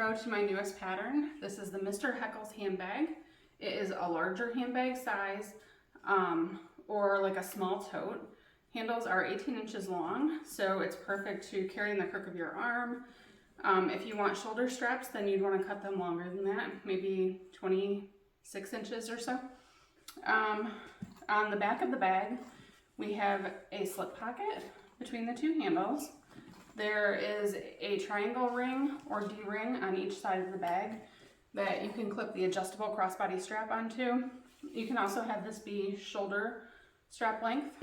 intro to my newest pattern. This is the Mr. Heckles handbag. It is a larger handbag size or like a small tote. Handles are 18 inches long, so it's perfect to carry in the crook of your arm. If you want shoulder straps, then you'd want to cut them longer than that, maybe 26 inches or so. On the back of the bag, we have a slip pocket between the two handles. There is a triangle ring or D-ring on each side of the bag that you can clip the adjustable crossbody strap onto. You can also have this be shoulder strap length.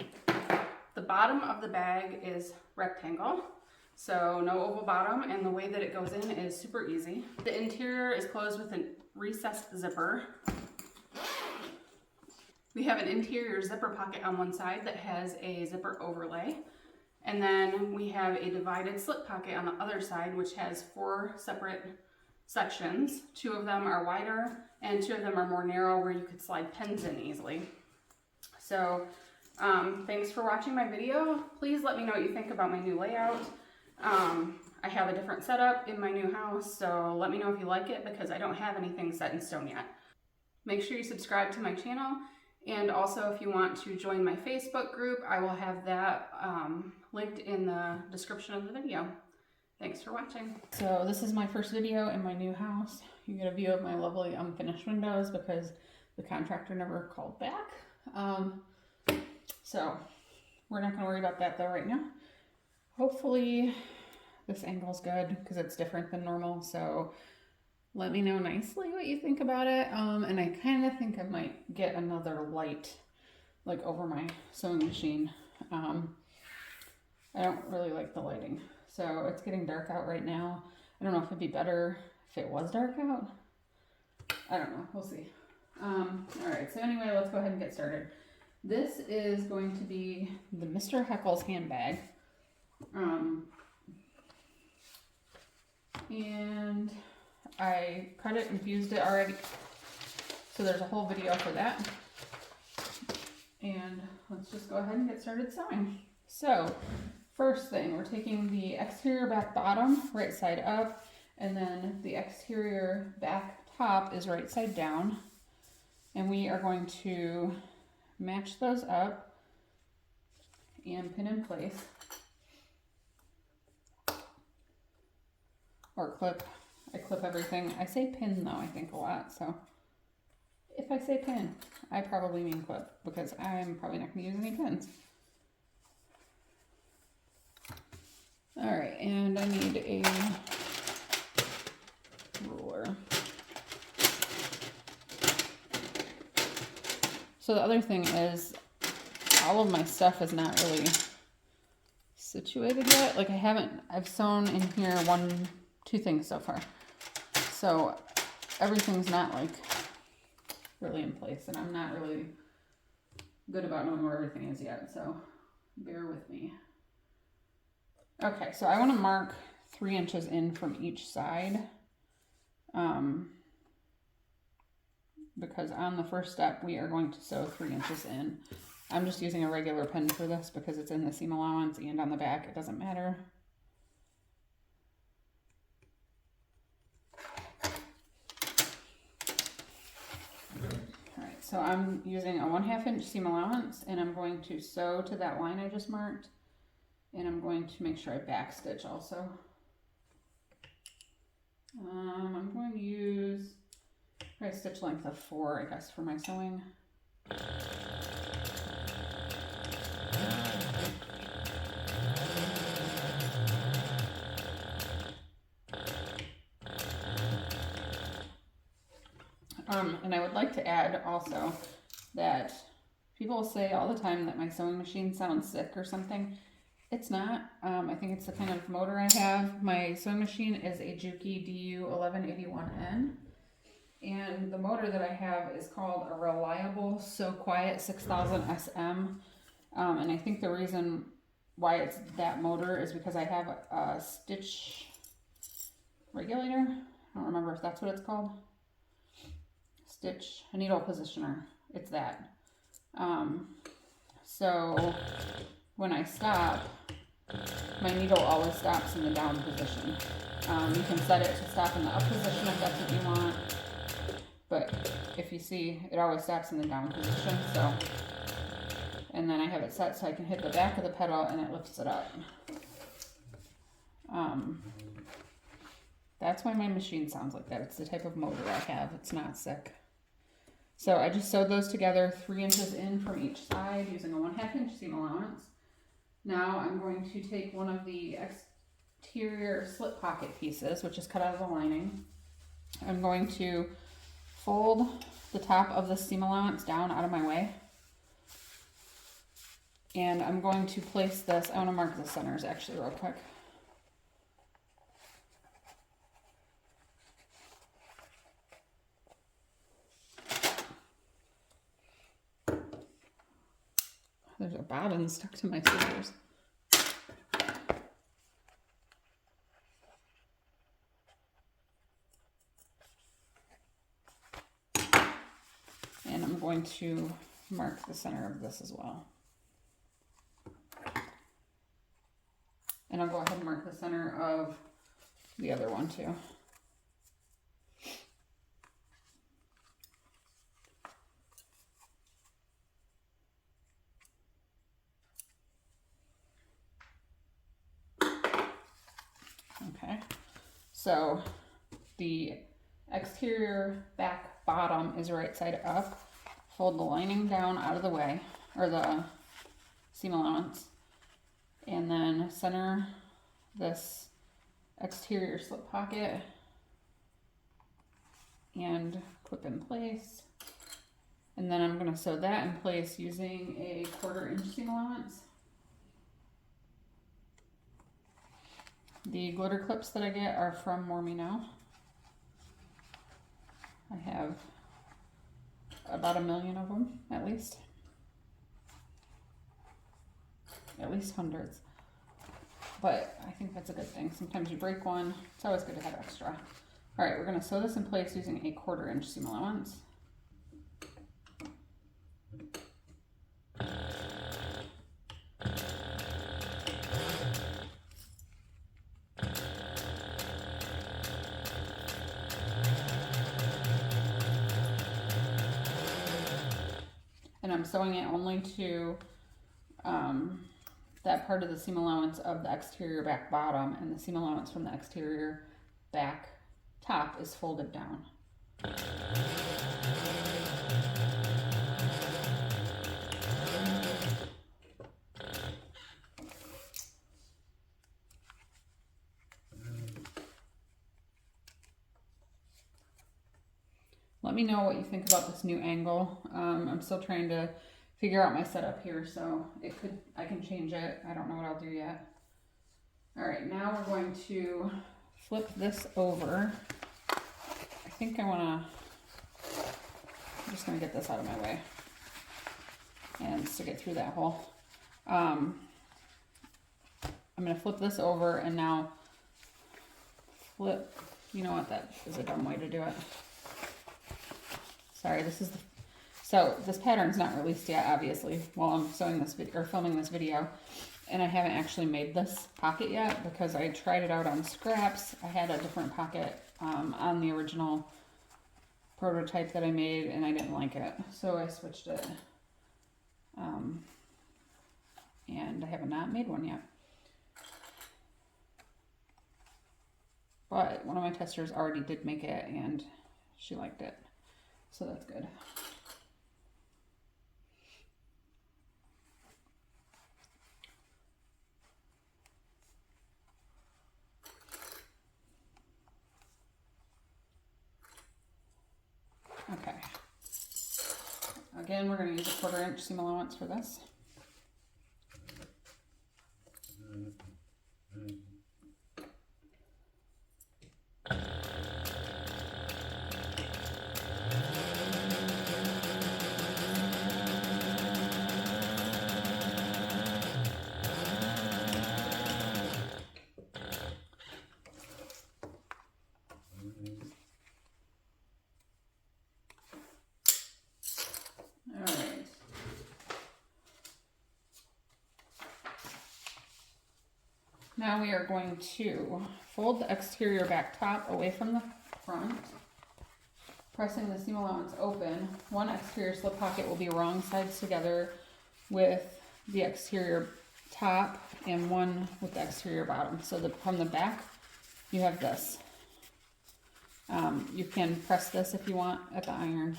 The bottom of the bag is rectangle, so no oval bottom, and the way that it goes in is super easy. The interior is closed with a recessed zipper. We have an interior zipper pocket on one side that has a zipper overlay. And then we have a divided slip pocket on the other side, which has 4 separate sections. 2 of them are wider and 2 of them are more narrow where you could slide pens in easily. So thanks for watching my video. Please let me know what you think about my new layout. I have a different setup in my new house, so let me know if you like it because I don't have anything set in stone yet. Make sure you subscribe to my channel. And also, if you want to join my Facebook group, I will have that linked in the description of the video. Thanks for watching. So this is my first video in my new house. You get a view of my lovely unfinished windows because the contractor never called back. So we're not going to worry about that though right now. Hopefully this angle's good because it's different than normal. So let me know nicely what you think about it. And I kind of think I might get another light like over my sewing machine. I don't really like the lighting. So it's getting dark out right now. I don't know if it'd be better if it was dark out. I don't know, we'll see. All right, so anyway, let's go ahead and get started. This is going to be the Mr. Heckles handbag. And I cut it and fused it already, so there's a whole video for that. And let's just go ahead and get started sewing. So first thing, we're taking the exterior back bottom right side up, and then the exterior back top is right side down, and we are going to match those up and pin in place or clip. I clip everything. I say pin though, I think a lot, so if I say pin, I probably mean clip because I'm probably not going to use any pins. Alright, and I need a ruler. So the other thing is all of my stuff is not really situated yet. Like I've sewn in here 2 things so far. So everything's not like really in place, and I'm not really good about knowing where everything is yet, so bear with me. Okay, so I want to mark 3 inches in from each side because on the first step we are going to sew 3 inches in. I'm just using a regular pen for this because it's in the seam allowance, and on the back it doesn't matter. So I'm using a 1/2 inch seam allowance, and I'm going to sew to that line I just marked, and I'm going to make sure I back stitch also. I'm going to use a stitch length of 4, I guess, for my sewing. And I would like to add also that people say all the time that my sewing machine sounds sick or something. It's not. I think it's the kind of motor I have. My sewing machine is a Juki DU1181N, and the motor that I have is called a Reliable Sew Quiet 6000 SM. And I think the reason why it's that motor is because I have a stitch regulator. I don't remember if that's what it's called. A needle positioner. It's that. So when I stop, my needle always stops in the down position. You can set it to stop in the up position if that's what you want, but if you see, it always stops in the down position. So, and then I have it set so I can hit the back of the pedal and it lifts it up. That's why my machine sounds like that. It's the type of motor I have. It's not sick. So I just sewed those together 3 inches in from each side using a 1/2 inch seam allowance. Now I'm going to take one of the exterior slip pocket pieces, which is cut out of the lining. I'm going to fold the top of the seam allowance down out of my way. And I'm going to place this, I want to mark the centers actually real quick. There's a bobbin stuck to my scissors. And I'm going to mark the center of this as well. And I'll go ahead and mark the center of the other one too. Okay, so the exterior back bottom is right side up. Fold the lining down out of the way, or the seam allowance, and then center this exterior slip pocket and clip in place. And then I'm going to sew that in place using a 1/4 inch seam allowance. The glitter clips that I get are from More Me Now. I have about 1 million of them, at least hundreds. But I think that's a good thing. Sometimes you break one. It's always good to have extra. All right, we're going to sew this in place using a 1/4 inch seam allowance. And I'm sewing it only to that part of the seam allowance of the exterior back bottom, and the seam allowance from the exterior back top is folded down. Let me know what you think about this new angle. I'm still trying to figure out my setup here, so I can change it. I don't know what I'll do yet. All right, now we're going to flip this over. I think I'm just gonna get this out of my way and stick it through that hole. I'm gonna flip this over and now flip, you know what, that is a dumb way to do it. Sorry, so this pattern's not released yet, obviously, while I'm sewing this video or filming this video, and I haven't actually made this pocket yet because I tried it out on scraps. I had a different pocket on the original prototype that I made, and I didn't like it, so I switched it, and I have not made one yet. But one of my testers already did make it, and she liked it. So that's good. Okay. Again, we're going to use a 1/4 inch seam allowance for this. Now we are going to fold the exterior back top away from the front, pressing the seam allowance open. One exterior slip pocket will be wrong sides together with the exterior top and one with the exterior bottom. So from the back, you have this. You can press this if you want at the iron,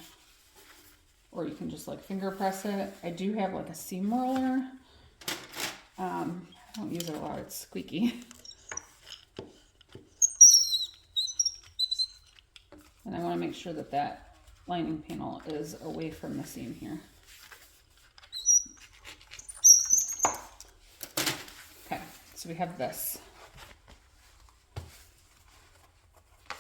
or you can just like finger press it. I do have like a seam roller. I don't use it a lot, it's squeaky. And I want to make sure that that lining panel is away from the seam here. Okay, so we have this.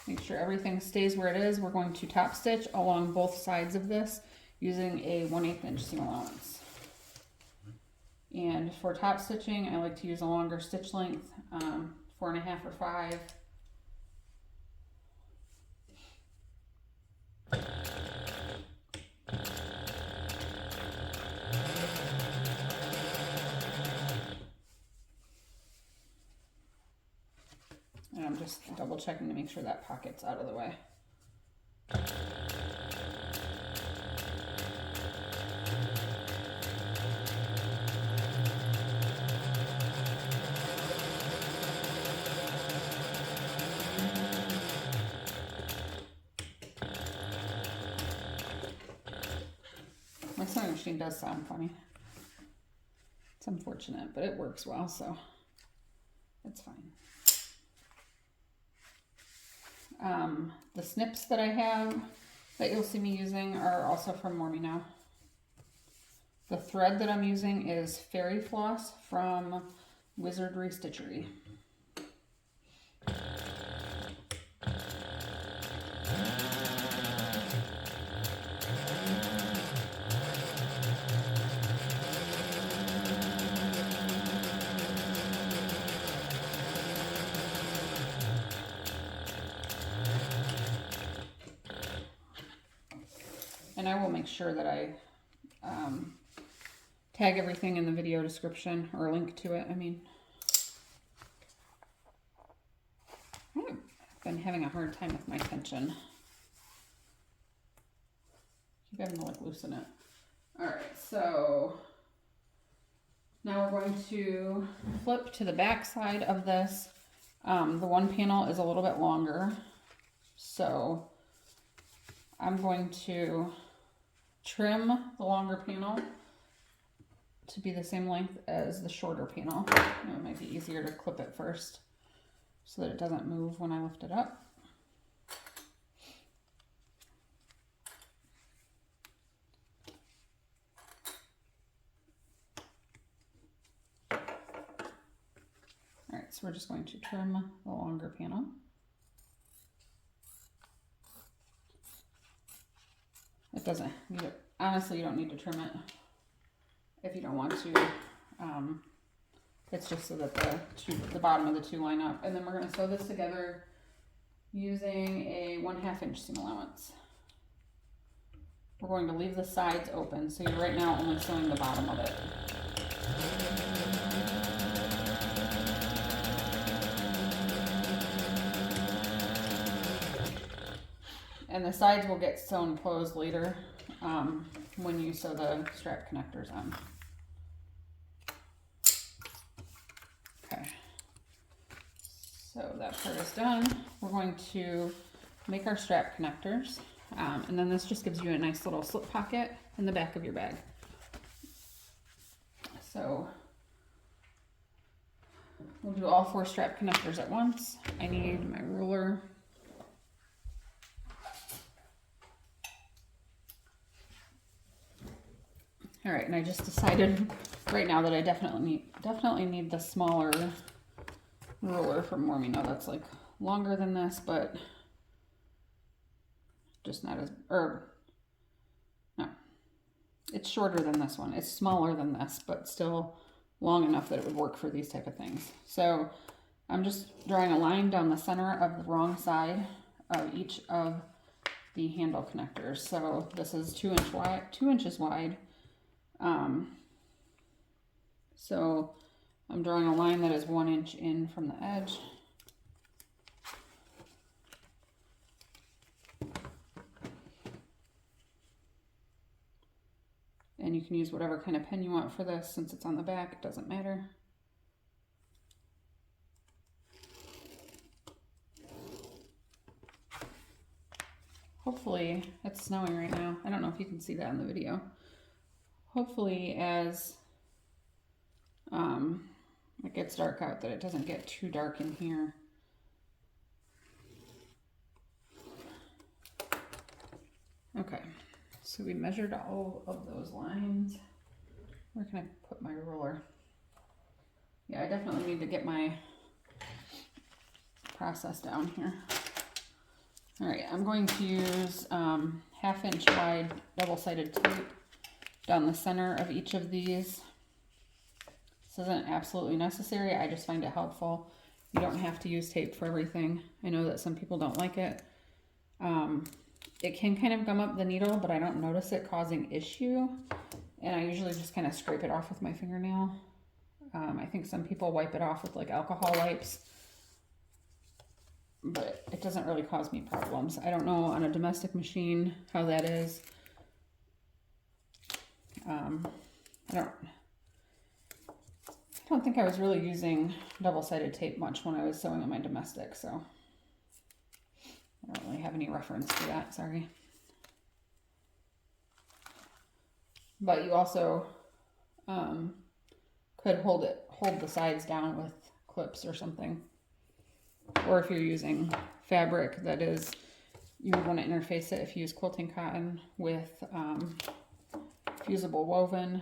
Make sure everything stays where it is. We're going to top stitch along both sides of this using a 1/8 inch seam allowance. And for top stitching, I like to use a longer stitch length, 4.5 or 5. And I'm just double checking to make sure that pocket's out of the way. My sewing machine does sound funny. It's unfortunate, but it works well, so it's fine. The snips that I have that you'll see me using are also from More Me Now. The thread that I'm using is Fairy Floss from Wizardry Stitchery. And I will make sure that I tag everything in the video description, or link to it, I mean. I've been having a hard time with my tension. Keep having to like loosen it. Alright, so now we're going to flip to the back side of this. The one panel is a little bit longer, so I'm going to trim the longer panel to be the same length as the shorter panel. It might be easier to clip it first so that it doesn't move when I lift it up. Alright, so we're just going to trim the longer panel. It doesn't need it. Honestly, you don't need to trim it if you don't want to. It's just so that the bottom of the two line up. And then we're going to sew this together using a 1/2 inch seam allowance. We're going to leave the sides open, so you're right now only sewing the bottom of it. And the sides will get sewn closed later when you sew the strap connectors on. Okay, so that part is done. We're going to make our strap connectors, and then this just gives you a nice little slip pocket in the back of your bag. So we'll do all 4 strap connectors at once. I need my ruler. All right, and I just decided right now that I definitely need the smaller ruler from More Me Now. That's like longer than this, but just not as, or no, it's shorter than this one. It's smaller than this, but still long enough that it would work for these type of things. So I'm just drawing a line down the center of the wrong side of each of the handle connectors. So this is 2 inches wide. So I'm drawing a line that is 1 inch in from the edge. And you can use whatever kind of pen you want for this. Since it's on the back, it doesn't matter. Hopefully, it's snowing right now. I don't know if you can see that in the video. Hopefully, as it gets dark out, that it doesn't get too dark in here. Okay, so we measured all of those lines. Where can I put my ruler? Yeah, I definitely need to get my process down here. All right, I'm going to use 1/2 inch wide double-sided tape down the center of each of these. This isn't absolutely necessary, I just find it helpful. You don't have to use tape for everything. I know that some people don't like it. It can kind of gum up the needle, but I don't notice it causing issue. And I usually just kind of scrape it off with my fingernail. I think some people wipe it off with like alcohol wipes, but it doesn't really cause me problems. I don't know on a domestic machine how that is. I don't think I was really using double-sided tape much when I was sewing on my domestic, so I don't really have any reference to that, sorry. But you also could hold the sides down with clips or something. Or if you're using fabric that is, you would want to interface it if you use quilting cotton with fusible woven.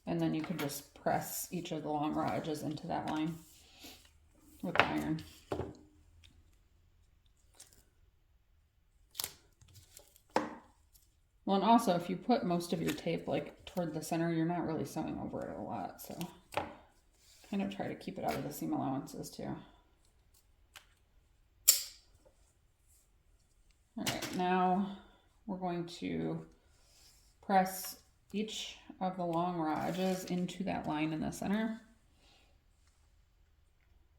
And then you could just press each of the long raw edges into that line with the iron. Well, and also if you put most of your tape like toward the center, you're not really sewing over it a lot, so kind of try to keep it out of the seam allowances too. All right, now we're going to press each of the long raw edges into that line in the center.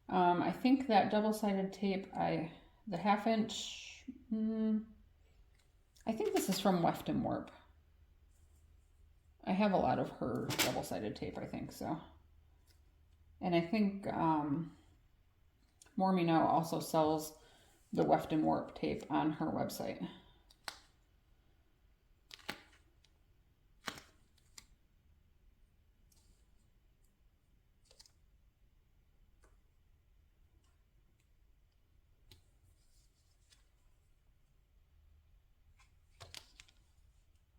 I think that double-sided tape, the 1/2 inch, I think this is from Weft and Warp. I have a lot of her double-sided tape, I think so. And I think More Me Know also sells the Weft and Warp tape on her website.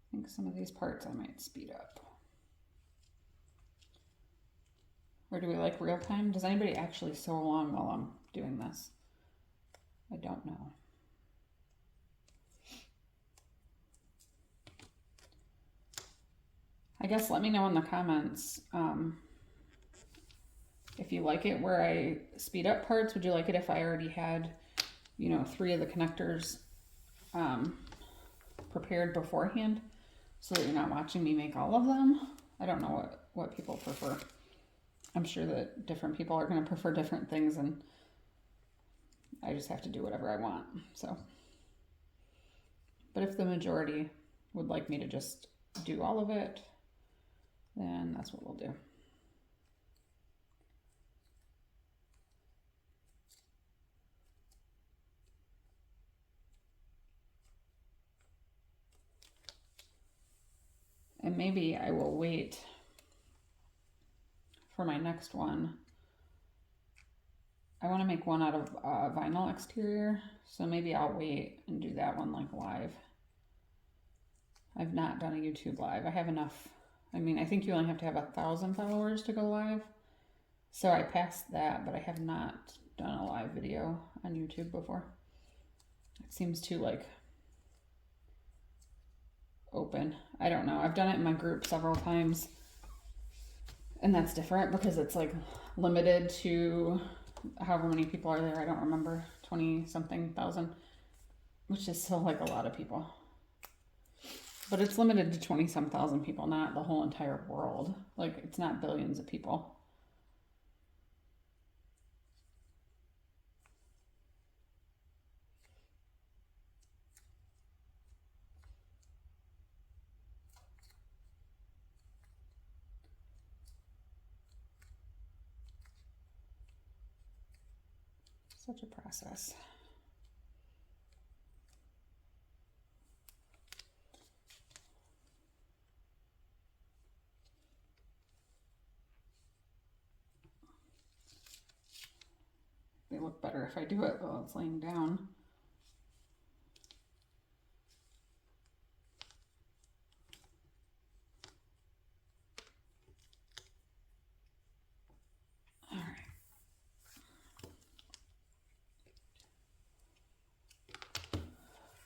I think some of these parts I might speed up. Or do we like real time? Does anybody actually sew along while I'm doing this? I don't know. I guess let me know in the comments if you like it where I speed up parts. Would you like it if I already had, you know, 3 of the connectors prepared beforehand so that you're not watching me make all of them? I don't know what people prefer. I'm sure that different people are going to prefer different things, and I just have to do whatever I want. So, but if the majority would like me to just do all of it, then that's what we'll do. And maybe I will wait for my next one. I want to make one out of vinyl exterior, so maybe I'll wait and do that one like live. I've not done a YouTube live. I have enough. I mean, I think you only have to have 1,000 followers to go live. So I passed that, but I have not done a live video on YouTube before. It seems too like open. I don't know. I've done it in my group several times, and that's different because it's like limited to however many people are there. I don't remember, 20 something thousand, which is still like a lot of people. But it's limited to 20-some thousand people, not the whole entire world. Like, it's not billions of people. Such a process. They look better if I do it while it's laying down. All right.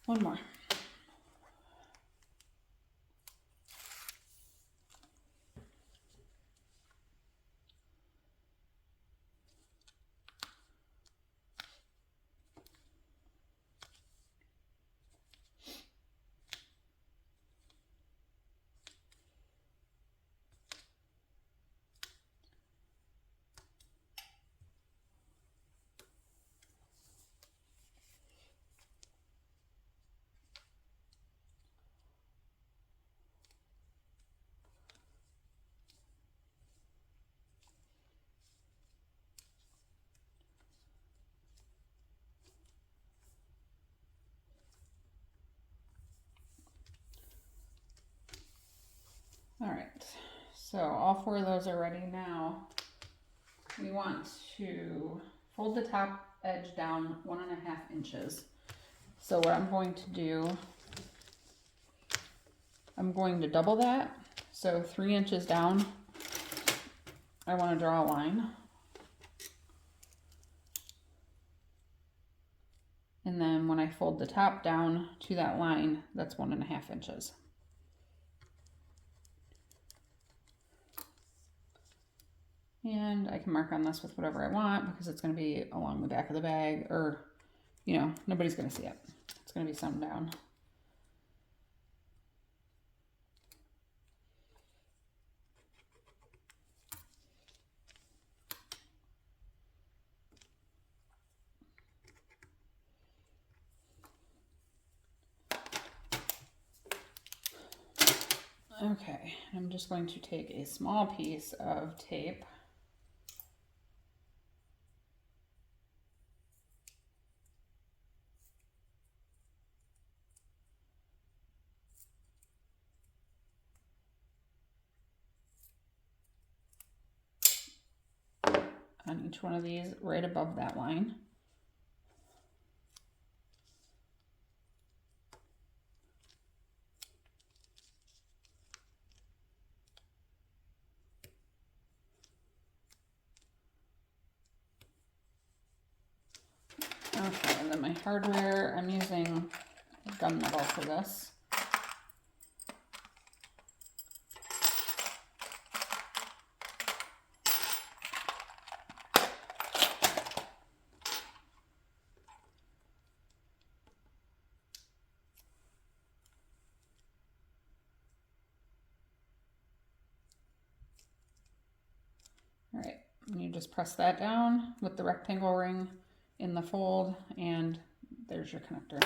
One more. All right, so all 4 of those are ready now. We want to fold the top edge down 1.5 inches. So what I'm going to do, I'm going to double that. So 3 inches down, I want to draw a line. And then when I fold the top down to that line, that's 1.5 inches. And I can mark on this with whatever I want because it's going to be along the back of the bag, or, you know, nobody's going to see it. It's going to be sewn down. Okay, I'm just going to take a small piece of tape . On each one of these right above that line. Okay, and then my hardware, I'm using gunmetal for this. All right, and you just press that down with the rectangle ring in the fold, and there's your connector.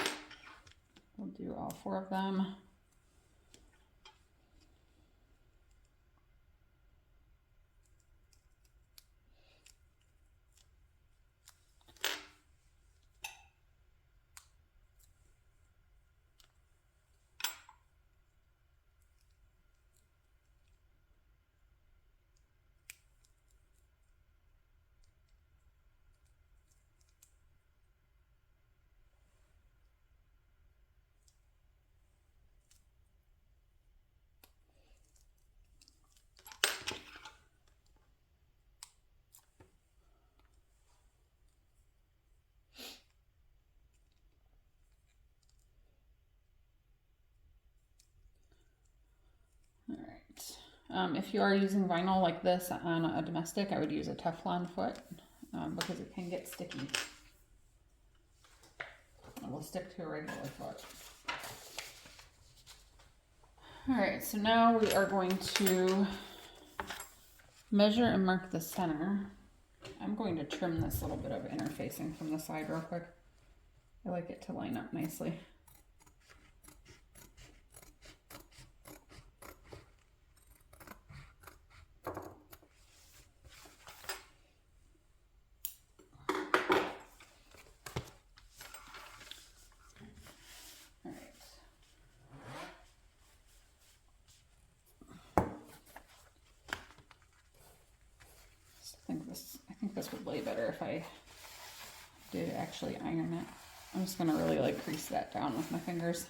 We'll do all 4 of them. If you are using vinyl like this on a domestic, I would use a Teflon foot because it can get sticky. It will stick to a regular foot. All right, so now we are going to measure and mark the center. I'm going to trim this little bit of interfacing from the side real quick. I like it to line up nicely. I think this would lay better if I did actually iron it. I'm just gonna really like crease that down with my fingers.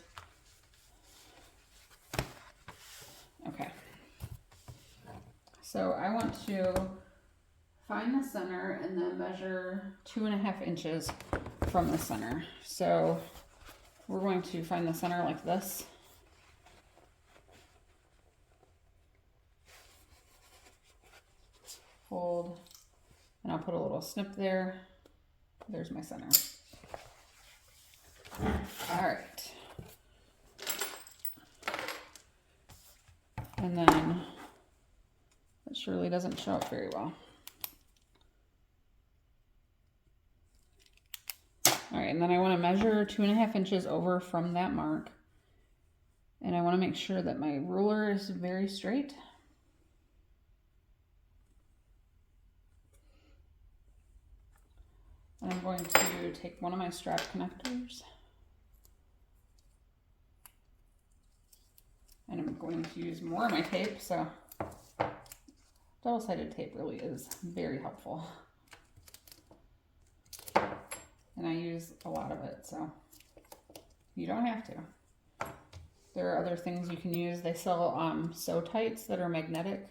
Okay. So I want to find the center and then measure 2.5 inches from the center. So we're going to find the center like this. Fold, and I'll put a little snip there. There's my center. All right. And then it surely doesn't show up very well. All right, and then I want to measure 2.5 inches over from that mark. And I want to make sure that my ruler is very straight. And I'm going to take one of my strap connectors. And I'm going to use more of my tape, so double-sided tape really is very helpful. And I use a lot of it, so you don't have to. There are other things you can use. They sell sew-tights that are magnetic.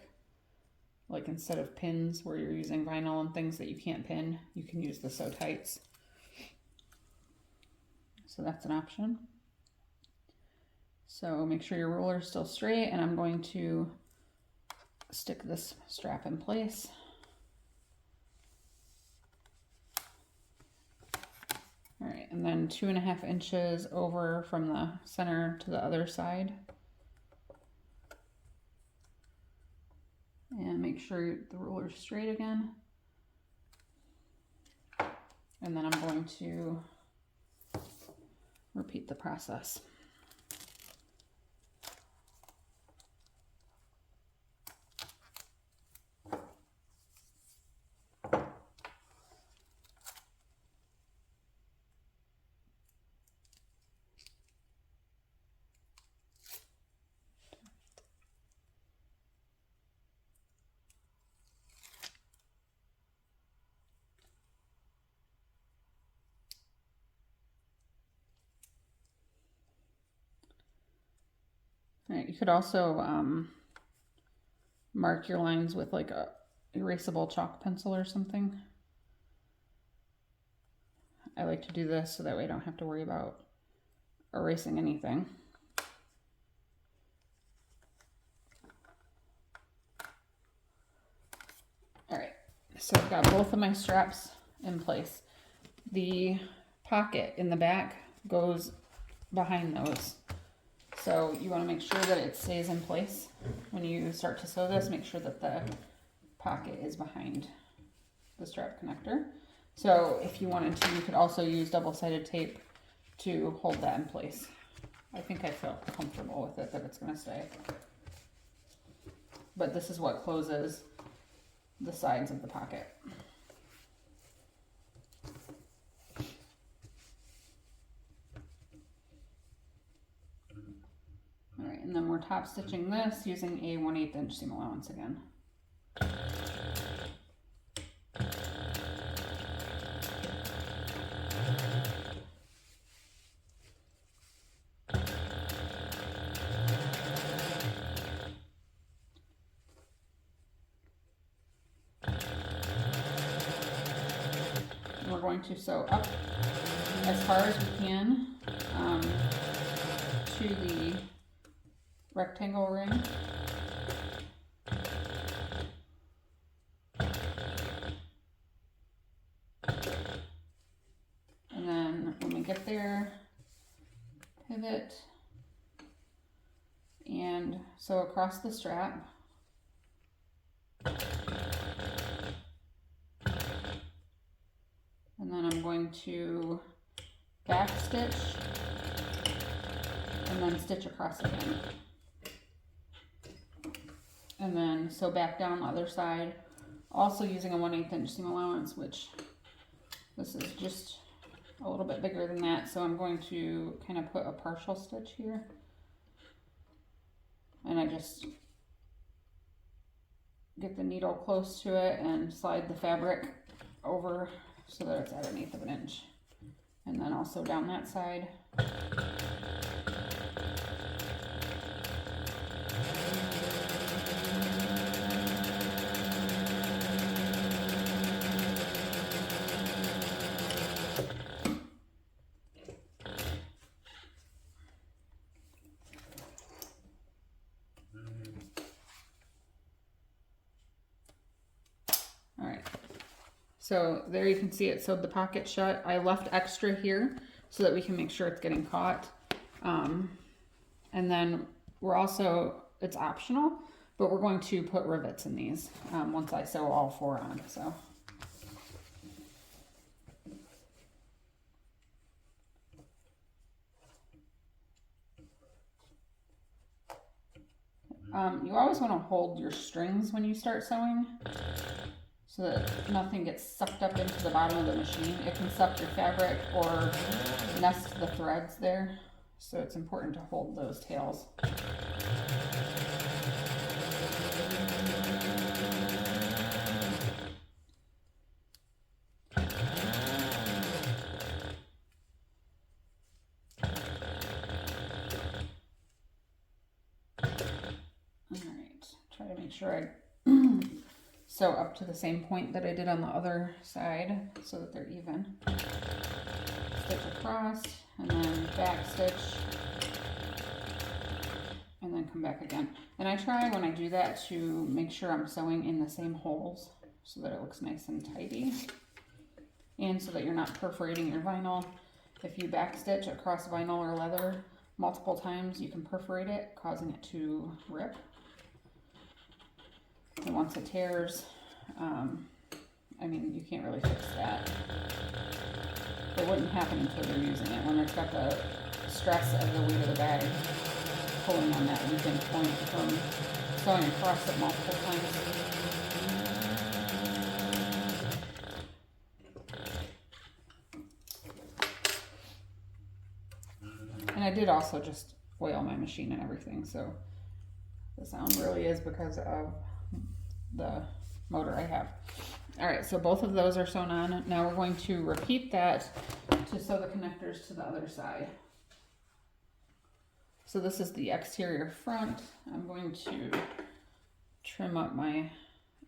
Like instead of pins where you're using vinyl and things that you can't pin, you can use the sew-tights. So that's an option. So make sure your ruler is still straight, and I'm going to stick this strap in place. All right, and then 2.5 inches over from the center to the other side. And make sure the ruler is straight again. And then I'm going to repeat the process. All right, you could also mark your lines with like a erasable chalk pencil or something. I like to do this so that way I don't have to worry about erasing anything. All right, so I've got both of my straps in place. The pocket in the back goes behind those. So you want to make sure that it stays in place. When you start to sew this, make sure that the pocket is behind the strap connector. So if you wanted to, you could also use double-sided tape to hold that in place. I think I feel comfortable with it that it's going to stay. But this is what closes the sides of the pocket. All right, and then we're top stitching this using a 1/8 inch seam allowance again. We're going to sew up as far as we can to the rectangle ring. And then when we get there, pivot and So across the strap. And then I'm going to back stitch and then stitch across again. And then sew back down the other side, also using a 1/8 inch seam allowance, which this is just a little bit bigger than that. So I'm going to kind of put a partial stitch here. And I just get the needle close to it and slide the fabric over so that it's at 1/8 of an inch. And then also down that side. So there you can see it sewed the pocket shut. I left extra here so that we can make sure it's getting caught. And then we're also, it's optional, but we're going to put rivets in these once I sew all 4 on. So. You always want to hold your strings when you start sewing, so that nothing gets sucked up into the bottom of the machine. It can suck your fabric or nest the threads there. So it's important to hold those tails. Alright, try to make sure I sew up to the same point that I did on the other side so that they're even. Stitch across and then back stitch and then come back again. And I try when I do that to make sure I'm sewing in the same holes so that it looks nice and tidy and so that you're not perforating your vinyl. If you back stitch across vinyl or leather multiple times, you can perforate it, causing it to rip. And once it tears, I mean, you can't really fix that. It wouldn't happen until you're using it. When it's got the stress of the weight of the bag pulling on that weakened point from sewing across it multiple times. And I did also just oil my machine and everything, so the sound really is because of the motor I have. All right, so both of those are sewn on. Now we're going to repeat that to sew the connectors to the other side. So this is the exterior front. I'm going to trim up my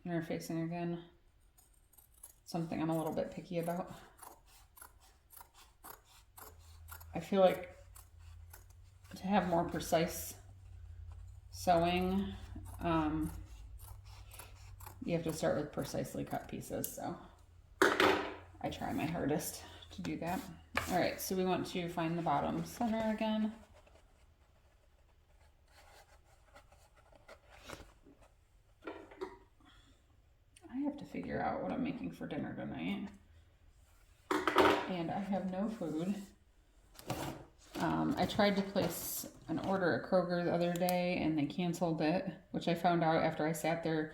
interfacing again. Something I'm a little bit picky about. I feel like to have more precise sewing, you have to start with precisely cut pieces, so I try my hardest to do that. All right, so we want to find the bottom center again. I have to figure out what I'm making for dinner tonight, and I have no food. I tried to place an order at Kroger the other day and they canceled it, which I found out after I sat there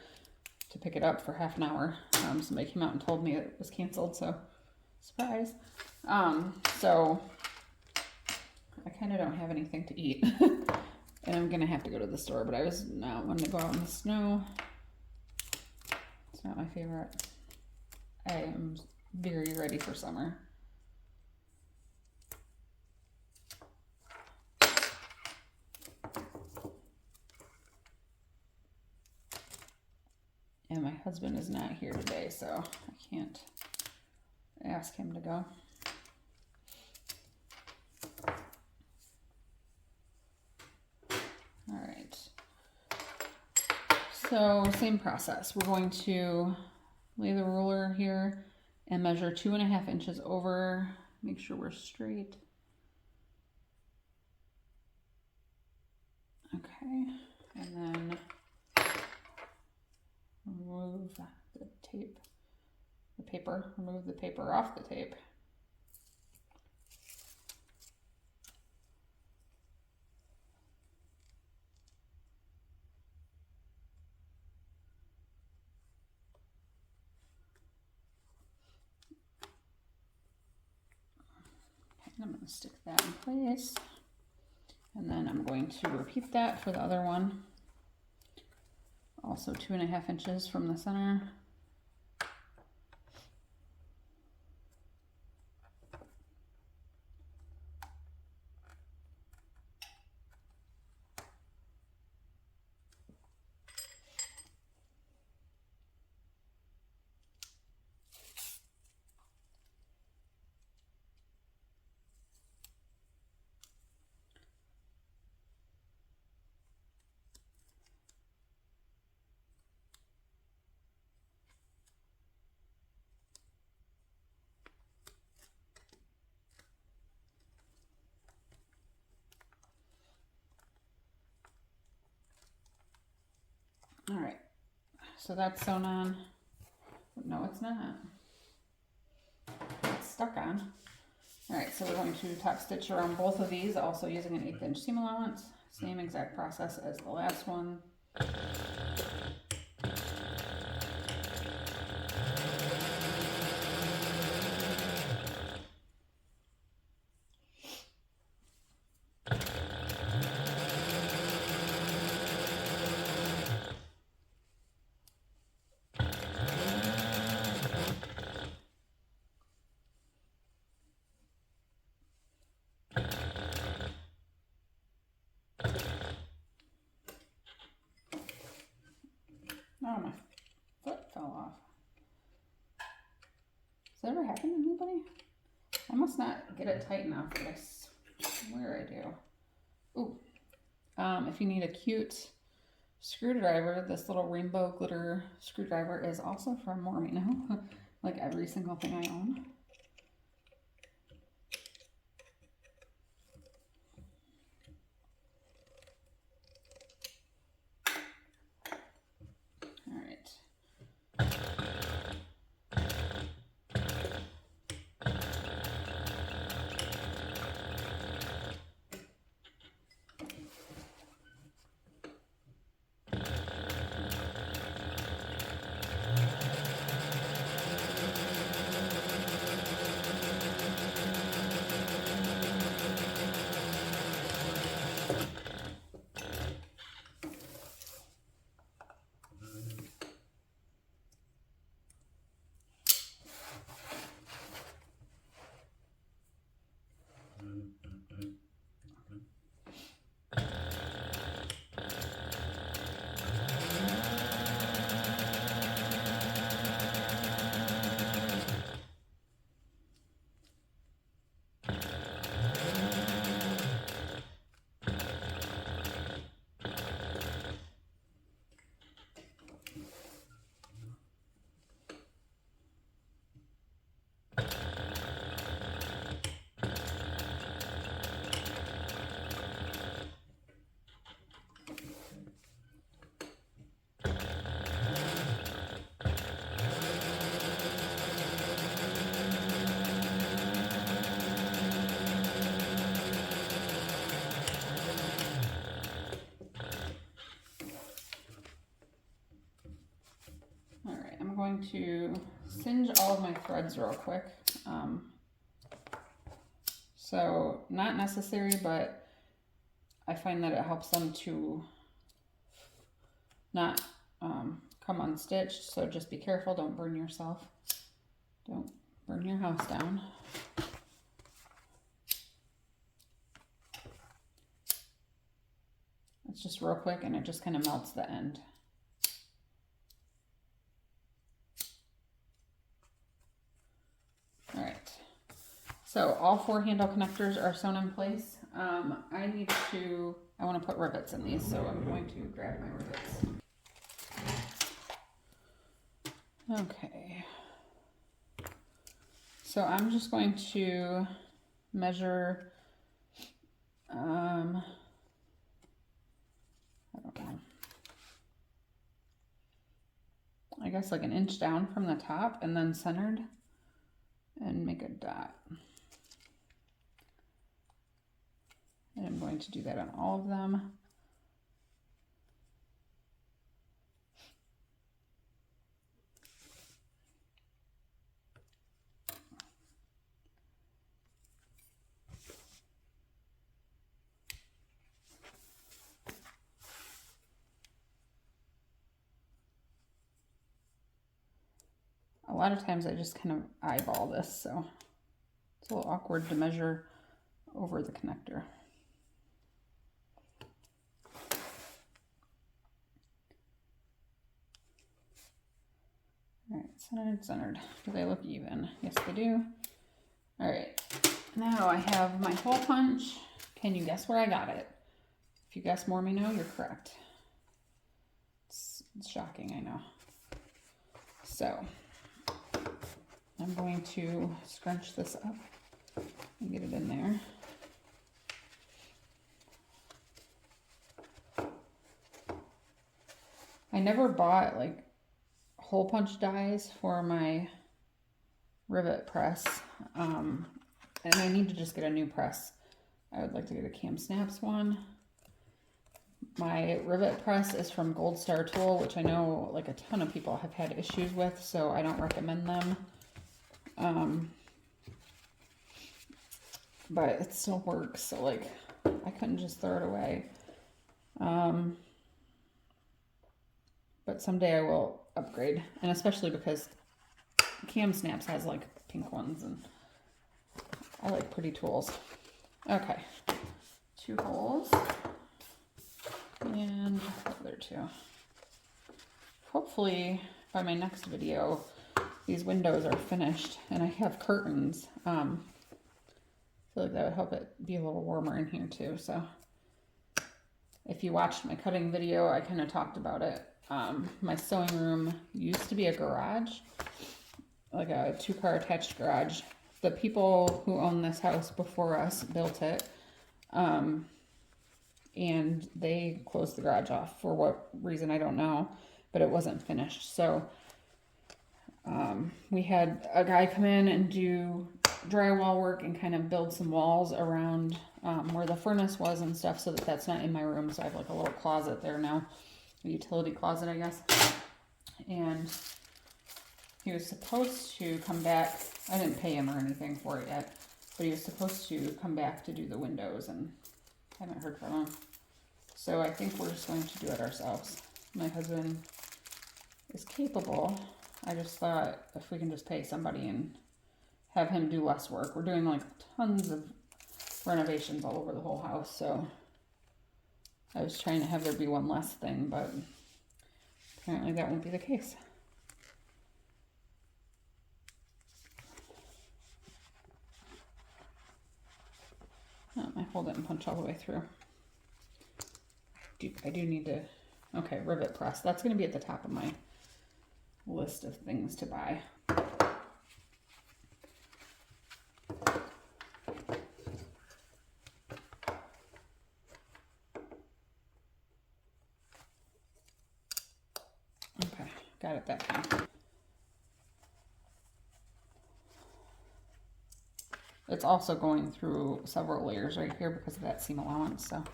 to pick it up for half an hour. Somebody came out and told me it was canceled, so surprise. So I kind of don't have anything to eat and I'm gonna have to go to the store, but I was not wanting to go out in the snow. It's not my favorite. I am very ready for summer. And my husband is not here today, so I can't ask him to go. All right. So same process. We're going to lay the ruler here and measure 2.5 inches over. Make sure we're straight. Okay. And then remove the tape, the paper, remove the paper off the tape. And I'm going to stick that in place. And then I'm going to repeat that for the other one. Also 2.5 inches from the center. All right, so that's sewn on. No, it's not. It's stuck on. All right, so we're going to top stitch around both of these, also using an 1/8 inch seam allowance. Same exact process as the last one. Oh, my foot fell off. Does that ever happen to anybody? I must not get it tight enough, but I swear I do. Ooh. If you need a cute screwdriver, this little rainbow glitter screwdriver is also from Mormino, like every single thing I own. All right. Going to singe all of my threads real quick. So not necessary, but I find that it helps them to not come unstitched. So just be careful, don't burn yourself. Don't burn your house down. It's just real quick and it just kind of melts the end. All right, so all 4 handle connectors are sewn in place. I want to put rivets in these, so I'm going to grab my rivets. Okay, so I'm just going to measure, I don't know, I guess like an inch down from the top and then centered and make a dot. And I'm going to do that on all of them. A lot of times I just kind of eyeball this, so it's a little awkward to measure over the connector. All right, centered, centered. Do they look even? Yes, they do. All right, now I have my hole punch. Can you guess where I got it? If you guess more me know, you're correct. It's shocking, I know. So I'm going to scrunch this up and get it in there. I never bought like hole punch dies for my rivet press, and I need to just get a new press. I would like to get a Cam Snaps one. My rivet press is from Gold Star Tool, which I know like a ton of people have had issues with, so I don't recommend them. But it still works, so like I couldn't just throw it away. But someday I will upgrade, and especially because Cam Snaps has like pink ones, and I like pretty tools. Okay, 2 holes, and the other 2. Hopefully by my next video, these windows are finished, and I have curtains. I feel like that would help it be a little warmer in here too. So if you watched my cutting video, I kind of talked about it. My sewing room used to be a garage, like a 2-car attached garage. The people who owned this house before us built it, and they closed the garage off for what reason, I don't know, but it wasn't finished. So we had a guy come in and do drywall work and kind of build some walls around where the furnace was and stuff, so that that's not in my room. So I have like a little closet there now, a utility closet, I guess. And he was supposed to come back. I didn't pay him or anything for it yet, but he was supposed to come back to do the windows, and I haven't heard from him. So I think we're just going to do it ourselves. My husband is capable. I just thought if we can just pay somebody and have him do less work. We're doing like tons of renovations all over the whole house, so I was trying to have there be one less thing, but apparently that won't be the case. Oh, my hole didn't punch all the way through. I do need to, okay, rivet press. That's going to be at the top of my list of things to buy. Okay, got it that time. It's also going through several layers right here because of that seam allowance, so.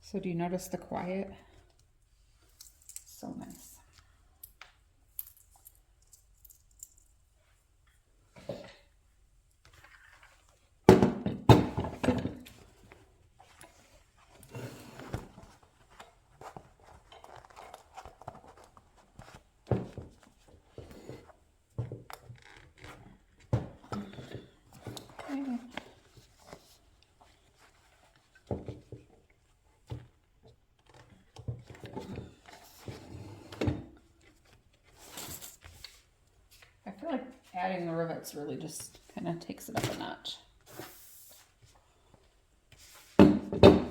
So do you notice the quiet? So nice. Okay. I feel like adding the rivets really just kind of takes it up a notch.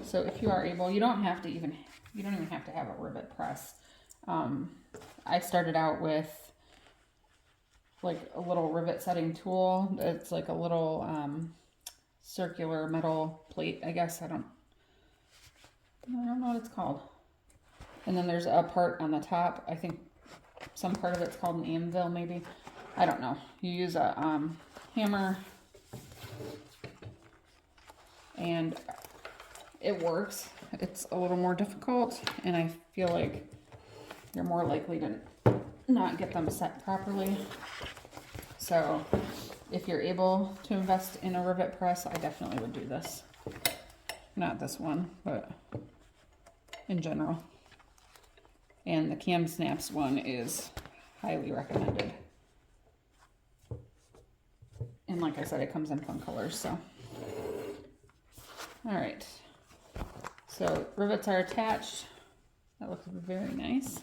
So if you are able, you don't even have to have a rivet press. I started out with like a little rivet setting tool. It's like a little circular metal plate, I guess. I don't know what it's called. And then there's a part on the top. I think some part of it's called an anvil, maybe. I don't know. You use a hammer, and it works. It's a little more difficult, and I feel like you're more likely to not get them set properly. So if you're able to invest in a rivet press, I definitely would do this. Not this one, but in general. And the Cam Snaps one is highly recommended. And like I said, it comes in fun colors, so. All right. So rivets are attached. That looks very nice.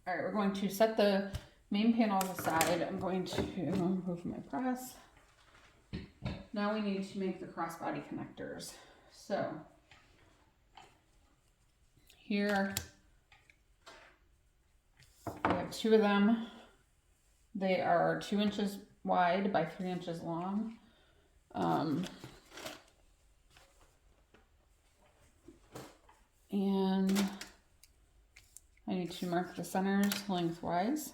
All right, we're going to set the main panels aside. I'm going to move my press. Now we need to make the crossbody connectors. So here we have 2 of them. They are 2 inches wide by 3 inches long. And I need to mark the centers lengthwise.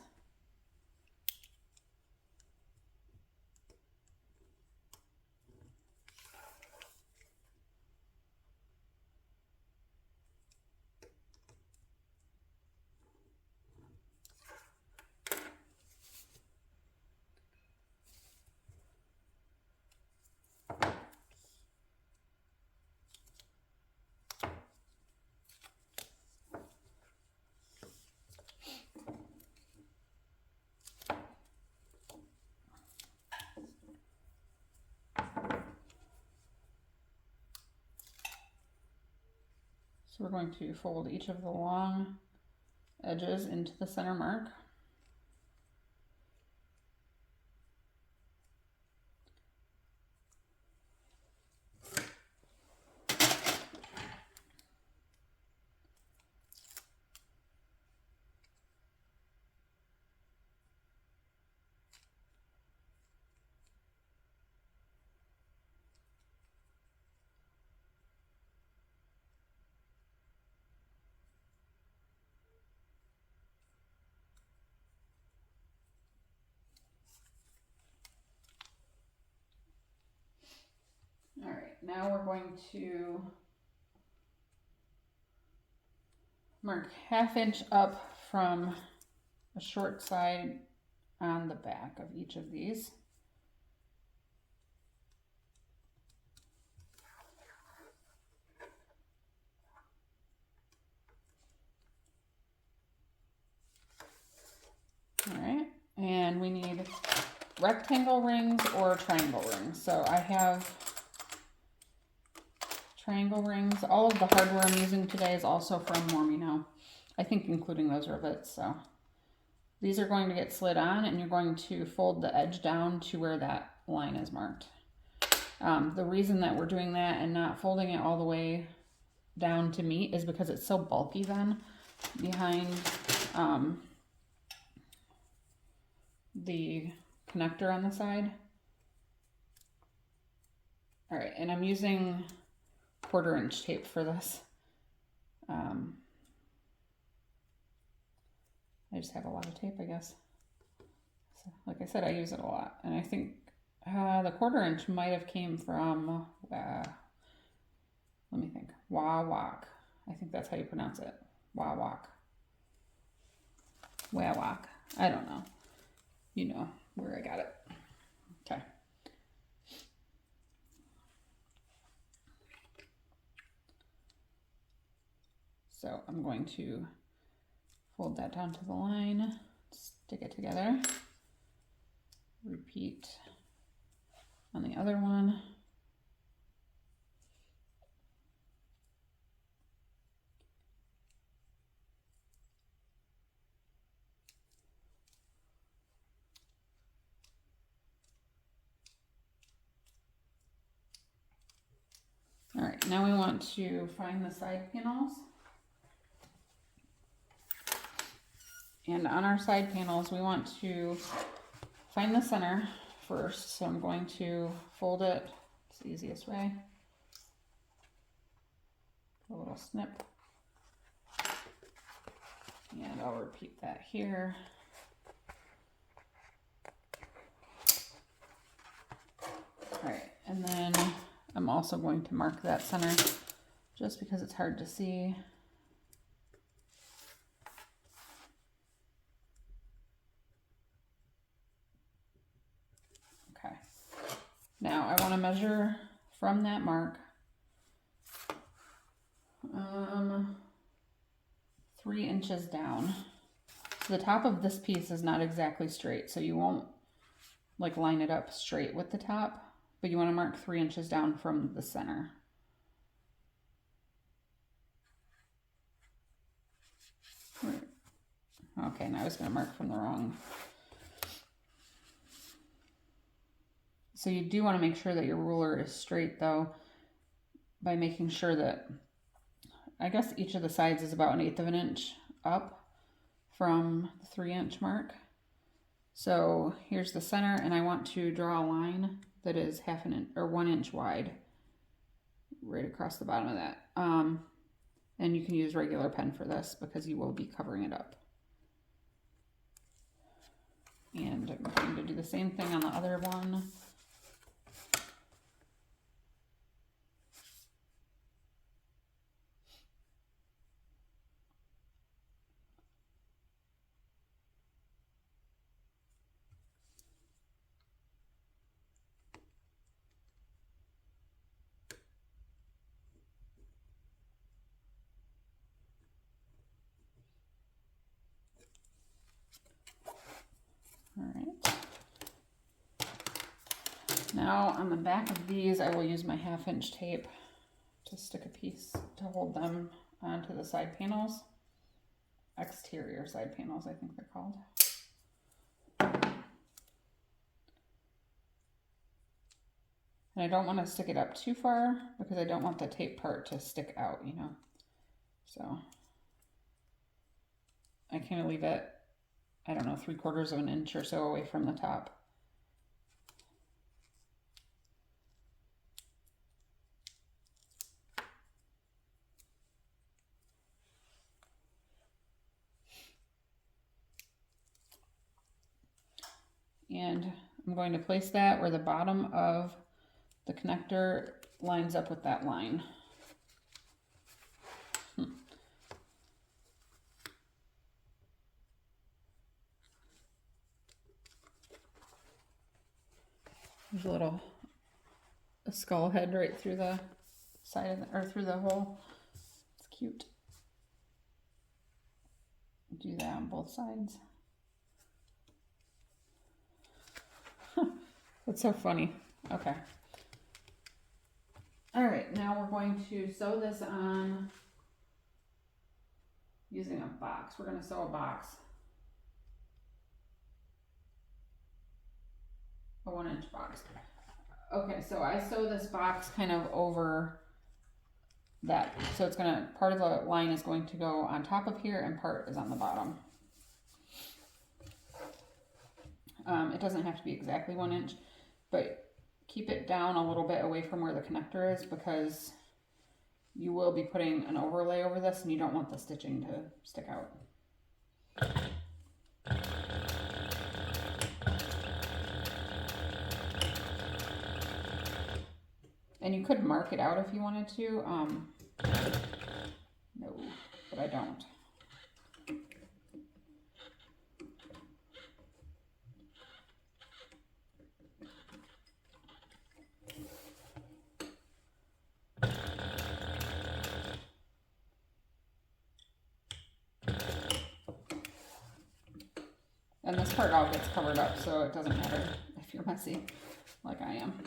So we're going to fold each of the long edges into the center mark. All right, now we're going to mark 1/2 inch up from a short side on the back of each of these. All right, and we need rectangle rings or triangle rings. So I have triangle rings. All of the hardware I'm using today is also from Mormino, I think including those rivets. So these are going to get slid on, and you're going to fold the edge down to where that line is marked. The reason that we're doing that and not folding it all the way down to meet is because it's so bulky then behind the connector on the side. All right, and I'm using 1/4 inch tape for this. I just have a lot of tape, I guess. So, like I said, I use it a lot, and I think the 1/4 inch might have came from, let me think, Wawak. I think that's how you pronounce it. Wawak. Wawak. I don't know. You know where I got it. Okay. So I'm going to fold that down to the line, stick it together, repeat on the other one. All right, now we want to find the side panels. And on our side panels, we want to find the center first. So I'm going to fold it. It's the easiest way. A little snip. And I'll repeat that here. All right, and then I'm also going to mark that center just because it's hard to see. Okay, now I want to measure from that mark 3 inches down. So the top of this piece is not exactly straight, so you won't like line it up straight with the top, but you want to mark 3 inches down from the center. Okay, now I was going to mark from the wrong. So you do want to make sure that your ruler is straight though, by making sure that, I guess each of the sides is about 1/8 of an inch up from the 3 inch mark. So here's the center, and I want to draw a line that is 1/2 inch or 1 inch wide right across the bottom of that. And you can use regular pen for this because you will be covering it up. And I'm going to do the same thing on the other one. All right. Now on the back of these, I will use my 1/2 inch tape to stick a piece to hold them onto the side panels. Exterior side panels, I think they're called. And I don't want to stick it up too far because I don't want the tape part to stick out, you know. So I kind of leave it, I don't know, 3/4 of an inch or so away from the top. And I'm going to place that where the bottom of the connector lines up with that line. There's a skull head right through the side of the, or through the hole. It's cute. Do that on both sides. That's so funny. Okay. All right, now we're going to sew this on using a box. We're going to sew a box. A 1 inch box. Okay, so I sew this box kind of over that. So it's gonna, part of the line is going to go on top of here and part is on the bottom. It doesn't have to be exactly 1 inch, but keep it down a little bit away from where the connector is because you will be putting an overlay over this and you don't want the stitching to stick out. And you could mark it out if you wanted to. No, but I don't. And this part all gets covered up, so it doesn't matter if you're messy like I am.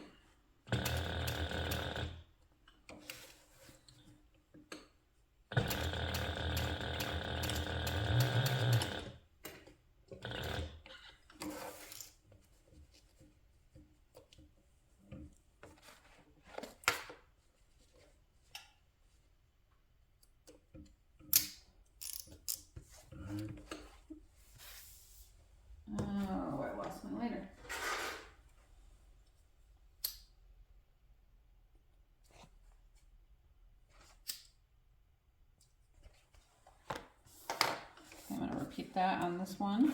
that on this one.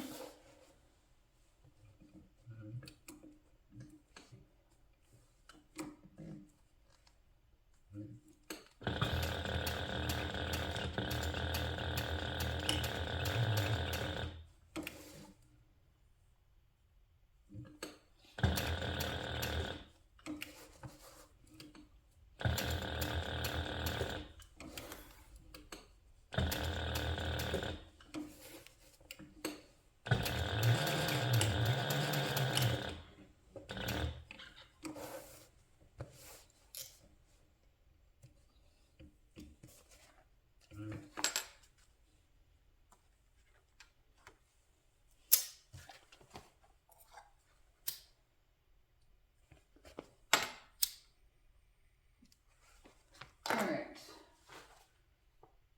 Alright,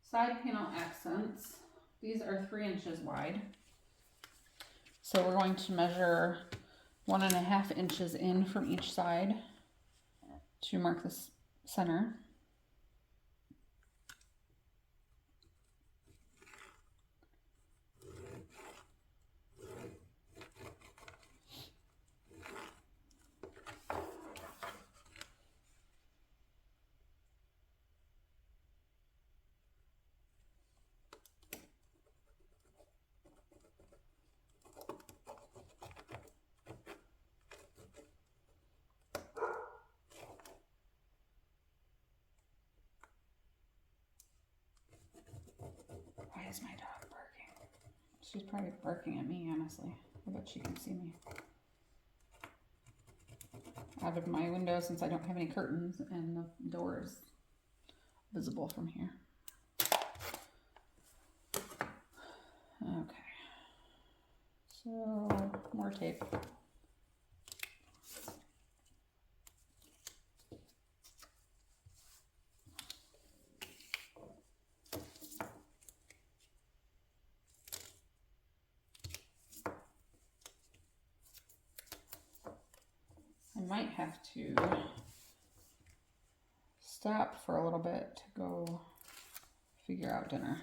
side panel accents. These are 3 inches wide. So we're going to measure 1.5 inches in from each side to mark the center. Why is my dog barking? She's probably barking at me, honestly. I bet she can see me out of my window since I don't have any curtains and the door is visible from here. Okay, so more tape. I might have to stop for a little bit to go figure out dinner.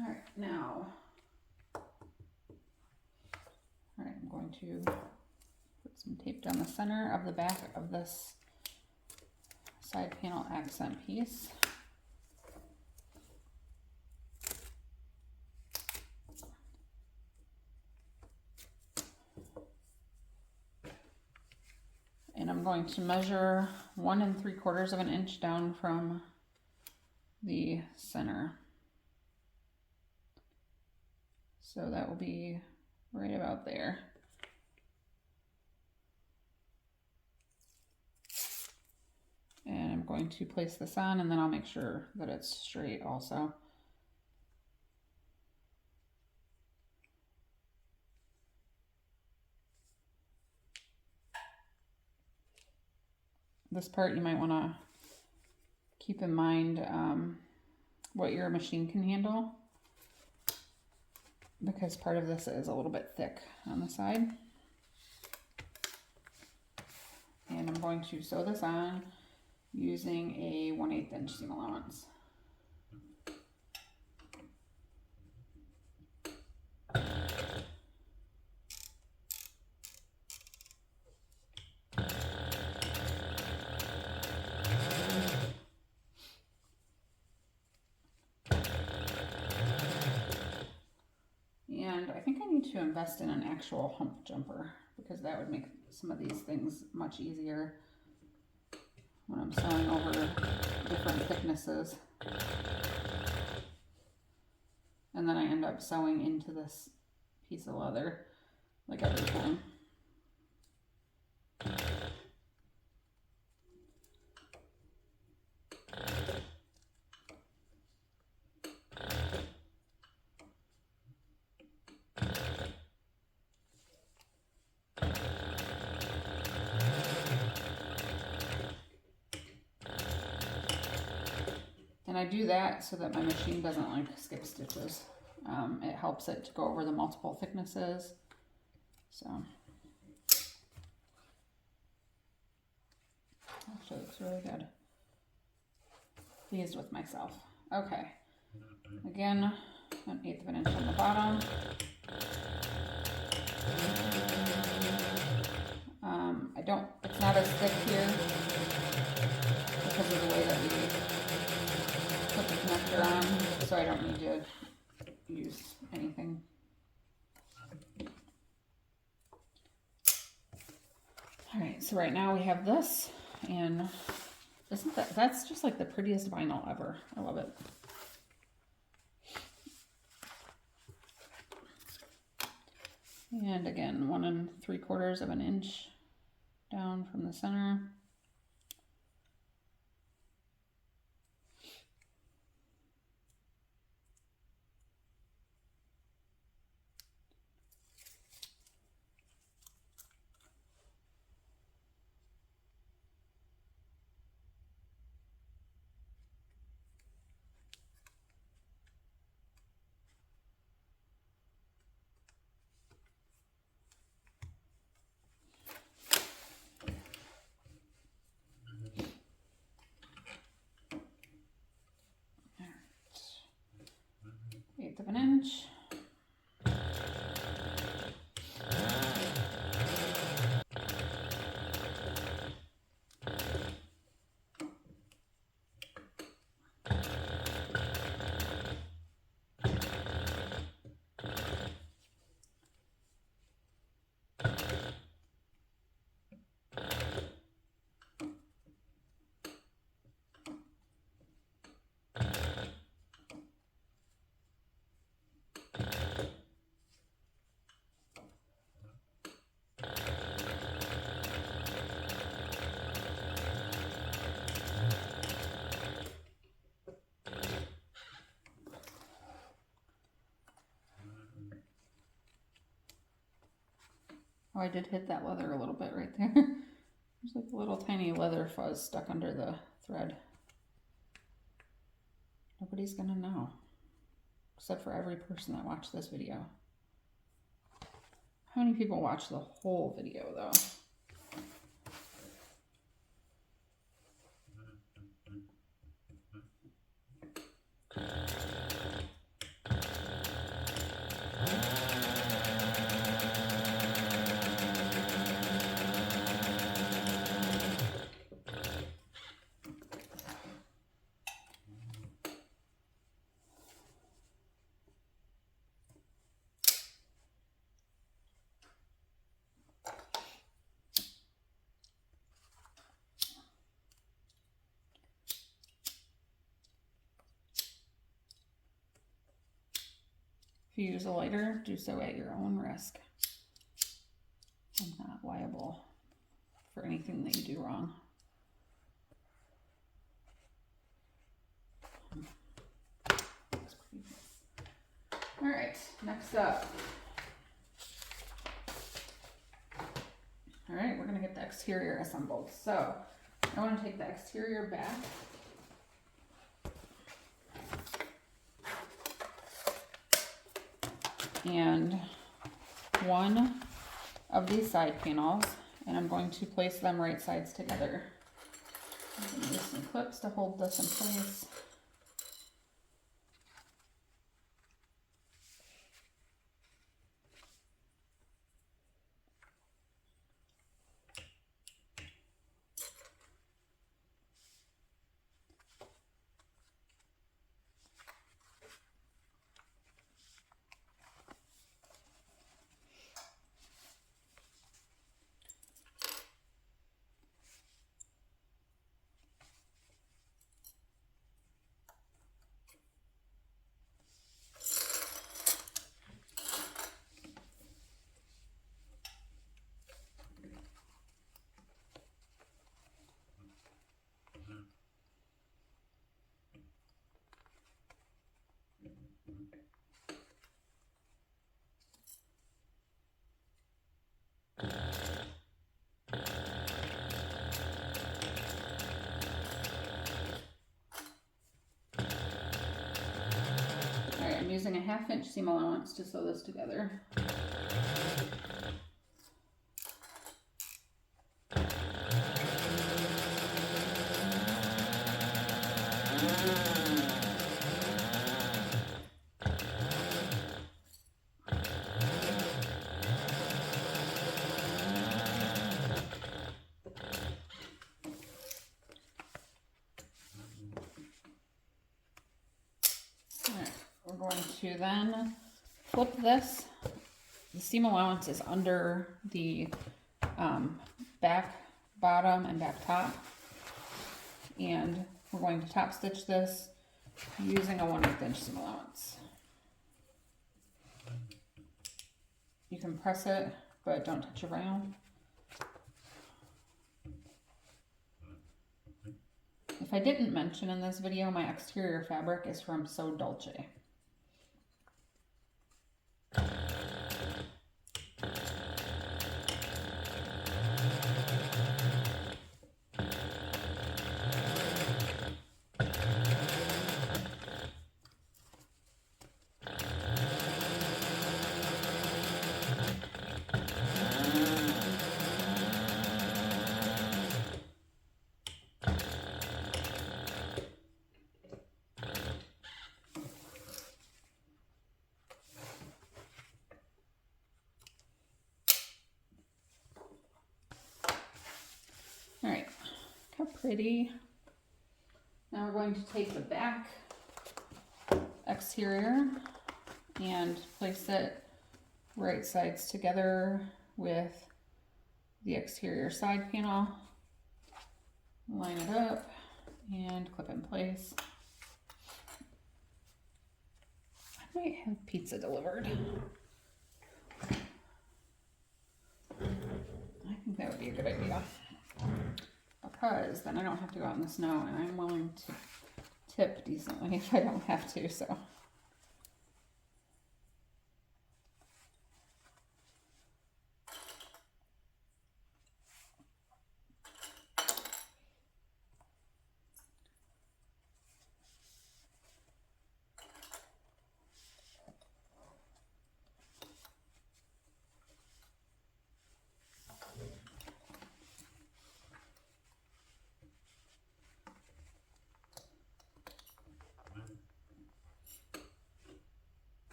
All right, now, I'm going to put some tape down the center of the back of this side panel accent piece. And I'm going to measure 1 3/4 inch down from the center. So that will be right about there. And I'm going to place this on and then I'll make sure that it's straight also. This part you might want to keep in mind what your machine can handle, because part of this is a little bit thick on the side. And I'm going to sew this on using a 1/8 inch seam allowance. And I think I need to invest in an actual hump jumper because that would make some of these things much easier when I'm sewing over different thicknesses. And then I end up sewing into this piece of leather like every time. And I do that so that my machine doesn't like skip stitches. It helps it to go over the multiple thicknesses. So actually looks really good. Pleased with myself. Okay. Again, 1/8 of an inch on the bottom. It's not as thick here because of the way that we put the connector on, so I don't need to use anything. All right, so right now we have this, and that's just like the prettiest vinyl ever. I love it. And again, 1 3/4 of an inch down from the center. Of an inch. Oh, I did hit that leather a little bit right there. There's like a little tiny leather fuzz stuck under the thread. Nobody's gonna know, except for every person that watched this video. How many people watch the whole video though? If you use a lighter, do so at your own risk. I'm not liable for anything that you do wrong. All right, next up. All right, we're gonna get the exterior assembled. So I want to take the exterior back. And one of these side panels, and I'm going to place them right sides together. I'm going to use some clips to hold this in place. using a 1/2 inch seam allowance to sew this together. We're going to then flip this. The seam allowance is under the back bottom and back top. And we're going to top stitch this using a 1/8 inch seam allowance. You can press it, but don't touch your vinyl. If I didn't mention in this video, my exterior fabric is from So Dolce. All right, how pretty. Now we're going to take the back exterior and place it right sides together with the exterior side panel. Line it up and clip in place. I might have pizza delivered. I think that would be a good idea, because then I don't have to go out in the snow, and I'm willing to tip decently if I don't have to, so.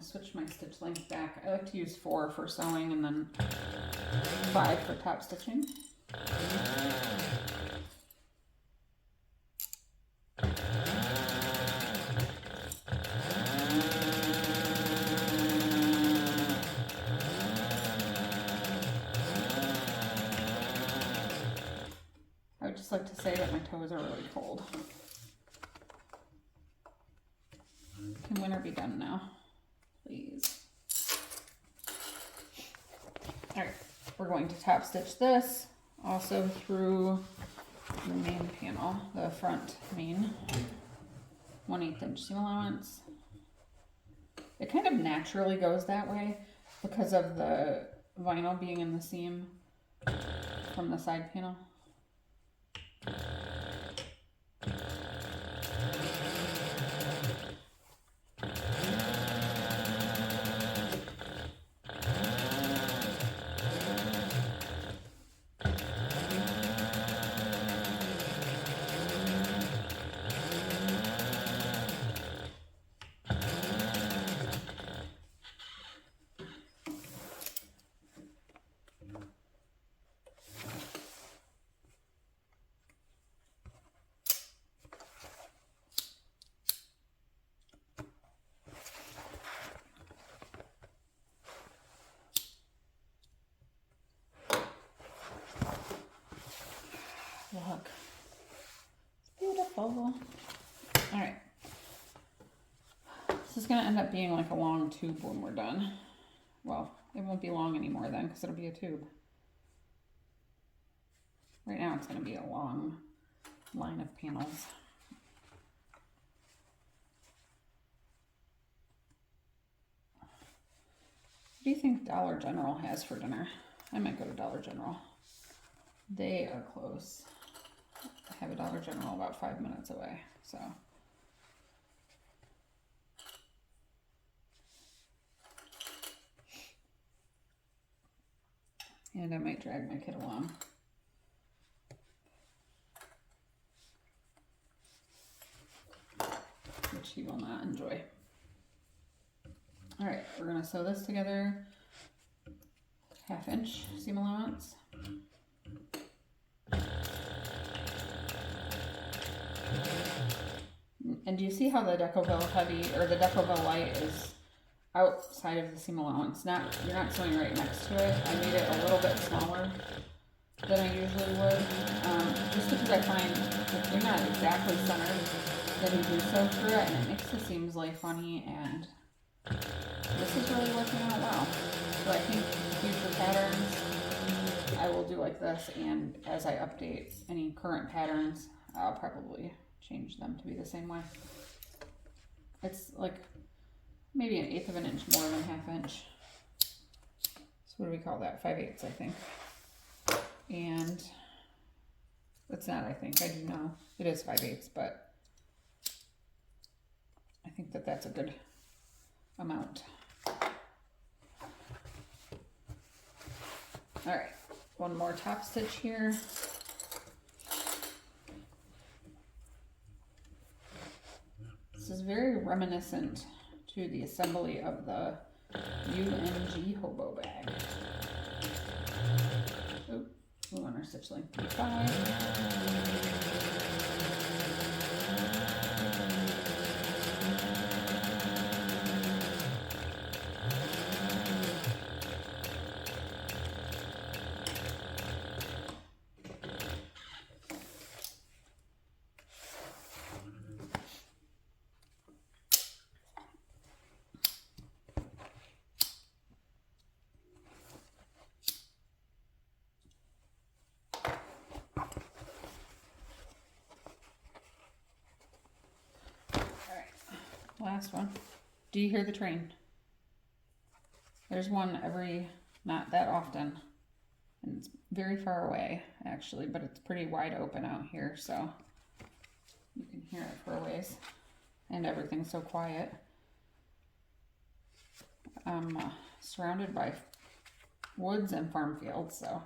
Switch my stitch length back. I like to use 4 for sewing and then 5 for top stitching. I would just like to say that my toes are really cold. Can winter be done now? Please. All right, we're going to top stitch this also through the main panel, the front main, 1/8 inch seam allowance. It kind of naturally goes that way because of the vinyl being in the seam from the side panel. Look, it's beautiful. All right, this is gonna end up being like a long tube when we're done. Well, it won't be long anymore then, because it'll be a tube. Right now it's gonna be a long line of panels. What do you think Dollar General has for dinner? I might go to Dollar General. They are close. have a Dollar General about 5 minutes away, so. And I might drag my kid along. Which he will not enjoy. All right, we're gonna sew this together. 1/2 inch seam allowance. And do you see how the Decoville heavy, or the Decoville light is outside of the seam allowance? You're not sewing right next to it. I made it a little bit smaller than I usually would, just because I find if you're not exactly centered, then you do sew through it, and it makes the seams lay funny, and this is really working out well. So I think future patterns, I will do like this, and as I update any current patterns, I'll probably change them to be the same way. It's like maybe 1/8 of an inch more than 1/2 inch. So what do we call that? 5/8, I think. And it's not, I think, I do know. It is 5/8, but I think that that's a good amount. All right, one more top stitch here. This is very reminiscent to the assembly of the UNG hobo bag. Oh, we want our stitch length to be 5. Last one. Do you hear the train? There's one not that often. And it's very far away, actually, but it's pretty wide open out here, so you can hear it for a ways. And everything's so quiet. I'm surrounded by woods and farm fields, so.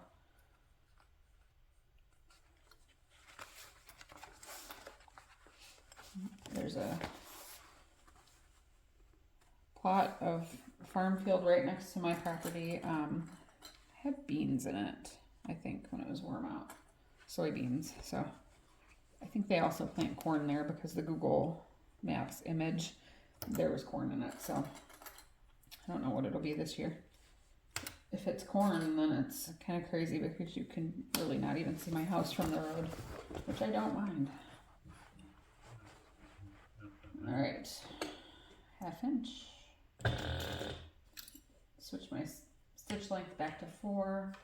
There's a plot of farm field right next to my property. Had beans in it, I think, when it was warm out. Soybeans. So I think they also plant corn there because the Google Maps image, there was corn in it. So I don't know what it'll be this year. If it's corn, then it's kind of crazy because you can really not even see my house from the road, which I don't mind. All right, 1/2 inch. Switch my stitch length back to 4.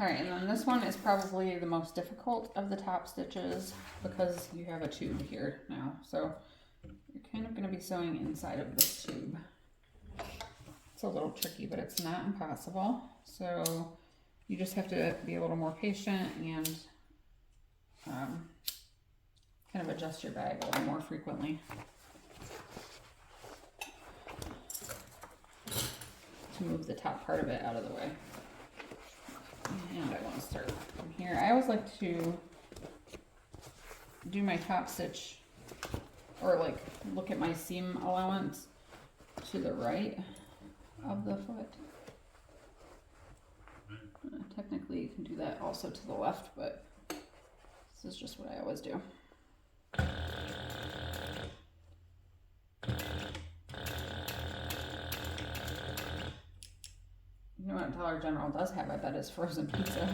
All right, and then this one is probably the most difficult of the top stitches because you have a tube here now. So you're kind of going to be sewing inside of this tube. It's a little tricky, but it's not impossible. So you just have to be a little more patient and kind of adjust your bag a little more frequently to move the top part of it out of the way. And I want to start from here. I always like to do my top stitch, or like look at my seam allowance to the right of the foot. Technically you can do that also to the left, but this is just what I always do. You know what Dollar General does have, I bet, is frozen pizza.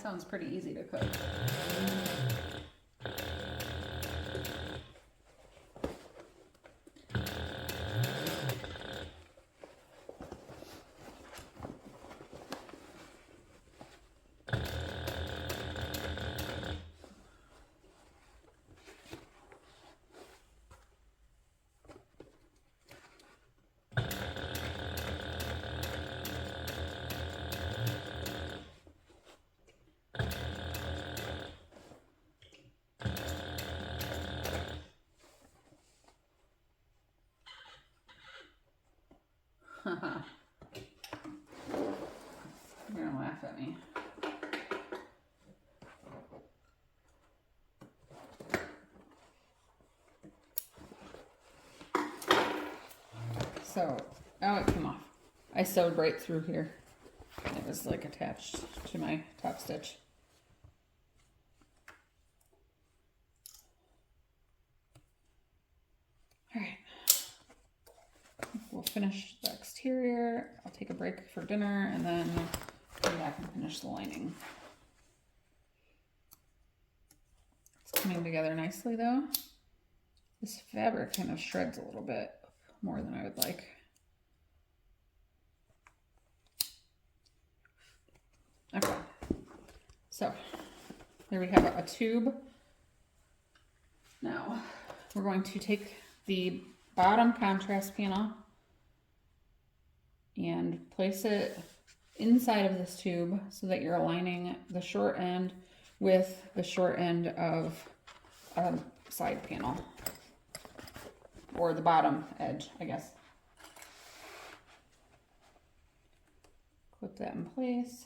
sounds pretty easy to cook. You're gonna laugh at me. So, oh, it came off. I sewed right through here. It was like attached to my top stitch. All right. We'll finish the exterior. I'll take a break for dinner and then come back and finish the lining. It's coming together nicely though. This fabric kind of shreds a little bit more than I would like. Okay, so there we have a tube. Now we're going to take the bottom contrast panel and place it inside of this tube so that you're aligning the short end with the short end of a side panel, or the bottom edge, I guess. Clip that in place.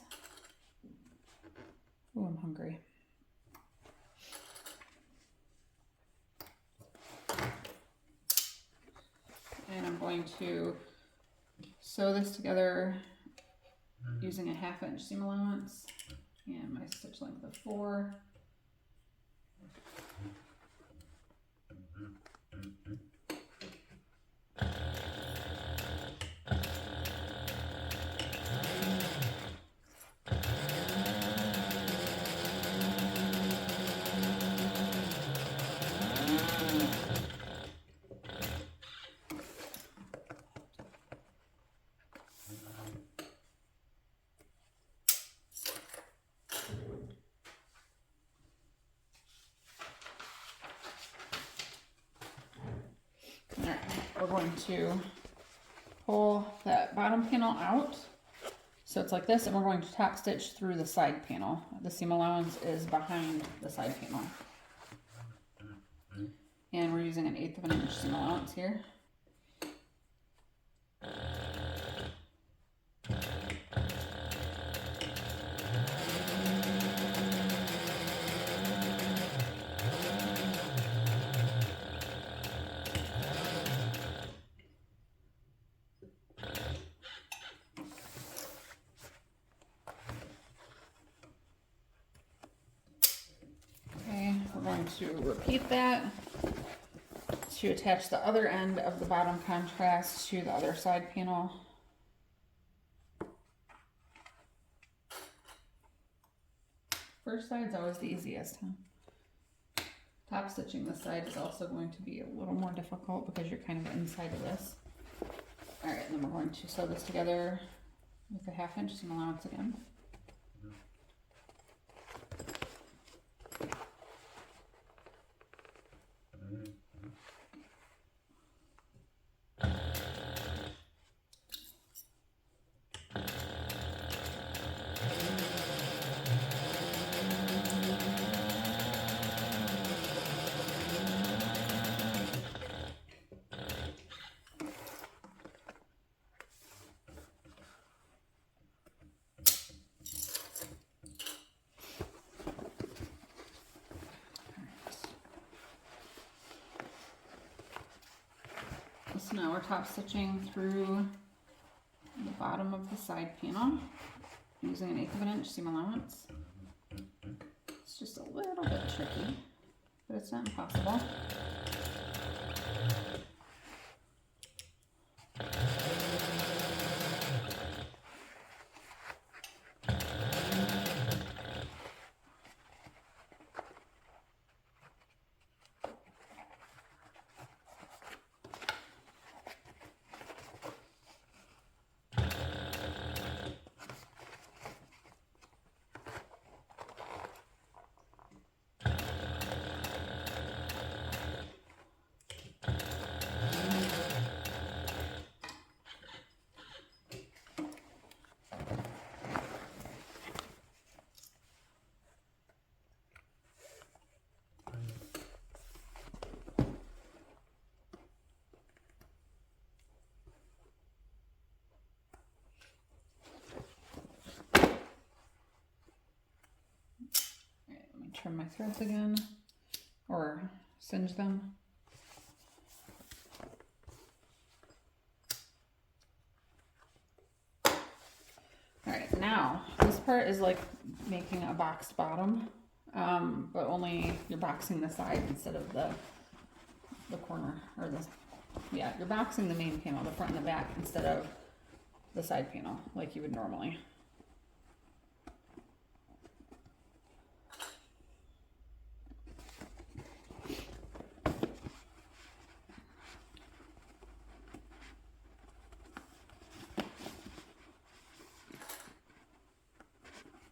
Oh, I'm hungry. And I'm going to sew this together using a 1/2 inch seam allowance and my stitch length of 4. We're going to pull that bottom panel out. So it's like this, and we're going to top stitch through the side panel. The seam allowance is behind the side panel. And we're using an 1/8 of an inch seam allowance here. To repeat that to attach the other end of the bottom contrast to the other side panel. First side's always the easiest, huh? Top stitching this side is also going to be a little more difficult because you're kind of inside of this. All right, and then we're going to sew this together with a 1/2 inch seam allowance again. So now we're top stitching through the bottom of the side panel using an 1/8 of an inch seam allowance. It's just a little bit tricky, but it's not impossible. trim my threads again, or singe them. Alright, now this part is like making a boxed bottom, but only you're boxing the side instead of the corner, or yeah, you're boxing the main panel, the front and the back, instead of the side panel like you would normally.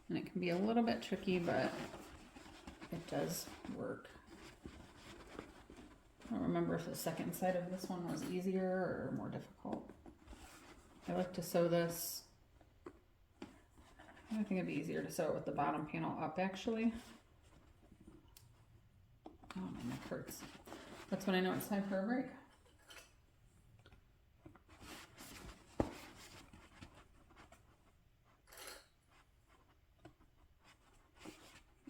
And it can be a little bit tricky, but it does work. I don't remember if the second side of this one was easier or more difficult. I like to sew this. I think it'd be easier to sew it with the bottom panel up, actually. Oh, my neck hurts. That's when I know it's time for a break.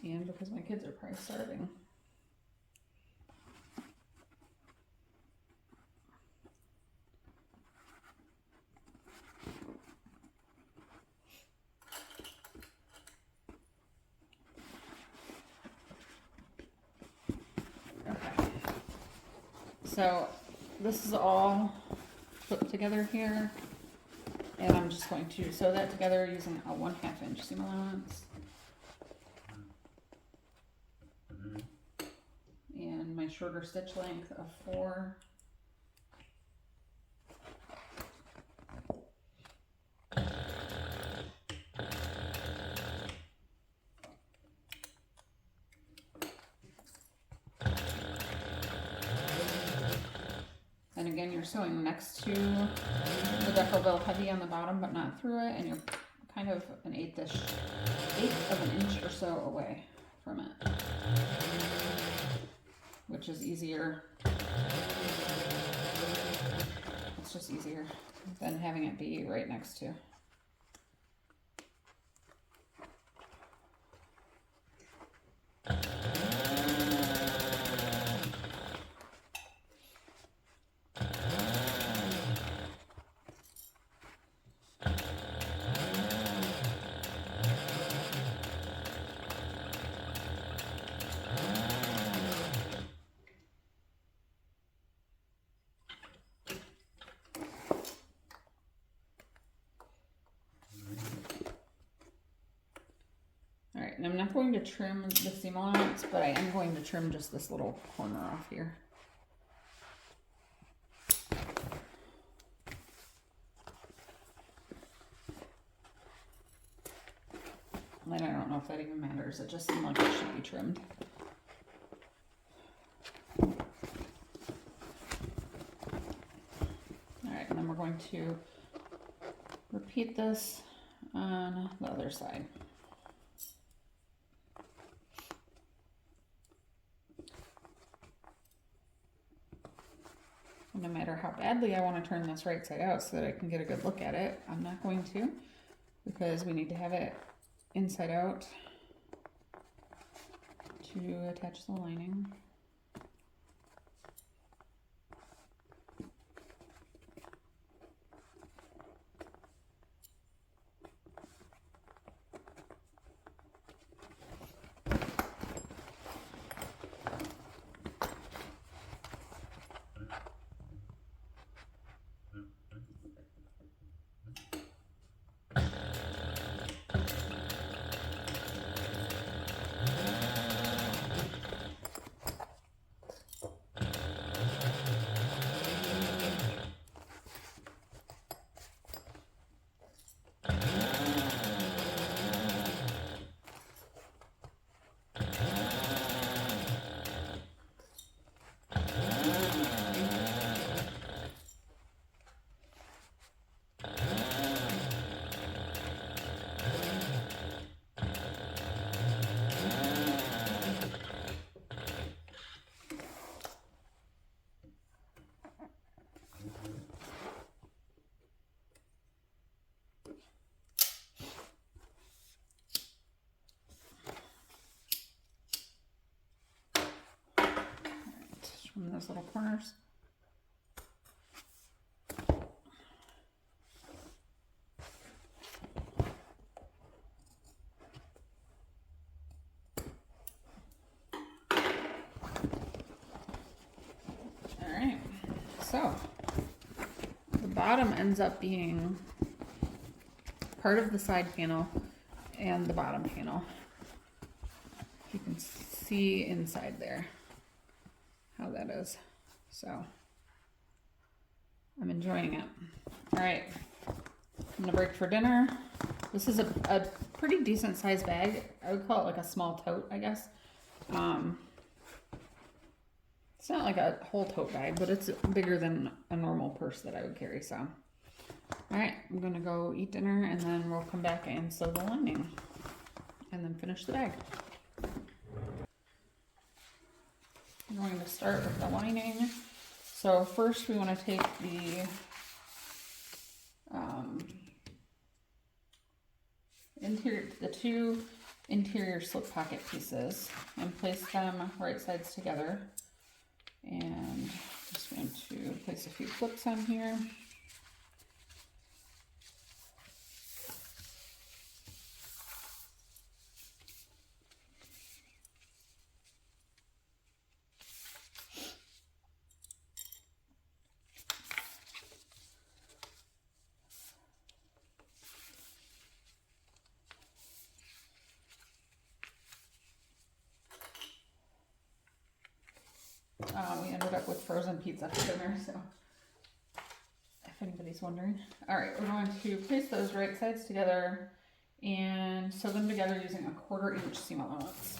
And because my kids are probably starving. Okay. So this is all put together here. And I'm just going to sew that together using a 1/2 inch seam allowance. And my shorter stitch length of 4. And again, you're sewing next to the duffel belt heavy on the bottom, but not through it, and you're kind of an eighth of an inch or so away from it, which is easier. It's just easier than having it be right next to. And I'm not going to trim the seam allowance, but I am going to trim just this little corner off here. And I don't know if that even matters. It just seemed like it should be trimmed. Alright, and then we're going to repeat this on the other side. No matter how badly I want to turn this right side out so that I can get a good look at it, I'm not going to, because we need to have it inside out to attach the lining. from those little corners. Alright, so the bottom ends up being part of the side panel and the bottom panel. You can see inside there how that is. So I'm enjoying it. All right, I'm gonna break for dinner. This is a pretty decent sized bag. I would call it like a small tote, I guess. It's not like a whole tote bag, but it's bigger than a normal purse that I would carry. So, all right, I'm gonna go eat dinner and then we'll come back and sew the lining and then finish the bag. I'm going to start with the lining. So first we want to take the two interior slip pocket pieces and place them right sides together. And just going to place a few clips on here. We ended up with frozen pizza for dinner, so if anybody's wondering. All right, we're going to place those right sides together and sew them together using a 1/4 inch seam allowance.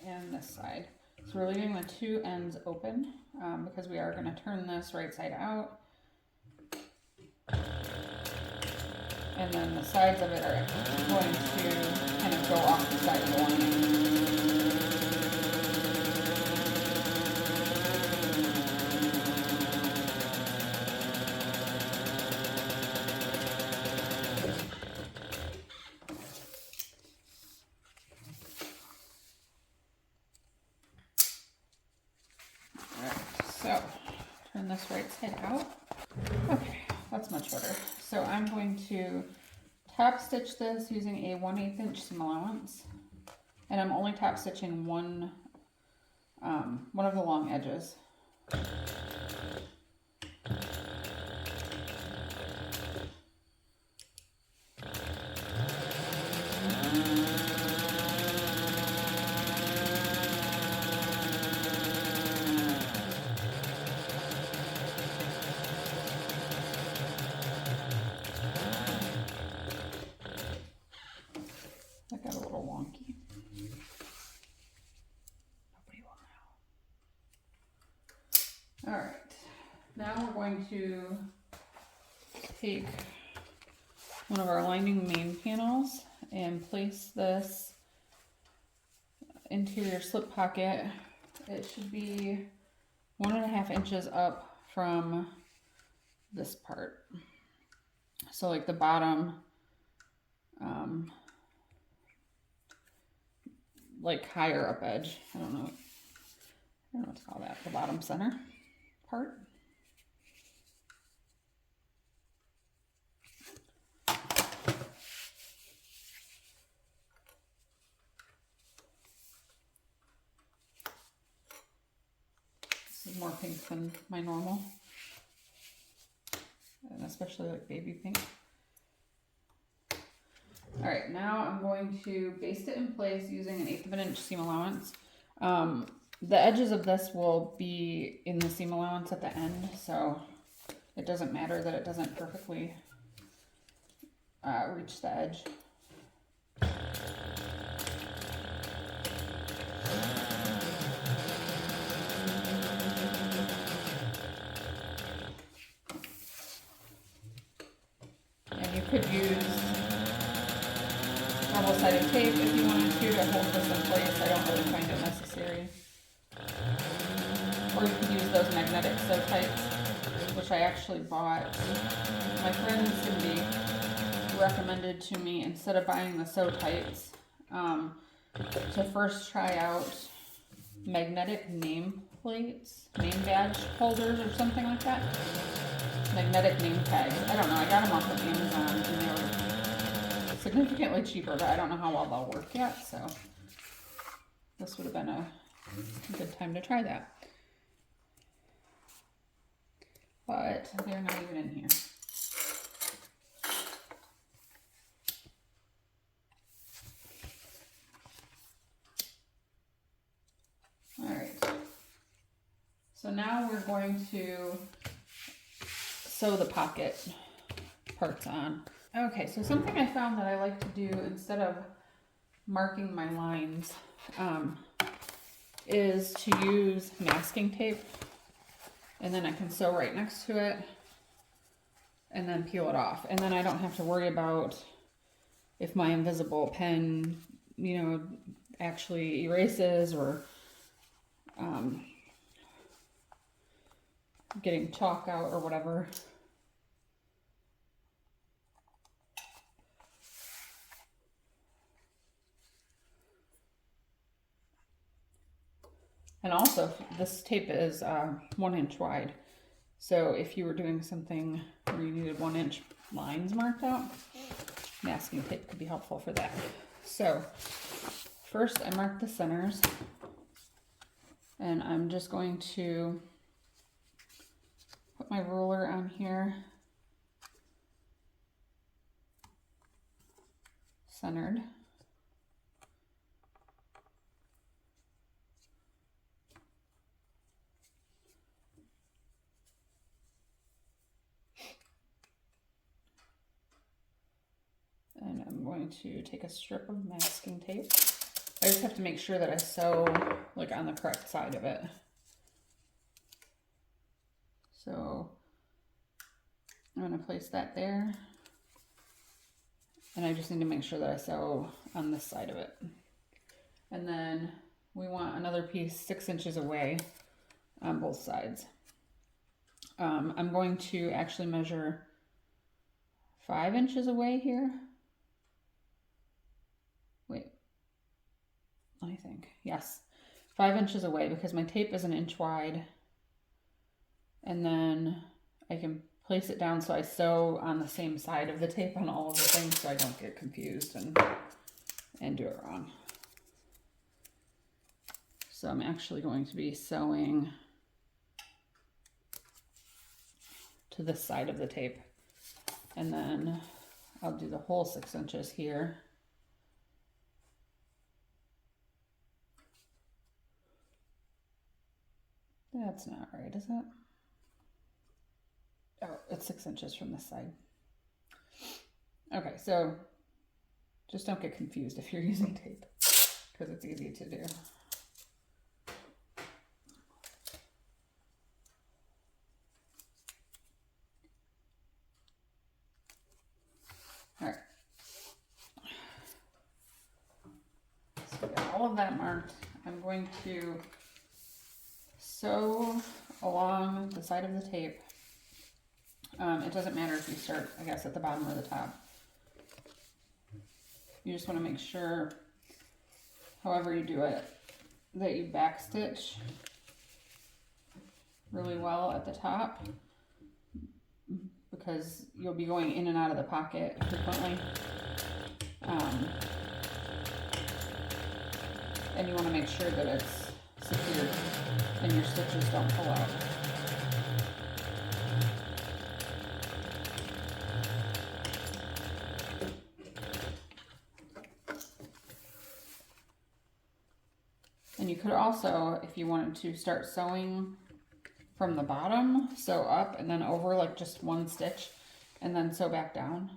And this side. So we're leaving the two ends open because we are going to turn this right side out. And then the sides of it are going to kind of go off the side of the lining. So, turn this right side out. Okay, that's much better. So I'm going to top stitch this using a 1/8 inch seam allowance. And I'm only top stitching one of the long edges. That got a little wonky. Nobody will know. All right, now we're going to take one of our lining main panels and place this interior slip pocket. It should be 1.5 inches up from this part. So like the bottom, like higher up edge. I don't know what to call that. The bottom center part. This is more pink than my normal, and especially like baby pink. All right, now I'm going to baste it in place using an 1/8 inch seam allowance. The edges of this will be in the seam allowance at the end, so it doesn't matter that it doesn't perfectly reach the edge. And you could use double-sided tape if you wanted to hold this in place. I don't really find it necessary. Or you could use those magnetic sew tights, which I actually bought. My friend Cindy recommended to me, instead of buying the sew tights, to first try out magnetic name plates, name badge holders or something like that. Magnetic name tags. I don't know, I got them off of Amazon and they were significantly cheaper, but I don't know how well they'll work yet, so this would have been a good time to try that. But they're not even in here. Alright, so now we're going to sew the pocket parts on. Okay, so something I found that I like to do instead of marking my lines is to use masking tape, and then I can sew right next to it and then peel it off, and then I don't have to worry about if my invisible pen, you know, actually erases or getting chalk out or whatever. And also, this tape is 1 inch wide. So if you were doing something where you needed 1 inch lines marked out, masking tape could be helpful for that. So first I mark the centers, and I'm just going to put my ruler on here, centered. And I'm going to take a strip of masking tape. I just have to make sure that I sew like on the correct side of it. So I'm going to place that there. And I just need to make sure that I sew on this side of it. And then we want another piece 6 inches away on both sides. I'm going to actually measure 5 inches away here. Wait, let me think. Yes, 5 inches away because my tape is 1 inch wide. And then I can place it down so I sew on the same side of the tape on all of the things so I don't get confused and do it wrong. So I'm actually going to be sewing to this side of the tape. And then I'll do the whole 6 inches here. That's not right, is it? Oh, it's 6 inches from this side. Okay, so just don't get confused if you're using tape, because it's easy to do. All right. So we got all of that marked. I'm going to sew along the side of the tape. It doesn't matter if you start, I guess, at the bottom or the top. You just want to make sure, however you do it, that you backstitch really well at the top, because you'll be going in and out of the pocket frequently. And you want to make sure that it's secured and your stitches don't pull out. And you could also, if you wanted to, start sewing from the bottom, sew up, and then over like just one stitch, and then sew back down.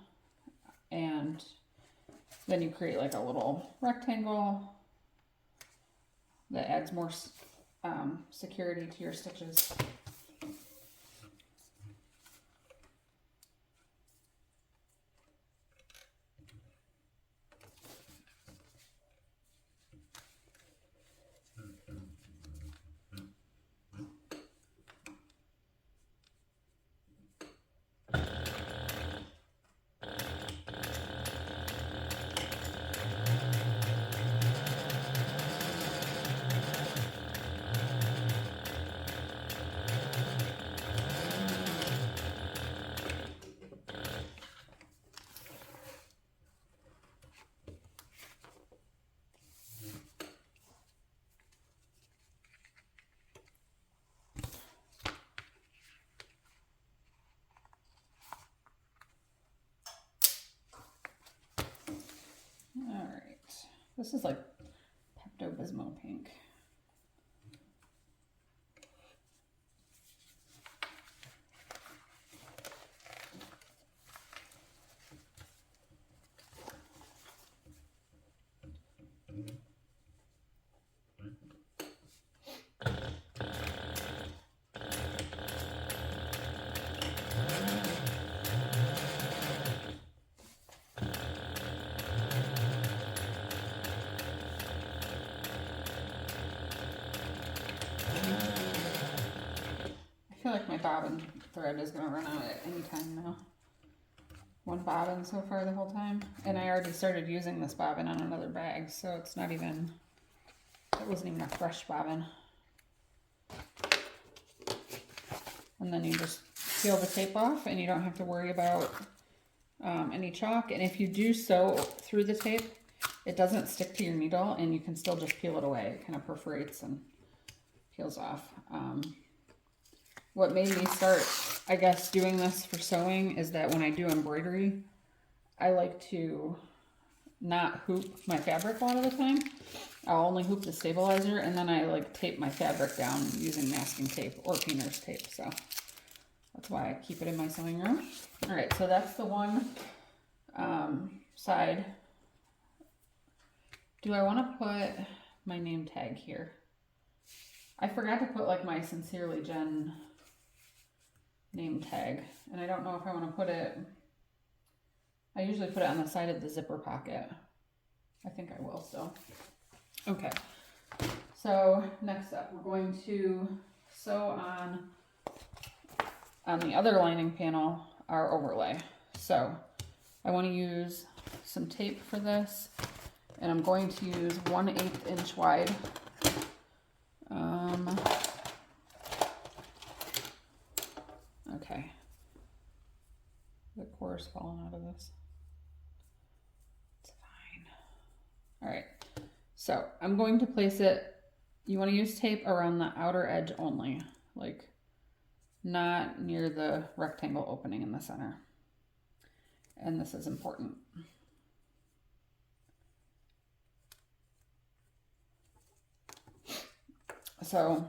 And then you create like a little rectangle that adds more security to your stitches. Alright, this is like Pepto-Bismol pink. I feel like my bobbin thread is going to run out at any time now. One bobbin so far the whole time. And I already started using this bobbin on another bag, so it's not even, it wasn't even a fresh bobbin. And then you just peel the tape off and you don't have to worry about any chalk. And if you do sew through the tape, it doesn't stick to your needle and you can still just peel it away. It kind of perforates and peels off. What made me start, I guess, doing this for sewing is that when I do embroidery, I like to not hoop my fabric a lot of the time. I'll only hoop the stabilizer and then I like tape my fabric down using masking tape or painter's tape. So that's why I keep it in my sewing room. All right, so that's the one side. Do I want to put my name tag here? I forgot to put like my Sincerely Jen name tag, and I don't know if I want to put it, I usually put it on the side of the zipper pocket. I think I will still. Okay, so next up we're going to sew on the other lining panel our overlay. So I want to use some tape for this, and I'm going to use 1/8 inch wide okay, the core is falling out of this. It's fine. All right, so I'm going to place it, you want to use tape around the outer edge only, like not near the rectangle opening in the center. And this is important. So,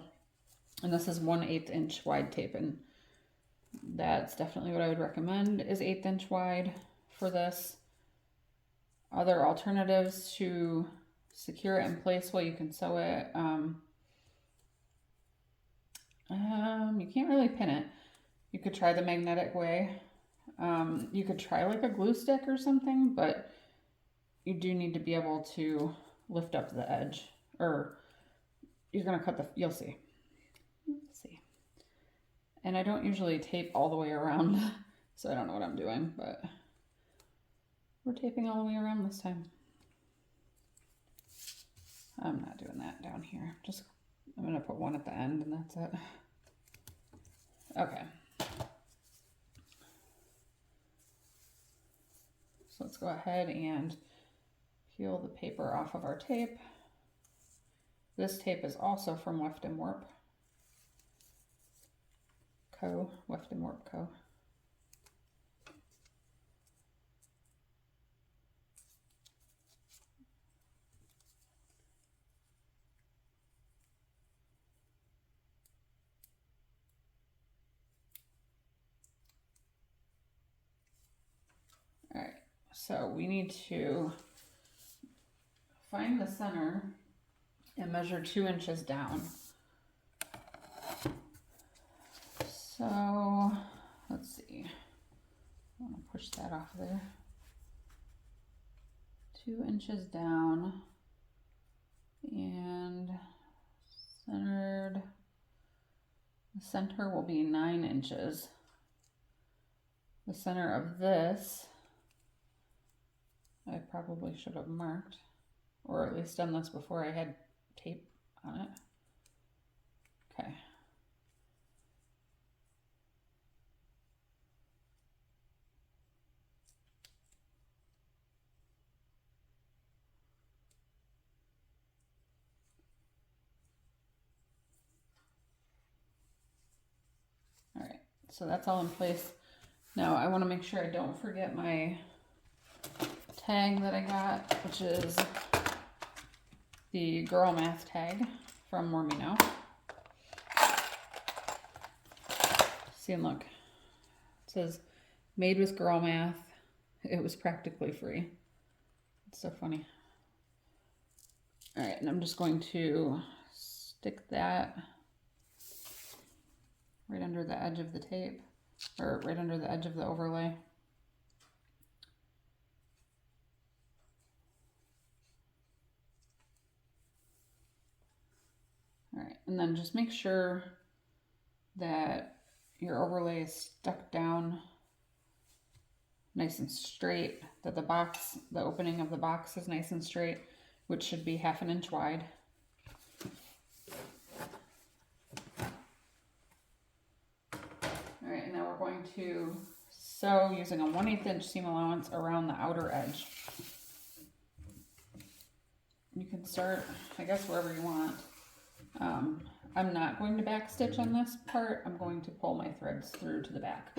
and this is 1/8 inch wide tape, and that's definitely what I would recommend is 1/8 inch wide for this. Other alternatives to secure it in place while you can sew it. You can't really pin it. You could try the magnetic way. You could try like a glue stick or something, but you do need to be able to lift up the edge, or you're gonna cut the, you'll see. See. And I don't usually tape all the way around, so I don't know what I'm doing, but we're taping all the way around this time. I'm not doing that down here. Just, I'm gonna put one at the end and that's it. Okay. So let's go ahead and peel the paper off of our tape. This tape is also from Weft and Warp Co. Weft and Warp Co. So we need to find the center and measure 2 inches down. So let's see. I want to push that off there. 2 inches down and centered. The center will be 9 inches. The center of this, I probably should have marked, or at least done this before I had tape on it. Okay. All right, so that's all in place. Now I want to make sure I don't forget my tag that I got, which is the Girl Math tag from Mormino. See, and look, it says made with Girl Math. It was practically free. It's so funny. All right, and I'm just going to stick that right under the edge of the tape, or right under the edge of the overlay. All right, and then just make sure that your overlay is stuck down nice and straight, that the box, the opening of the box is nice and straight, which should be 1/2 inch wide. All right, and now we're going to sew using a 1/8 inch seam allowance around the outer edge. You can start, I guess, wherever you want. I'm not going to back stitch on this part. I'm going to pull my threads through to the back.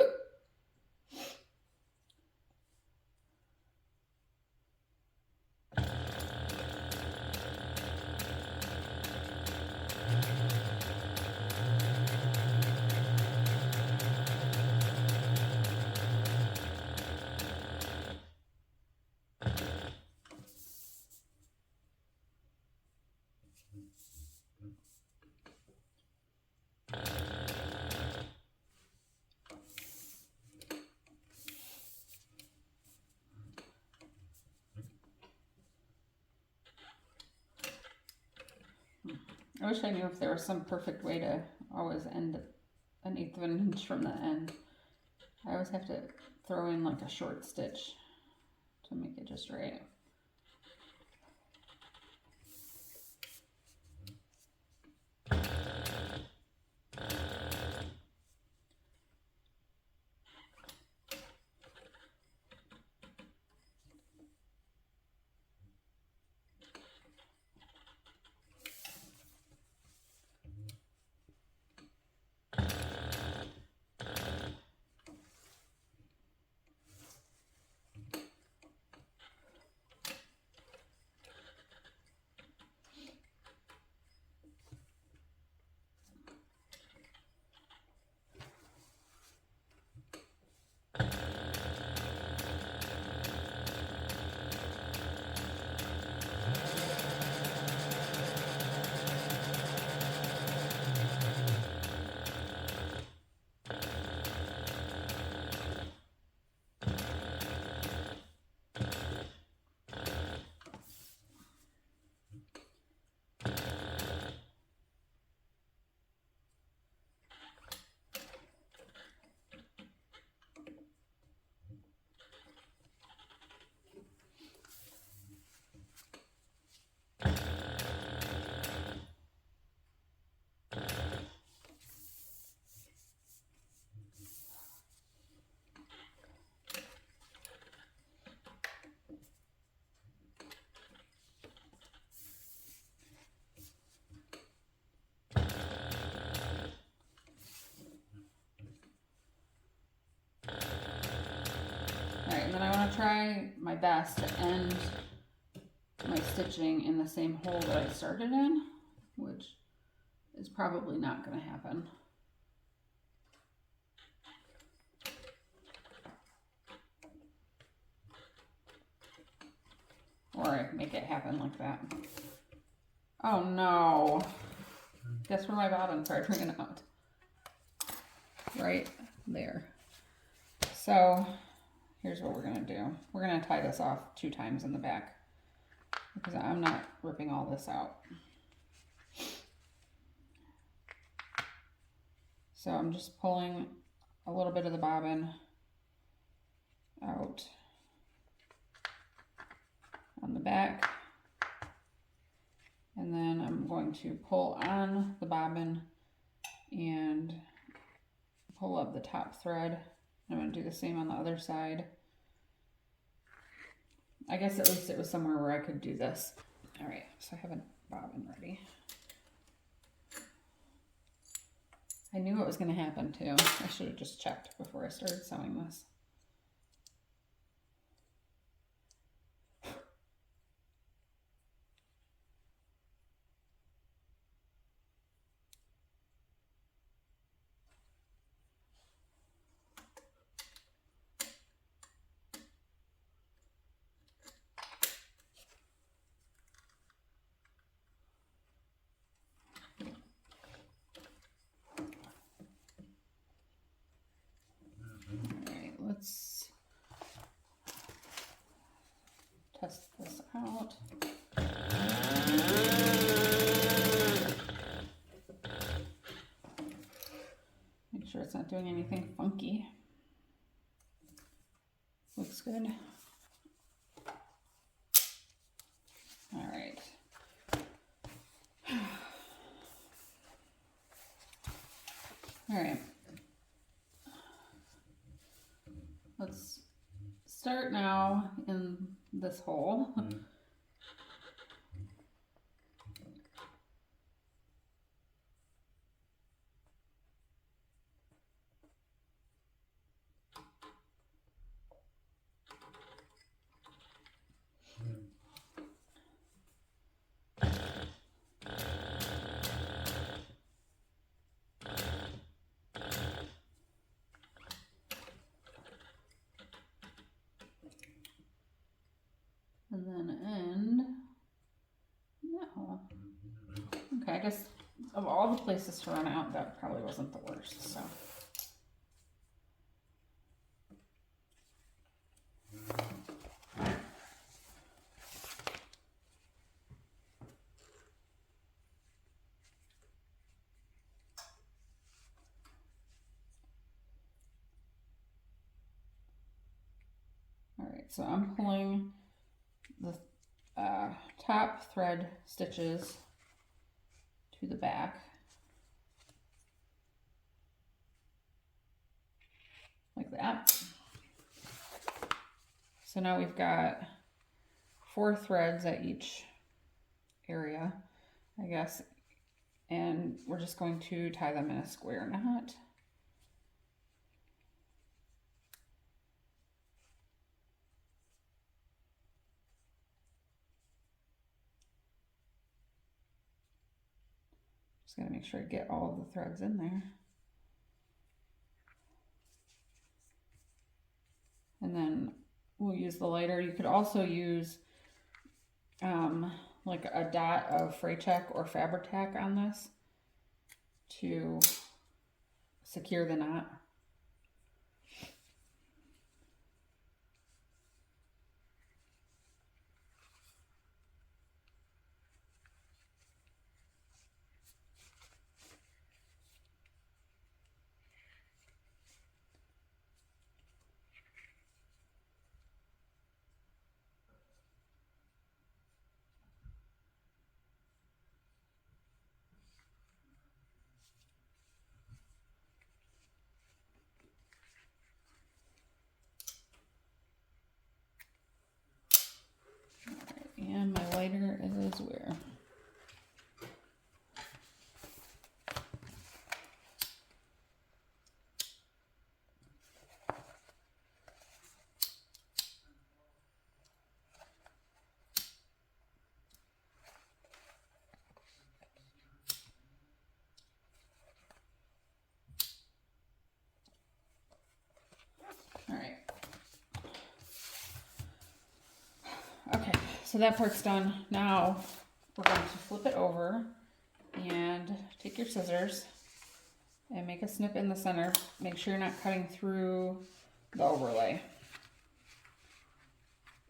I wish I knew if there was some perfect way to always end 1/8 of an inch from the end. I always have to throw in like a short stitch to make it just right. And then I want to try my best to end my stitching in the same hole that I started in, which is probably not going to happen. Or I make it happen like that. Oh no. Guess where my bobbin thread ran out? Right there. So here's what we're gonna do. We're gonna tie this off 2 times in the back because I'm not ripping all this out. So I'm just pulling a little bit of the bobbin out on the back. And then I'm going to pull on the bobbin and pull up the top thread. I'm going to do the same on the other side. I guess at least it was somewhere where I could do this. All right, so I have a bobbin ready. I knew it was going to happen too. I should have just checked before I started sewing this. Let's test this out. Make sure it's not doing anything funky. Looks good. All right. All right. Let's start now in this hole. And then end. No. Okay, I guess of all the places to run out, that probably wasn't the worst, so. All right, so I'm pulling the top thread stitches to the back. Like that. So now we've got 4 threads at each area, I guess, and we're just going to tie them in a square knot. Just gotta make sure I get all of the threads in there. And then we'll use the lighter. You could also use like a dot of fray check or Fabri-Tac on this to secure the knot. so that part's done. Now we're going to flip it over and take your scissors and make a snip in the center. Make sure you're not cutting through the overlay.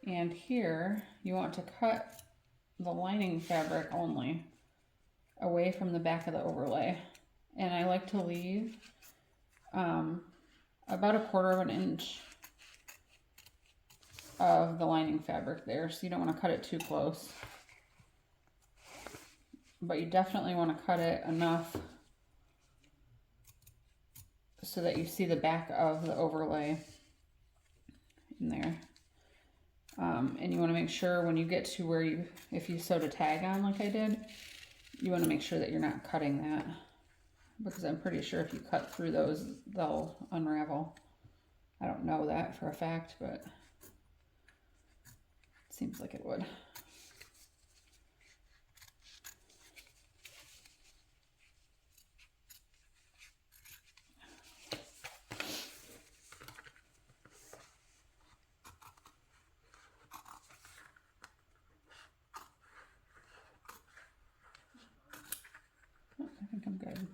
And here you want to cut the lining fabric only away from the back of the overlay. And I like to leave about 1/4 of an inch of the lining fabric there, so you don't want to cut it too close. But you definitely want to cut it enough so that you see the back of the overlay in there. And you want to make sure when you get to where you, if you sewed a tag on like I did, you want to make sure that you're not cutting that, because I'm pretty sure if you cut through those, they'll unravel. I don't know that for a fact, but it seems like it would. I think I'm good.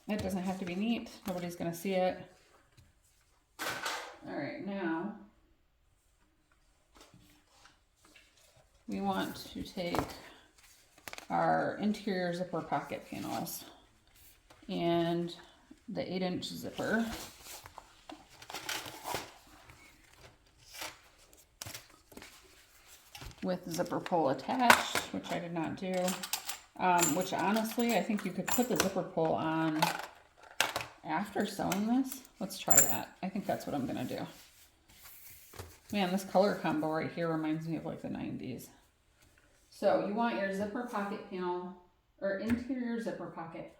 It doesn't have to be neat. Nobody's going to see it. All right, now we want to take our interior zipper pocket panels and the 8-inch zipper. With zipper pull attached, which I did not do. Which honestly, I think you could put the zipper pull on after sewing this. Let's try that. I think that's what I'm gonna do. Man, this color combo right here reminds me of like the 90s. So you want your zipper pocket panel, or interior zipper pocket,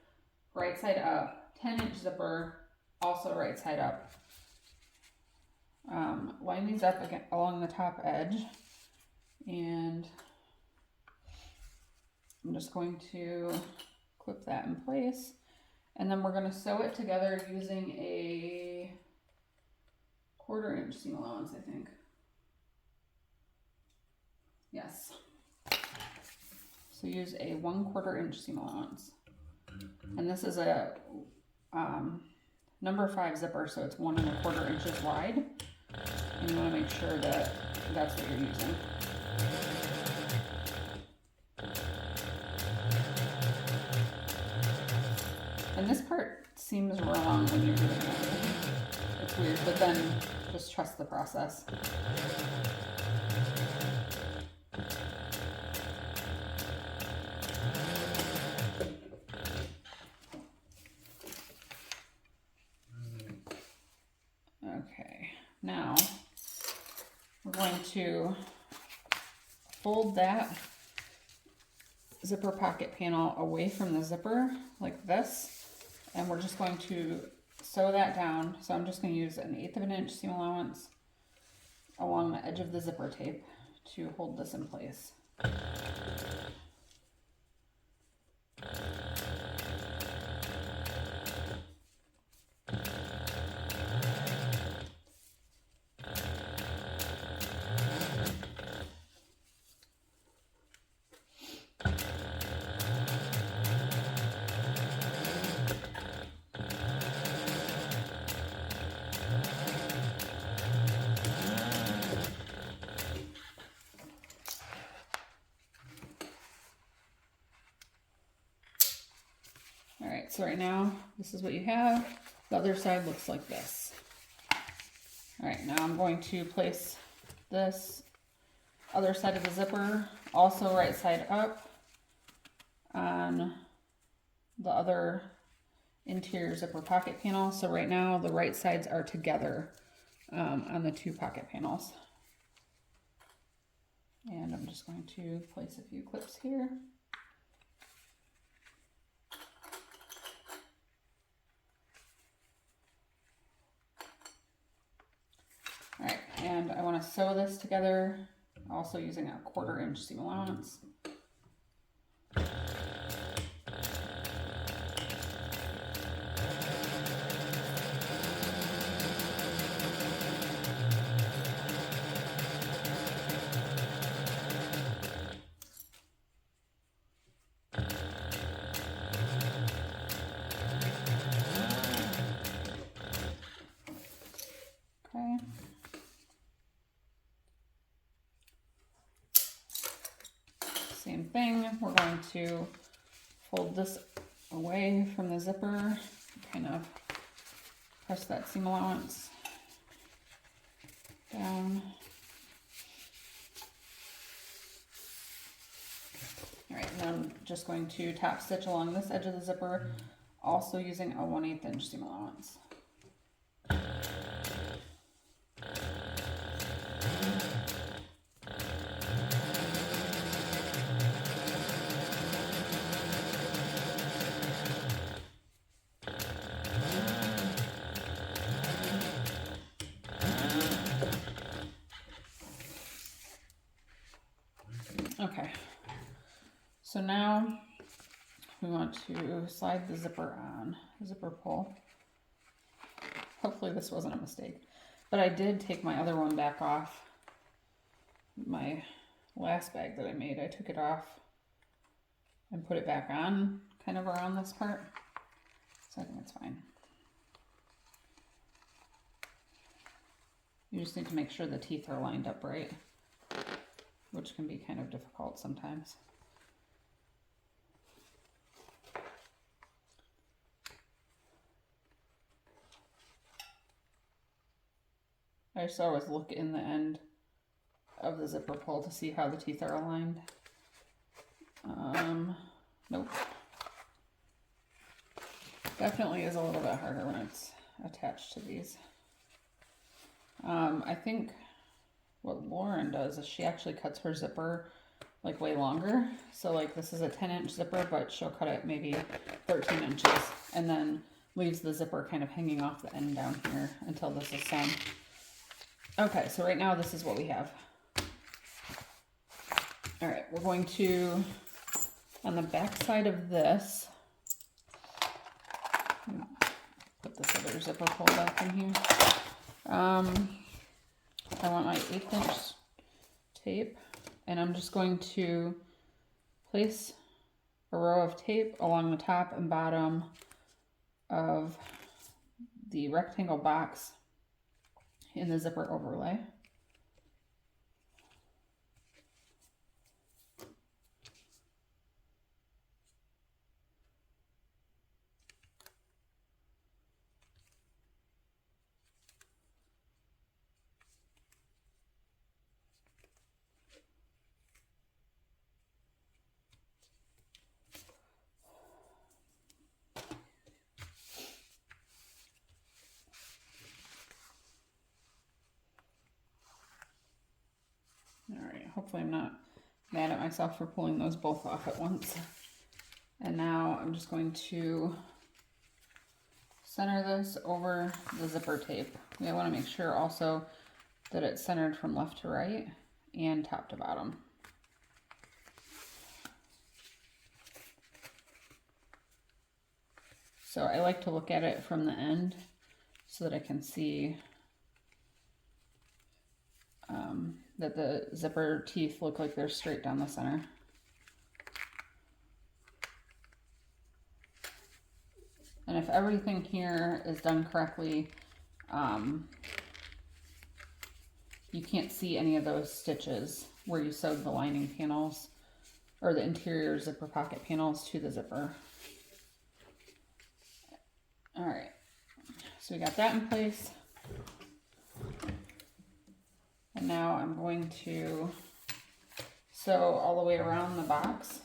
right side up, 10-inch zipper, also right side up. Line these up again along the top edge, and I'm just going to clip that in place, and then we're going to sew it together using a 1/4 inch seam allowance, I think. Yes. So use a 1/4 inch seam allowance. And this is a number 5 zipper, so it's 1 1/4 inches wide. And you want to make sure that that's what you're using. And this part seems wrong when you're doing it. It's weird, but then just trust the process. Okay, now we're going to fold that zipper pocket panel away from the zipper like this. And we're just going to sew that down. So I'm just going to use an 1/8 of an inch seam allowance along the edge of the zipper tape to hold this in place. So right now, this is what you have. The other side looks like this. All right, now I'm going to place this other side of the zipper, also right side up, on the other interior zipper pocket panel. So right now, the right sides are together on the 2 pocket panels. And I'm just going to place a few clips here. And I want to sew this together, also using a 1/4 inch seam allowance. Okay. Same thing, we're going to fold this away from the zipper, kind of press that seam allowance down. All right, and then I'm just going to top stitch along this edge of the zipper, also using a 1/8 inch seam allowance. Okay, so now we want to slide the zipper on, zipper pull. Hopefully this wasn't a mistake, but I did take my other one back off. My last bag that I made, I took it off and put it back on, kind of around this part, so I think it's fine. You just need to make sure the teeth are lined up right, which can be kind of difficult sometimes. I just always look in the end of the zipper pull to see how the teeth are aligned. Nope. Definitely is a little bit harder when it's attached to these. I think what Lauren does is she actually cuts her zipper like way longer. So like this is a 10-inch zipper, but she'll cut it maybe 13 inches and then leaves the zipper kind of hanging off the end down here until this is sewn. Okay, so right now this is what we have. All right, we're going to, on the back side of this, put this other zipper pull back in here. I want my 1/8 inch tape, and I'm just going to place a row of tape along the top and bottom of the rectangle box in the zipper overlay. Alright, hopefully I'm not mad at myself for pulling those both off at once. And now I'm just going to center this over the zipper tape. We want to make sure also that it's centered from left to right and top to bottom. So I like to look at it from the end so that I can see that the zipper teeth look like they're straight down the center. And if everything here is done correctly, you can't see any of those stitches where you sewed the lining panels or the interior zipper pocket panels to the zipper. All right, so we got that in place. And now I'm going to sew all the way around the box.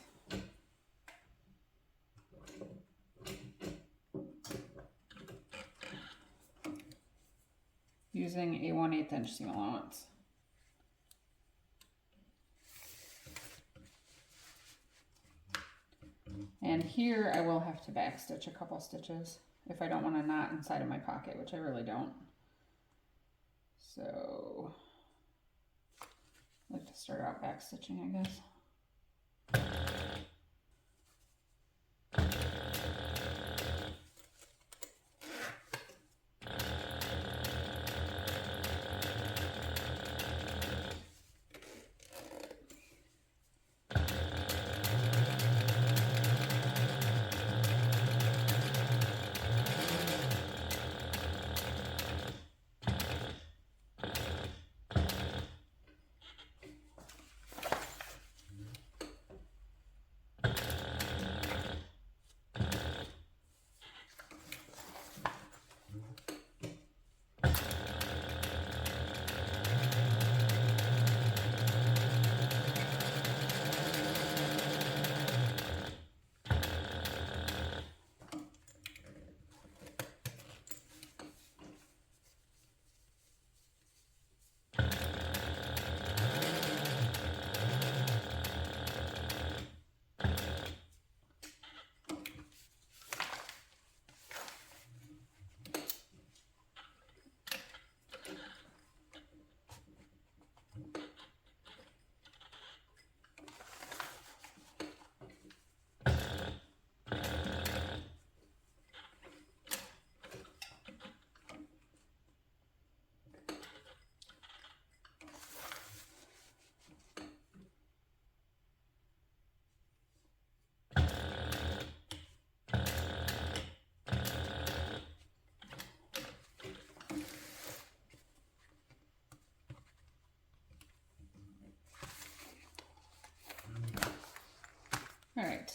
Using a 1/8 inch seam allowance. And here I will have to back stitch a couple stitches if I don't want to knot inside of my pocket, which I really don't. So I like to start out back stitching, I guess. All right,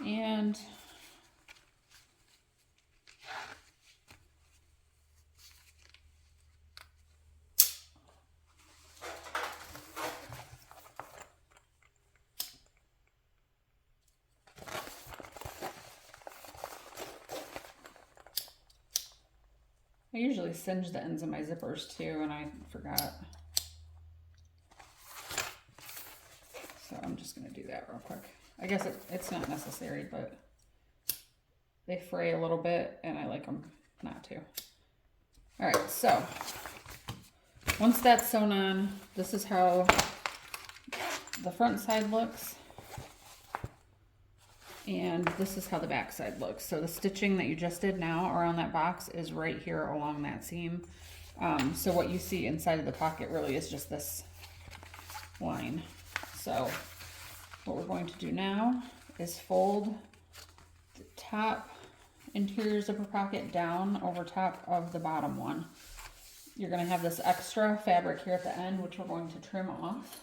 and I usually singe the ends of my zippers too, and I forgot. So I'm just gonna do that real quick. I guess it's not necessary, but they fray a little bit and I like them not to. All right, so once that's sewn on, this is how the front side looks. And this is how the back side looks. So the stitching that you just did now around that box is right here along that seam. So what you see inside of the pocket really is just this line. So what we're going to do now is fold the top interior zipper pocket down over top of the bottom one. You're going to have this extra fabric here at the end, which we're going to trim off.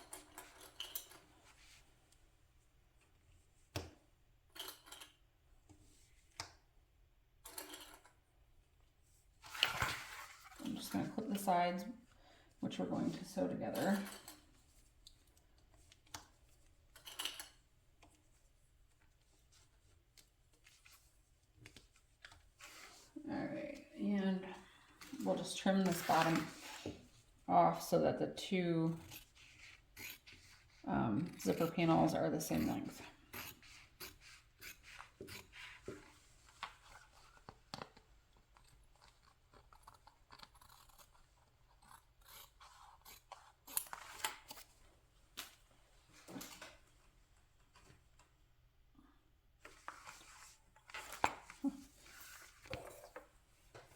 I'm just going to clip the sides, which we're going to sew together. All right, and we'll just trim this bottom off so that the two zipper panels are the same length.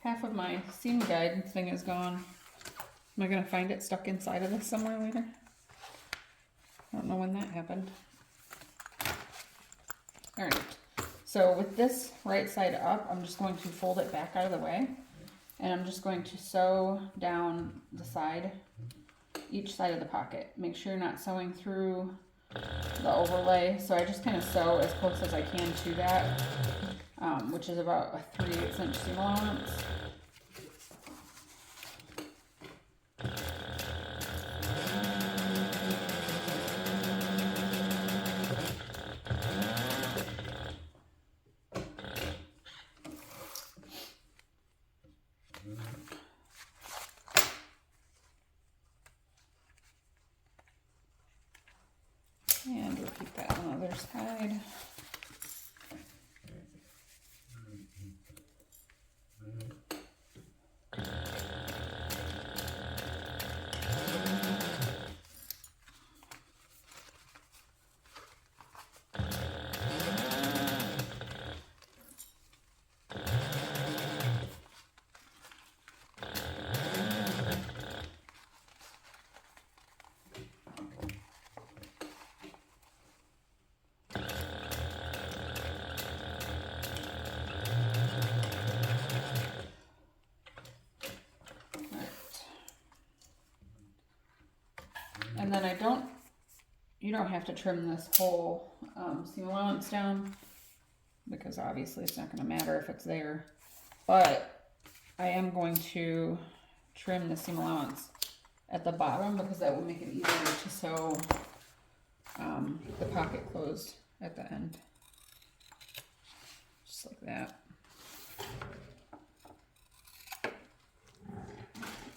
Half of my seam guide thing is gone. Am I going to find it stuck inside of this somewhere later? I don't know when that happened. All right, so with this right side up, I'm just going to fold it back out of the way. And I'm just going to sew down the side, each side of the pocket. Make sure you're not sewing through the overlay. So I just kind of sew as close as I can to that, which is about a 3/8 inch seam allowance. And repeat that on the other side. you don't have to trim this whole seam allowance down because obviously it's not going to matter if it's there. But I am going to trim the seam allowance at the bottom because that will make it easier to sew the pocket closed at the end. Just like that.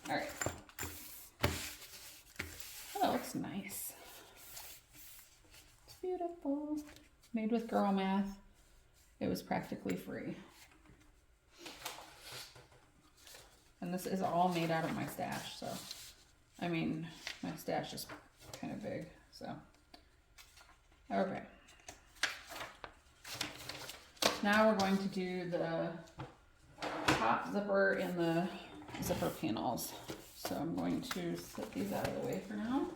All right. Oh, that looks nice. It's beautiful. Made with girl math. It was practically free. And this is all made out of my stash, so I mean, my stash is kind of big, so. Okay. Now we're going to do the top zipper and the zipper panels. So I'm going to set these out of the way for now.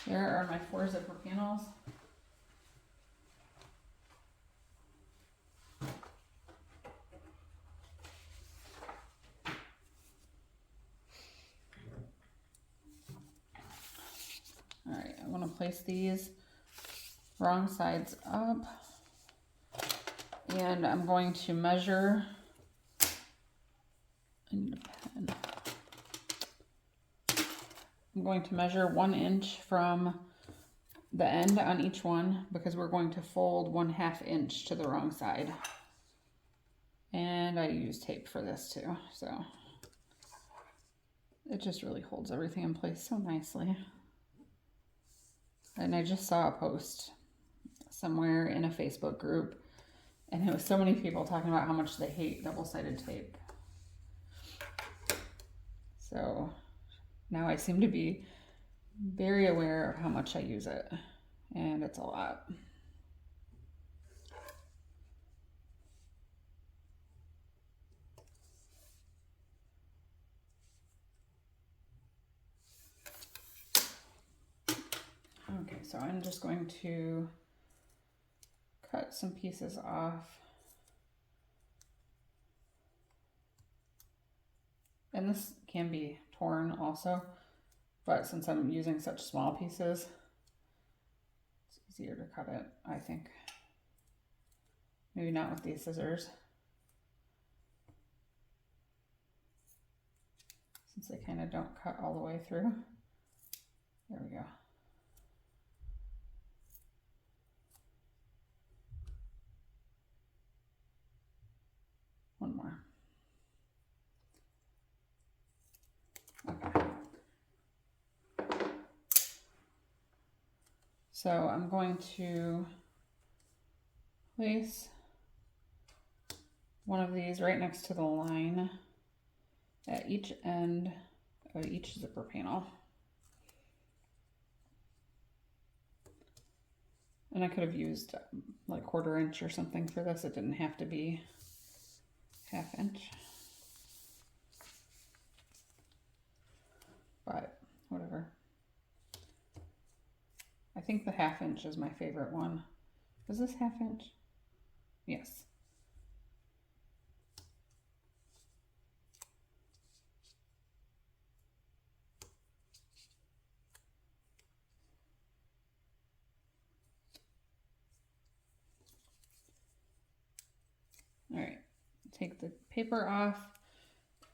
There are my 4 zipper panels. All right, I'm going to place these wrong sides up, and I'm going to measure. I need a pen. I'm going to measure 1 inch from the end on each one because we're going to fold 1/2 inch to the wrong side. And I use tape for this too, so it just really holds everything in place so nicely. And I just saw a post somewhere in a Facebook group, and it was so many people talking about how much they hate double-sided tape. So now I seem to be very aware of how much I use it, and it's a lot. Okay, so I'm just going to cut some pieces off. And this can be torn also, but since I'm using such small pieces, it's easier to cut it, I think. Maybe not with these scissors, since they kind of don't cut all the way through. There we go. One more. Okay. So I'm going to place one of these right next to the line at each end of each zipper panel. And I could have used like 1/4 inch or something for this. It didn't have to be 1/2 inch. But whatever. I think the 1/2 inch is my favorite one. Is this 1/2 inch? Yes. All right, take the paper off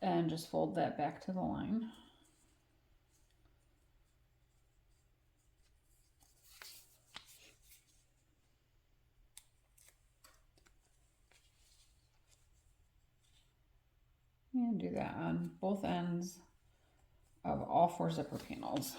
and just fold that back to the line. And do that on both ends of all 4 zipper panels.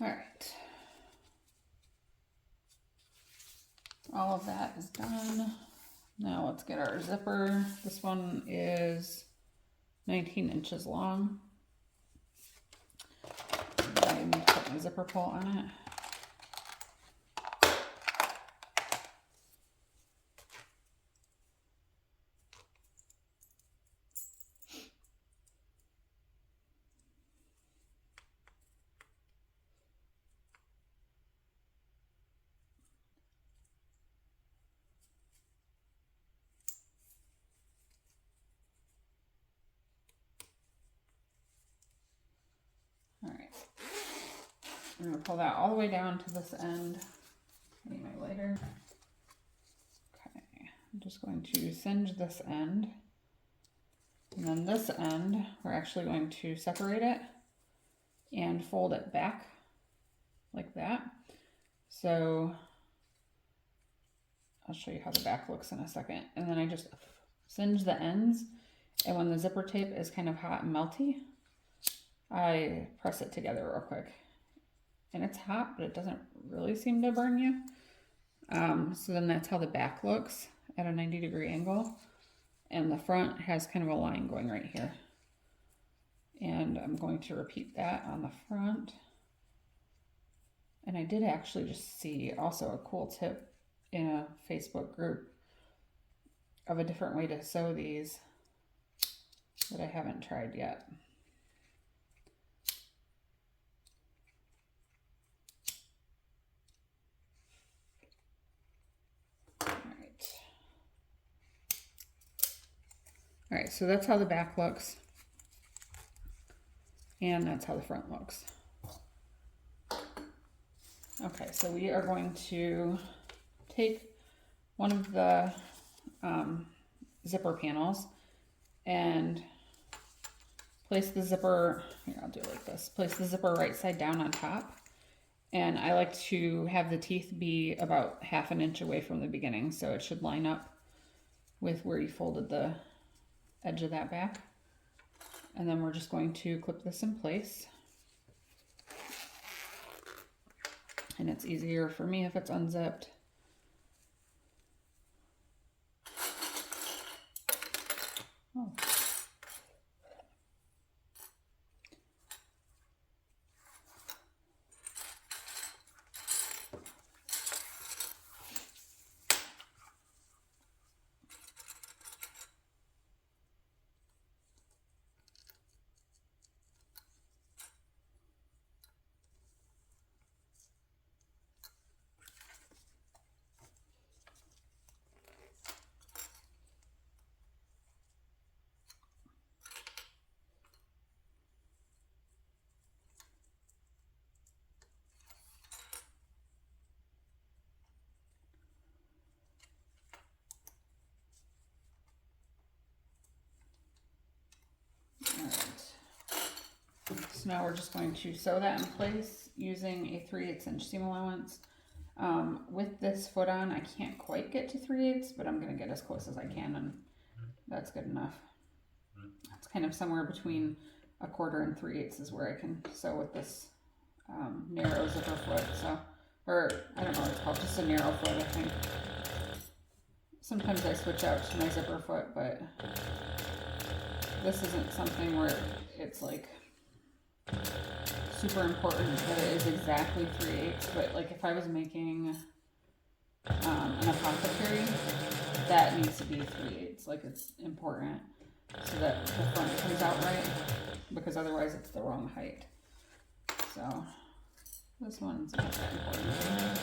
All right. All of that is done. Now let's get our zipper. This one is 19 inches long. I need to put my zipper pull on it. All right. I'm gonna pull that all the way down to this end. I need my lighter. Okay, I'm just going to singe this end. And then this end, we're actually going to separate it and fold it back like that. So I'll show you how the back looks in a second. And then I just singe the ends. And when the zipper tape is kind of hot and melty, I press it together real quick. And it's hot, but it doesn't really seem to burn you. So then that's how the back looks at a 90-degree angle. And the front has kind of a line going right here. And I'm going to repeat that on the front. And I did actually just see also a cool tip in a Facebook group of a different way to sew these that I haven't tried yet. All right, so that's how the back looks. And that's how the front looks. Okay, so we are going to take one of the zipper panels and place the zipper, here I'll do it like this, place the zipper right side down on top. And I like to have the teeth be about 1/2 inch away from the beginning, so it should line up with where you folded the edge of that back. And then we're just going to clip this in place. And it's easier for me if it's unzipped. Oh. So now we're just going to sew that in place using a 3/8 inch seam allowance. With this foot on, I can't quite get to 3/8, but I'm going to get as close as I can, and that's good enough. It's kind of somewhere between 1/4 and 3/8 is where I can sew with this narrow zipper foot. So, or I don't know what it's called, just a narrow foot, I think. Sometimes I switch out to my zipper foot, but this isn't something where it's like super important that it is exactly 3/8, but like if I was making an apothecary, that needs to be 3/8. Like it's important so that the front comes out right, because otherwise it's the wrong height. So this one's not that important.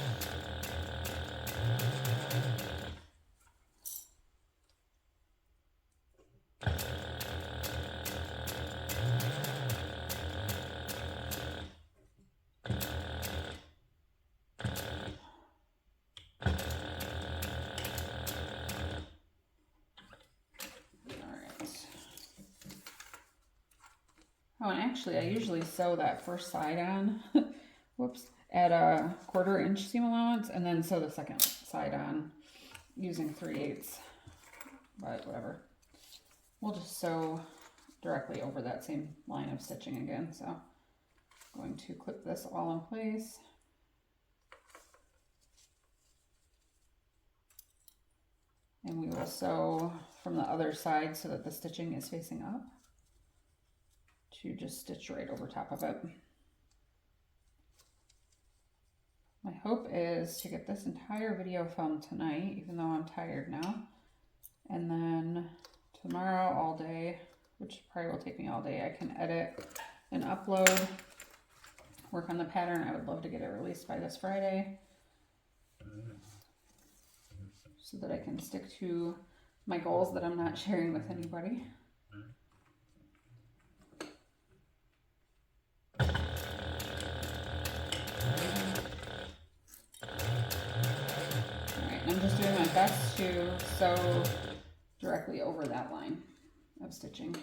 Oh, and actually I usually sew that first side on, whoops, at a 1/4 inch seam allowance, and then sew the second side on using 3/8, but whatever. We'll just sew directly over that same line of stitching again, so Going to clip this all in place. And we will sew from the other side so that the stitching is facing up to just stitch right over top of it. My hope is to get this entire video filmed tonight, even though I'm tired now. And then tomorrow all day, which probably will take me all day, I can edit and upload, work on the pattern. I would love to get it released by this Friday so that I can stick to my goals that I'm not sharing with anybody. I'm just doing my best to sew directly over that line of stitching.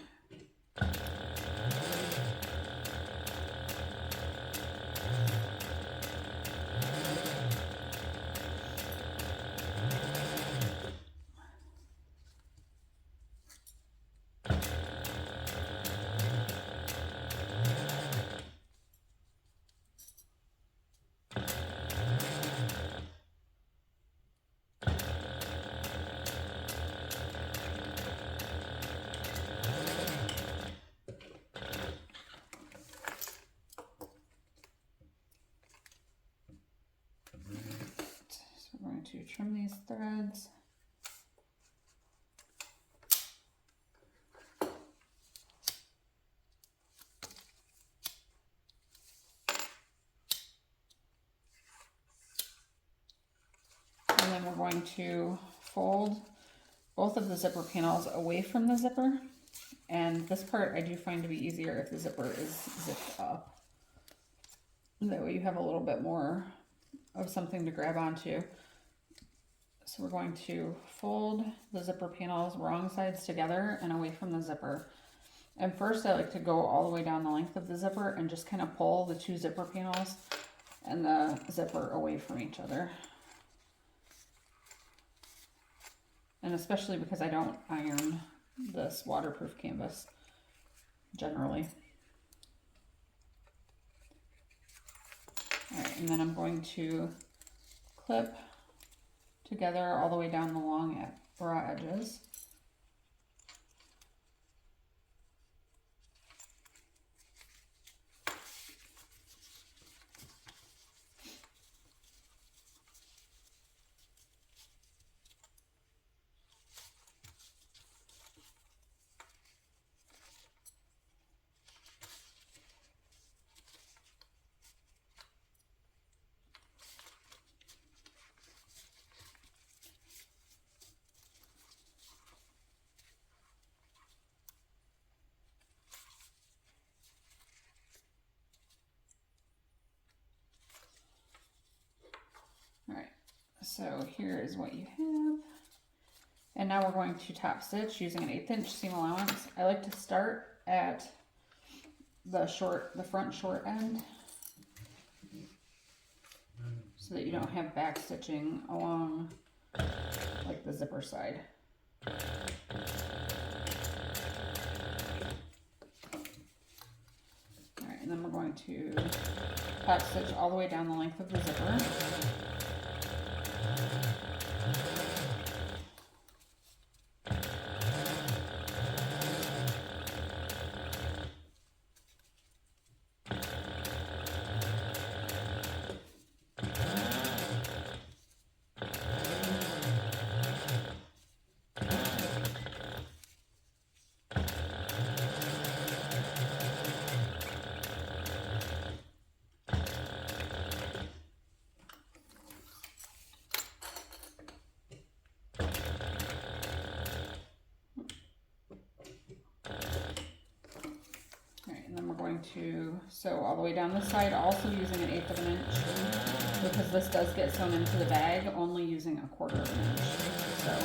To trim these threads. And then we're going to fold both of the zipper panels away from the zipper. And this part I do find to be easier if the zipper is zipped up. That way you have a little bit more of something to grab onto. So we're going to fold the zipper panels wrong sides together and away from the zipper. And first I like to go all the way down the length of the zipper and just kind of pull the two zipper panels and the zipper away from each other. And especially because I don't iron this waterproof canvas generally. All right, and then I'm going to clip together all the way down the long raw edges. All right, so here is what you have. And now we're going to top stitch using an 1/8 inch seam allowance. I like to start at the front short end so that you don't have back stitching along like the zipper side. All right, and then we're going to top stitch all the way down the length of the zipper. To sew all the way down the side, also using an 1/8 of an inch, because this does get sewn into the bag, only using 1/4 of an inch. So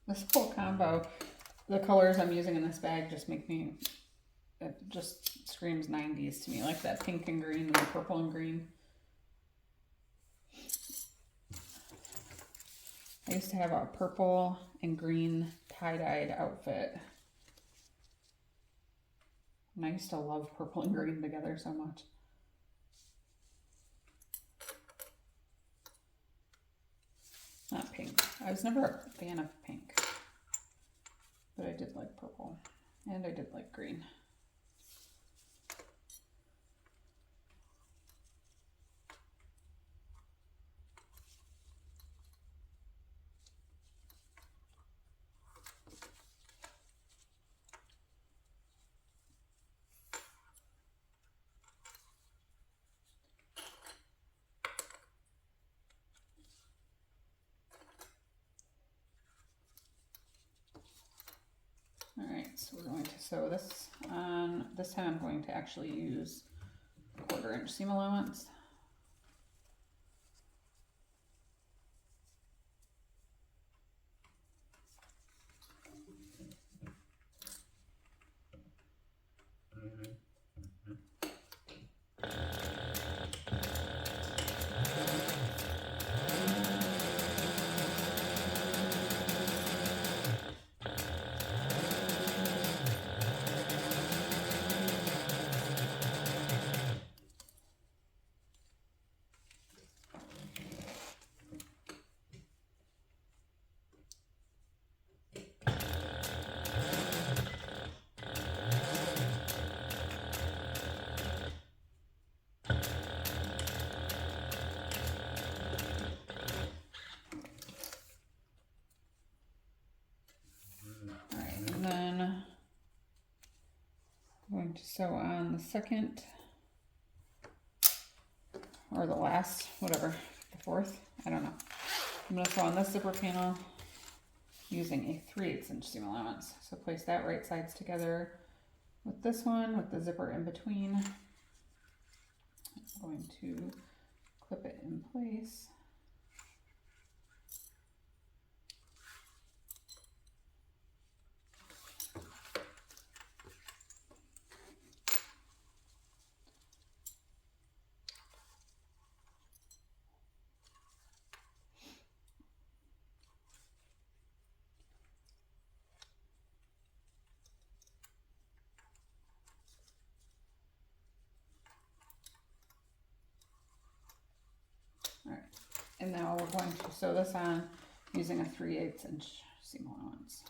this whole combo, the colors I'm using in this bag just make me it just screams 90s to me, like that pink and green and the purple and green. I used to have a purple and green tie-dyed outfit. And I used to love purple and green together so much. Not pink. I was never a fan of pink. But I did like purple. And I did like green. Alright, so we're going to sew this on. This time I'm going to actually use a 1/4 inch seam allowance. Going to sew on the second, or the last, whatever, the fourth, I don't know. I'm going to sew on this zipper panel using a 3/8 inch seam allowance. So place that right sides together with this one, with the zipper in between. I'm going to clip it in place. Alright, and now we're going to sew this on using a 3/8 inch seam allowance.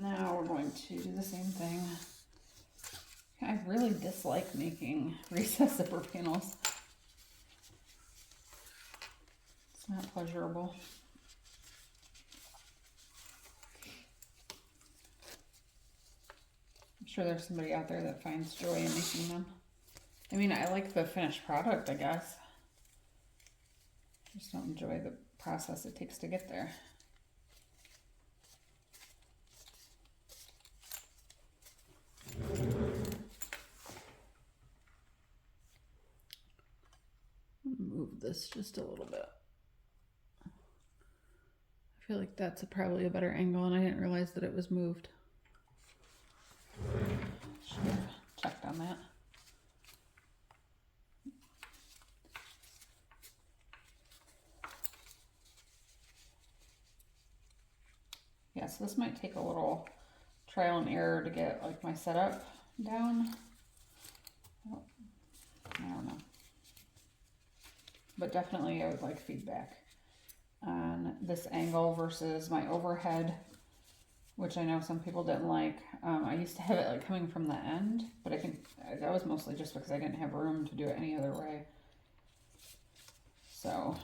Now we're going to do the same thing. I really dislike making recessed zipper panels. It's not pleasurable. I'm sure there's somebody out there that finds joy in making them. I mean, I like the finished product, I guess. I just don't enjoy the process it takes to get there. Move this just a little bit. I feel like that's probably a better angle, and I didn't realize that it was moved. Should have checked on that. So this might take a little trial and error to get like my setup down. I don't know. But definitely I would like feedback on this angle versus my overhead, which I know some people didn't like. I used to have it like coming from the end, but I think that was mostly just because I didn't have room to do it any other way. So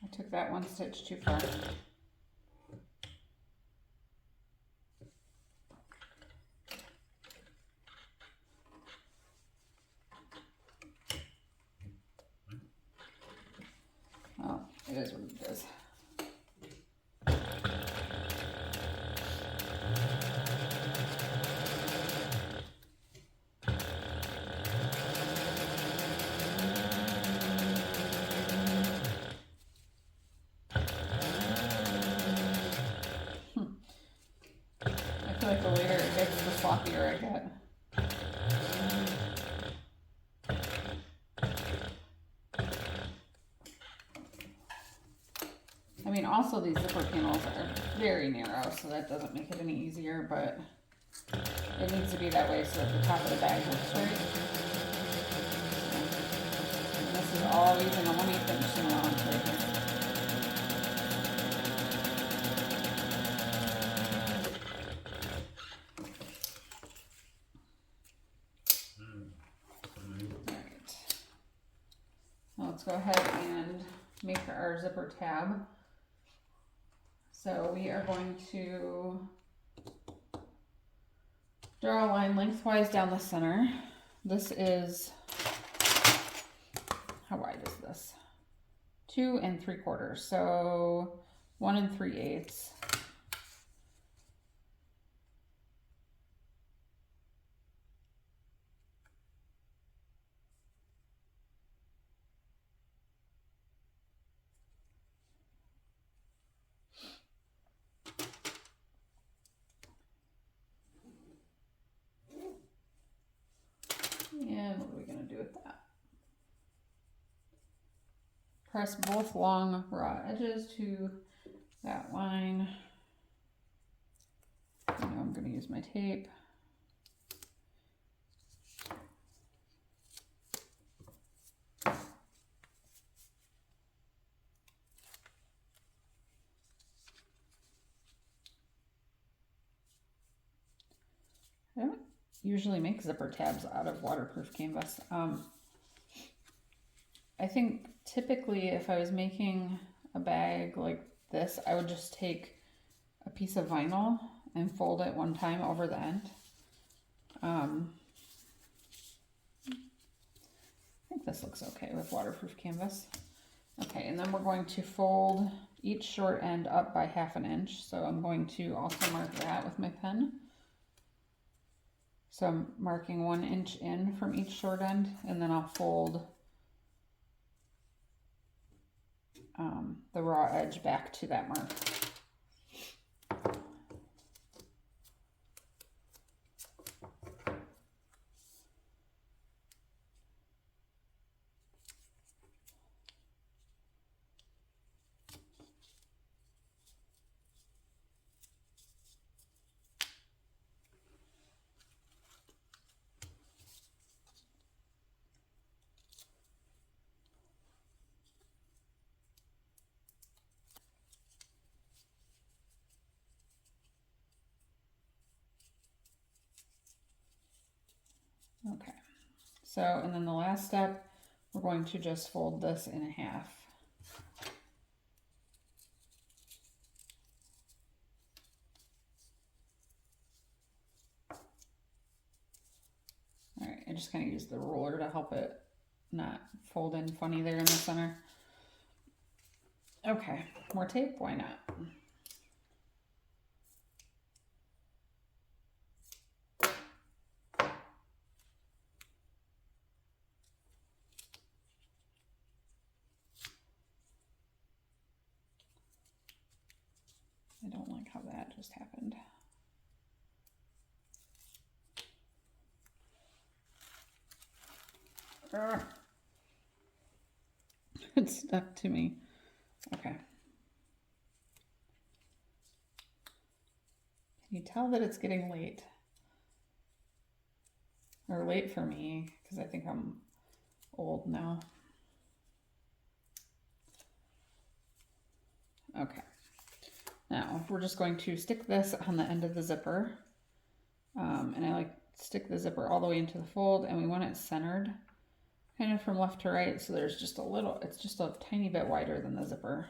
I took that one stitch too far. Oh, it is what it is. I feel like the later it gets, the sloppier I get. I mean, also these zipper panels are very narrow, so that doesn't make it any easier, but it needs to be that way so that the top of the bag looks right. And this is all using a 1/8 inch seam allowance right here. Alright. Now let's go ahead and make our zipper tab. So we are going to draw a line lengthwise down the center. This is, how wide is this? 2 3/4, so 1 3/8. And what are we going to do with that? Press both long raw edges to that line. I know I'm going to use my tape. I don't usually make zipper tabs out of waterproof canvas. I think typically if I was making a bag like this, I would just take a piece of vinyl and fold it one time over the end. I think this looks okay with waterproof canvas. Okay, and then we're going to fold each short end up by 1/2 inch. So I'm going to also mark that with my pen. So I'm marking 1 inch in from each short end, and then I'll fold the raw edge back to that mark. Okay, so, and then the last step, we're going to just fold this in half. All right, I just kind of use the ruler to help it not fold in funny there in the center. Okay, more tape, why not? I don't like how that just happened. Ugh. It stuck to me. Okay. Can you tell that it's getting late? Or late for me, because I think I'm old now. Okay. Now we're just going to stick this on the end of the zipper. And I like to stick the zipper all the way into the fold, and we want it centered kind of from left to right, so there's just a little, it's just a tiny bit wider than the zipper.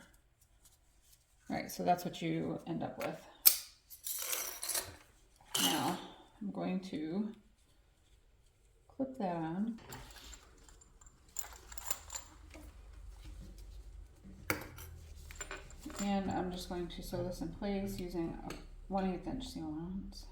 All right, so that's what you end up with. Now I'm going to clip that on. And I'm just going to sew this in place using a 1/8 inch seam allowance.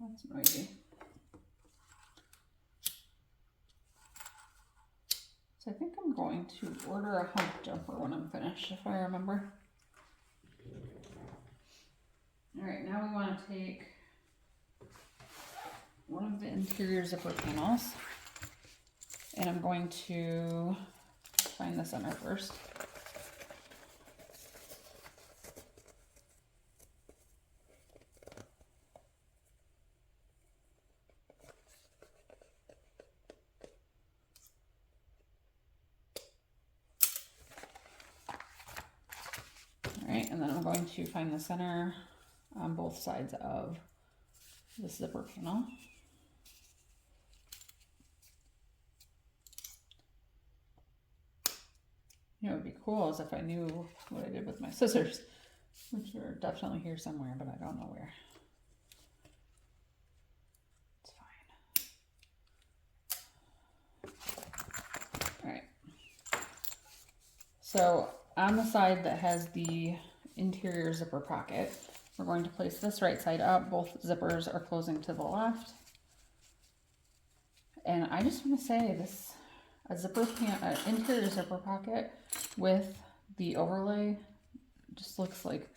That's noisy. So I think I'm going to order a hump jumper when I'm finished, if I remember. All right, now we want to take one of the interior zipper panels, and I'm going to find the center first. And then I'm going to find the center on both sides of the zipper panel. You know, it would be cool is if I knew what I did with my scissors, which are definitely here somewhere, but I don't know where. It's fine. All right. So on the side that has the interior zipper pocket, we're going to place this right side up. Both zippers are closing to the left. And I just want to say this, an interior zipper pocket with the overlay just looks like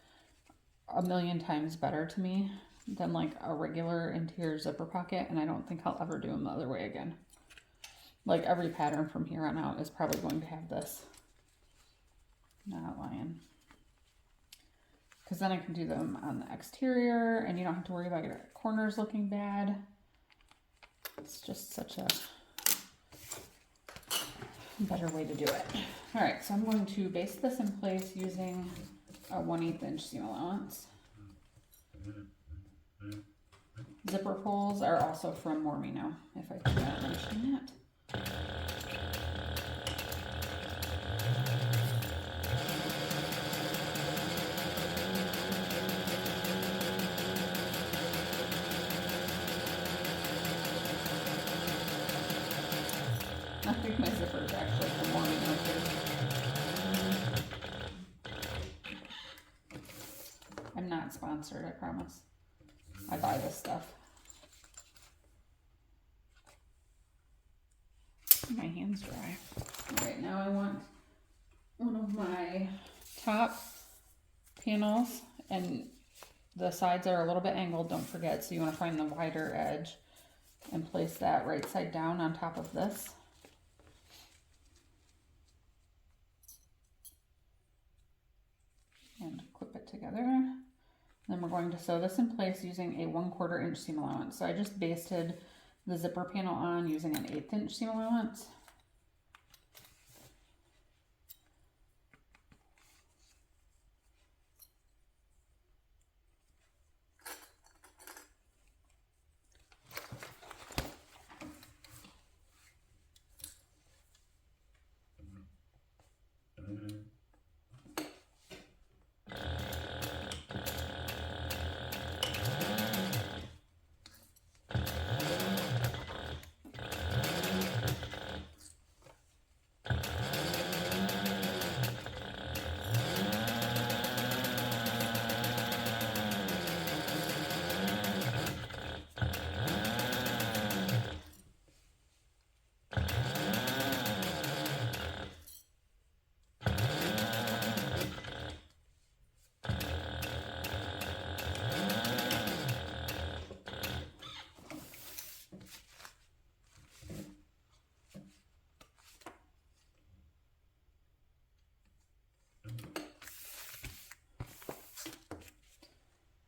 a million times better to me than like a regular interior zipper pocket, and I don't think I'll ever do them the other way again. Like every pattern from here on out is probably going to have this. Not lying. Because then I can do them on the exterior and you don't have to worry about your corners looking bad. It's just such a better way to do it. All right, so I'm going to baste this in place using a 1/8 inch seam allowance. Zipper pulls are also from Mormino, if I forgot to mention that. I think my zipper is actually from Mormino too. I'm not sponsored, I promise. I buy this stuff. My hands dry. Alright, now I want one of my top panels, and the sides are a little bit angled, don't forget, so you want to find the wider edge and place that right side down on top of this. And clip it together. Then we're going to sew this in place using a 1/4 inch seam allowance. So I just basted the zipper panel on using an 1/8 inch seam allowance.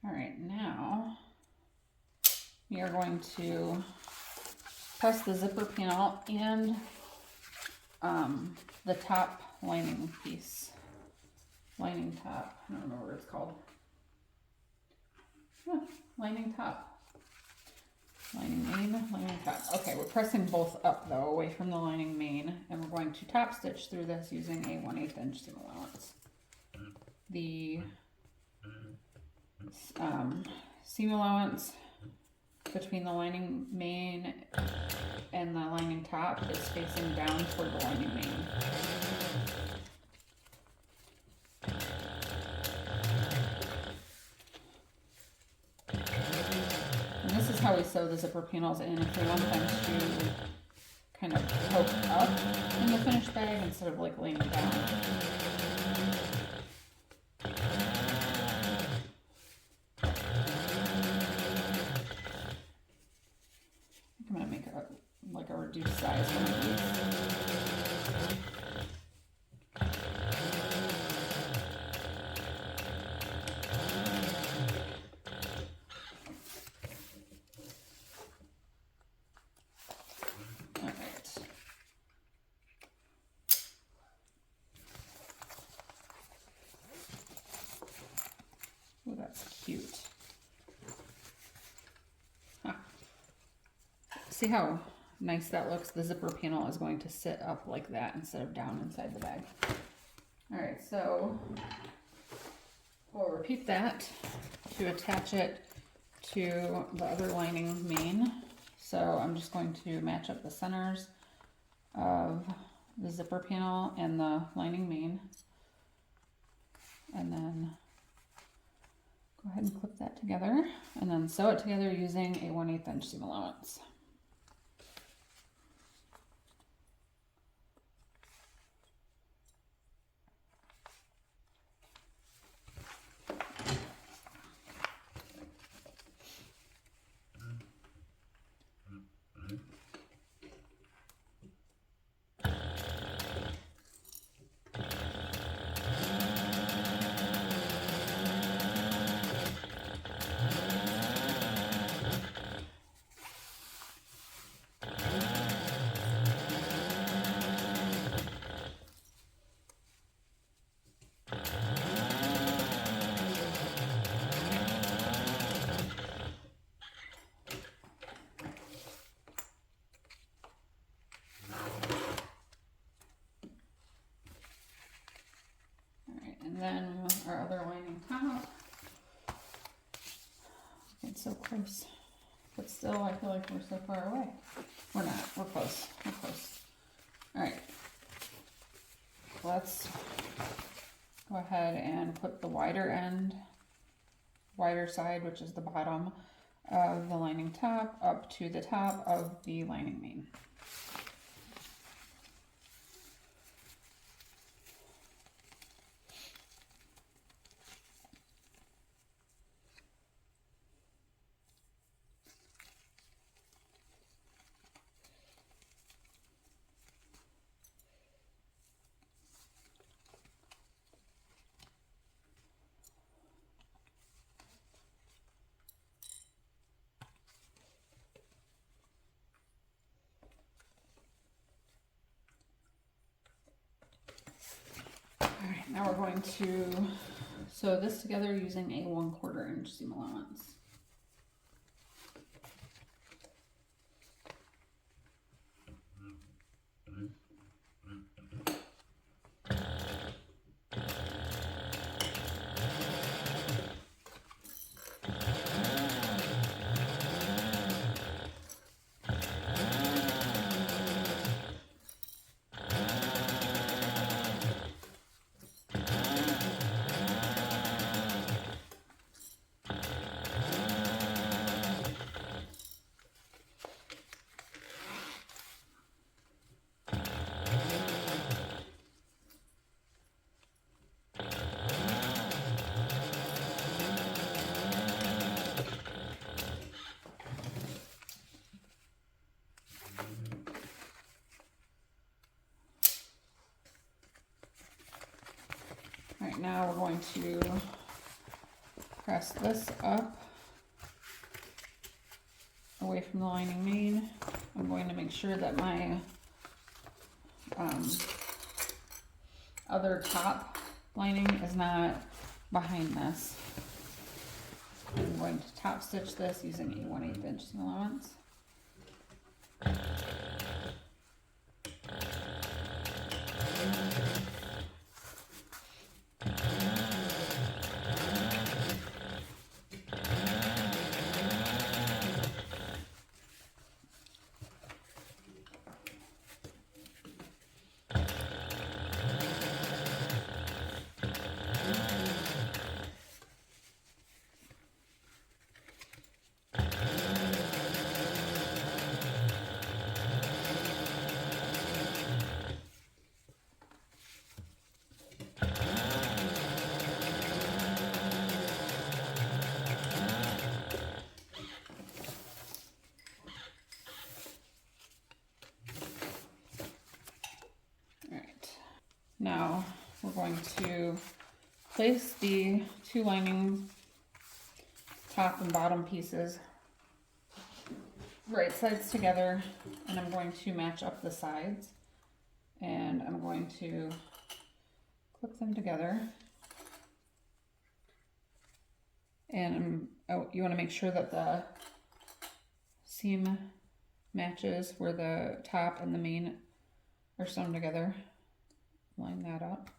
All right, now we are going to press the zipper panel and the top lining piece. Lining top, I don't remember what it's called. Yeah, lining top. Lining main, lining top. Okay, we're pressing both up though, away from the lining main, and we're going to top stitch through this using a 1/8 inch seam allowance. The seam allowance between the lining main and the lining top is facing down toward the lining main. And this is how we sew the zipper panels in if we want them to kind of poke up in the finished bag instead of like laying down. I'm gonna make a reduced size one of these. All right. Oh, that's cute. See how nice that looks? The zipper panel is going to sit up like that instead of down inside the bag. All right, so we'll repeat that to attach it to the other lining main. So I'm just going to match up the centers of the zipper panel and the lining main, and then go ahead and clip that together, and then sew it together using a 1/8 inch seam allowance. so close. But still, I feel like we're so far away. We're not. We're close. We're close. All right. Let's go ahead and put the wider side, which is the bottom of the lining top, up to the top of the lining main. Alright, now we're going to sew this together using a 1/4 inch seam allowance. Alright, now we're going to press this up away from the lining main. I'm going to make sure that my other top lining is not behind this. I'm going to top stitch this using a 1/8 inch seam allowance. Now we're going to place the two lining top and bottom pieces right sides together, and I'm going to match up the sides, and I'm going to clip them together. And you want to make sure that the seam matches where the top and the main are sewn together. Line that up.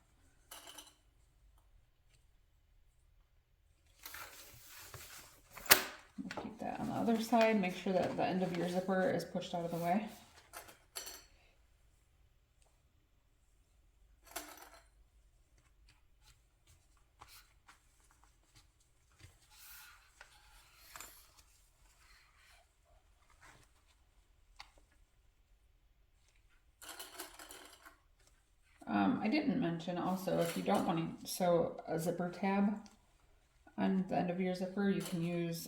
We'll keep that on the other side. Make sure that the end of your zipper is pushed out of the way. I didn't mention also, if you don't want to sew a zipper tab on the end of your zipper, you can use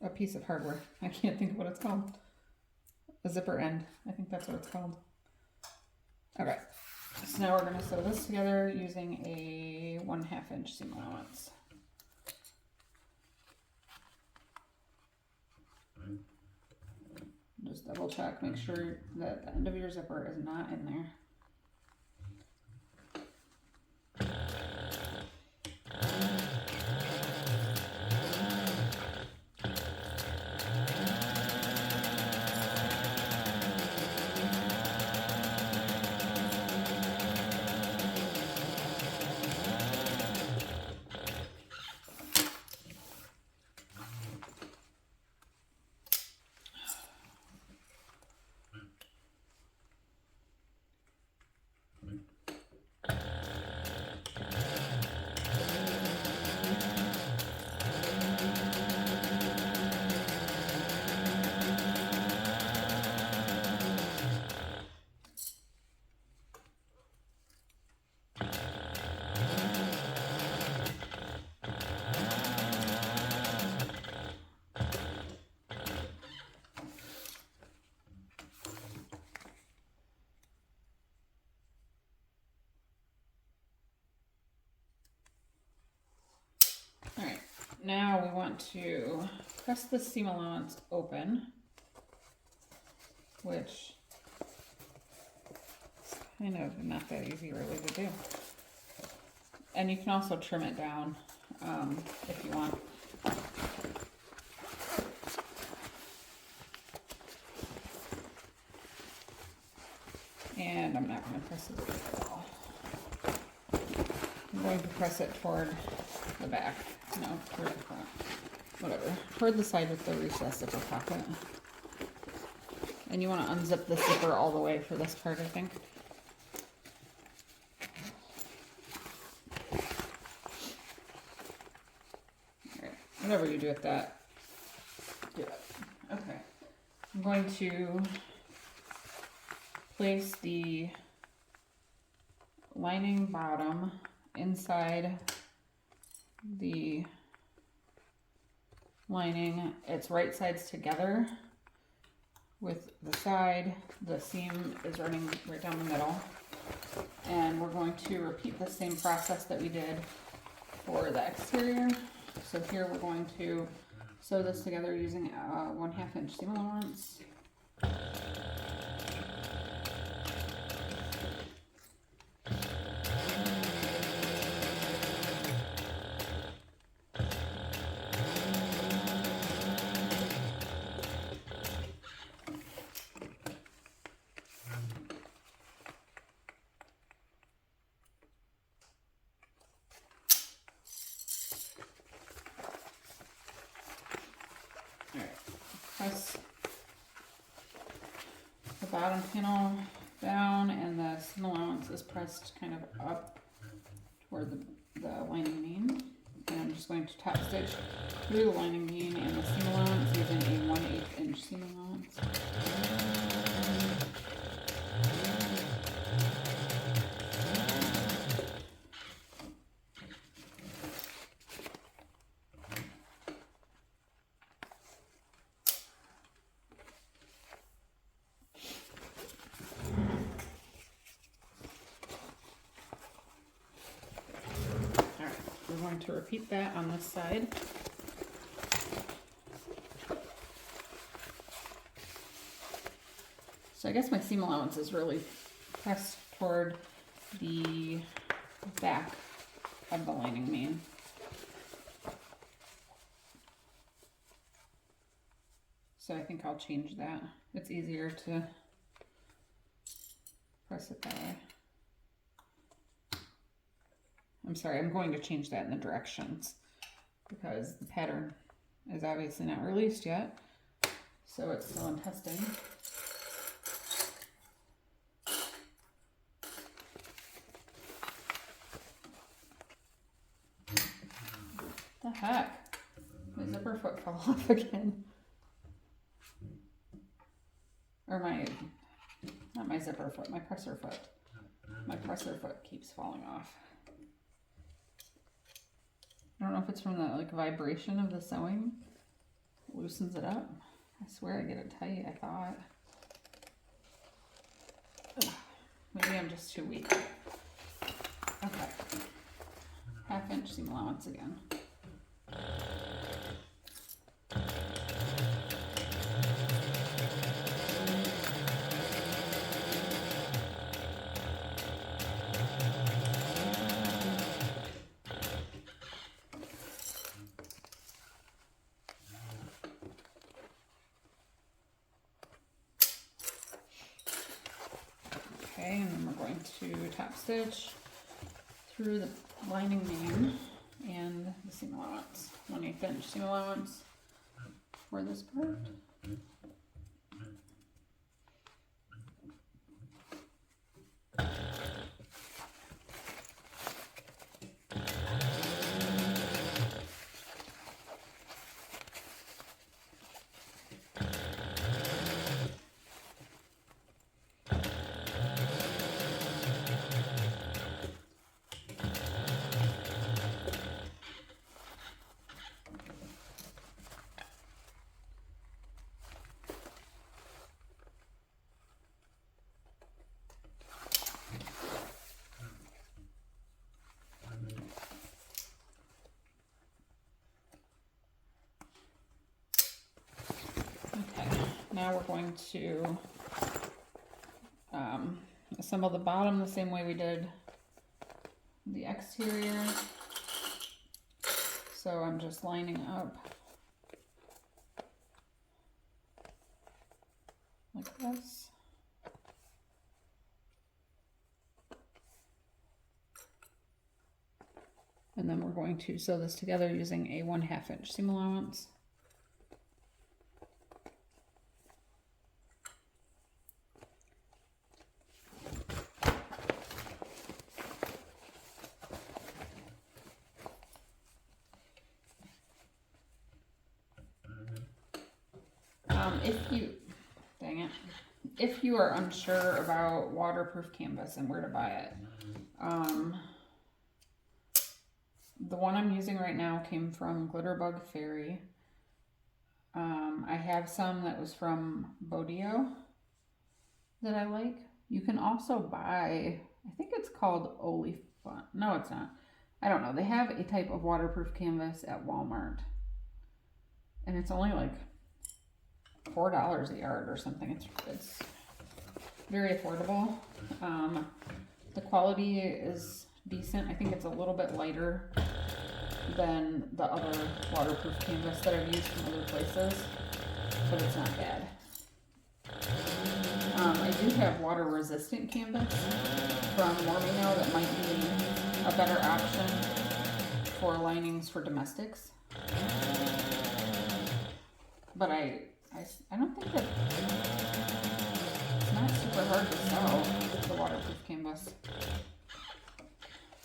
a piece of hardware. I can't think of what it's called. A zipper end. I think that's what it's called. Okay, so now we're going to sew this together using a 1/2 inch seam allowance. Just double check, make sure that the end of your zipper is not in there. now we want to press the seam allowance open, which is kind of not that easy really to do. And you can also trim it down if you want. And I'm not going to press it at all. I'm going to press it toward the back, no, toward the front, whatever, toward the side with the recessed zipper pocket. And you want to unzip the zipper all the way for this part, I think. Alright, whatever you do with that, do it. Okay, I'm going to place the lining bottom inside the lining. It's right sides together with the side. The seam is running right down the middle. And we're going to repeat the same process that we did for the exterior. So here we're going to sew this together using a 1/2 inch seam allowance. Press the bottom panel down, and the seam allowance is pressed kind of up toward the lining mean. And I'm just going to top stitch through the lining mean and the seam allowance using a 1/8 inch seam allowance. We're going to repeat that on this side. So I guess my seam allowance is really pressed toward the back of the lining mean. So I think I'll change that. It's easier to press it that way. I'm sorry, I'm going to change that in the directions because the pattern is obviously not released yet, so it's still in testing. The heck? My zipper foot fell off again. Or not my zipper foot, my presser foot. My presser foot keeps falling off. I don't know if it's from the vibration of the sewing. It loosens it up. I swear I get it tight, I thought. Ugh, maybe I'm just too weak. Okay. 1/2 inch seam allowance again. Okay, and then we're going to top stitch through the lining mean and the seam allowance. 1/8 inch seam allowance for this part. now we're going to assemble the bottom the same way we did the exterior. So I'm just lining up like this. And then we're going to sew this together using a 1/2 inch seam allowance. If you are unsure about waterproof canvas and where to buy it, the one I'm using right now came from Glitterbug Fairy. I have some that was from Bodio that I like. You can also buy, I think it's called Olifant. No, it's not. I don't know. They have a type of waterproof canvas at Walmart. And it's only like $4 a yard or something. It's very affordable. The quality is decent. I think it's a little bit lighter than the other waterproof canvas that I've used from other places, but it's not bad. I do have water resistant canvas from Mormino that might be a better option for linings for domestics. But I don't think that it's not super hard to sew the waterproof canvas.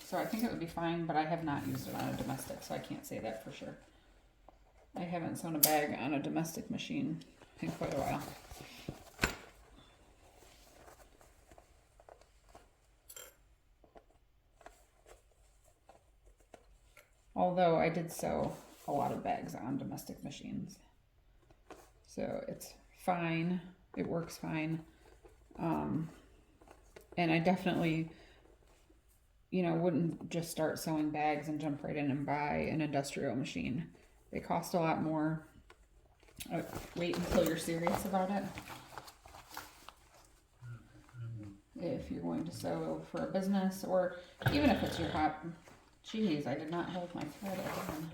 So I think it would be fine, but I have not used it on a domestic, so I can't say that for sure. I haven't sewn a bag on a domestic machine in quite a while. Although I did sew a lot of bags on domestic machines. So it's fine. It works fine. And I definitely, wouldn't just start sewing bags and jump right in and buy an industrial machine. They cost a lot more. Wait until you're serious about it. If you're going to sew for a business, or even if it's your hobby. Jeez, I did not hold my thread again.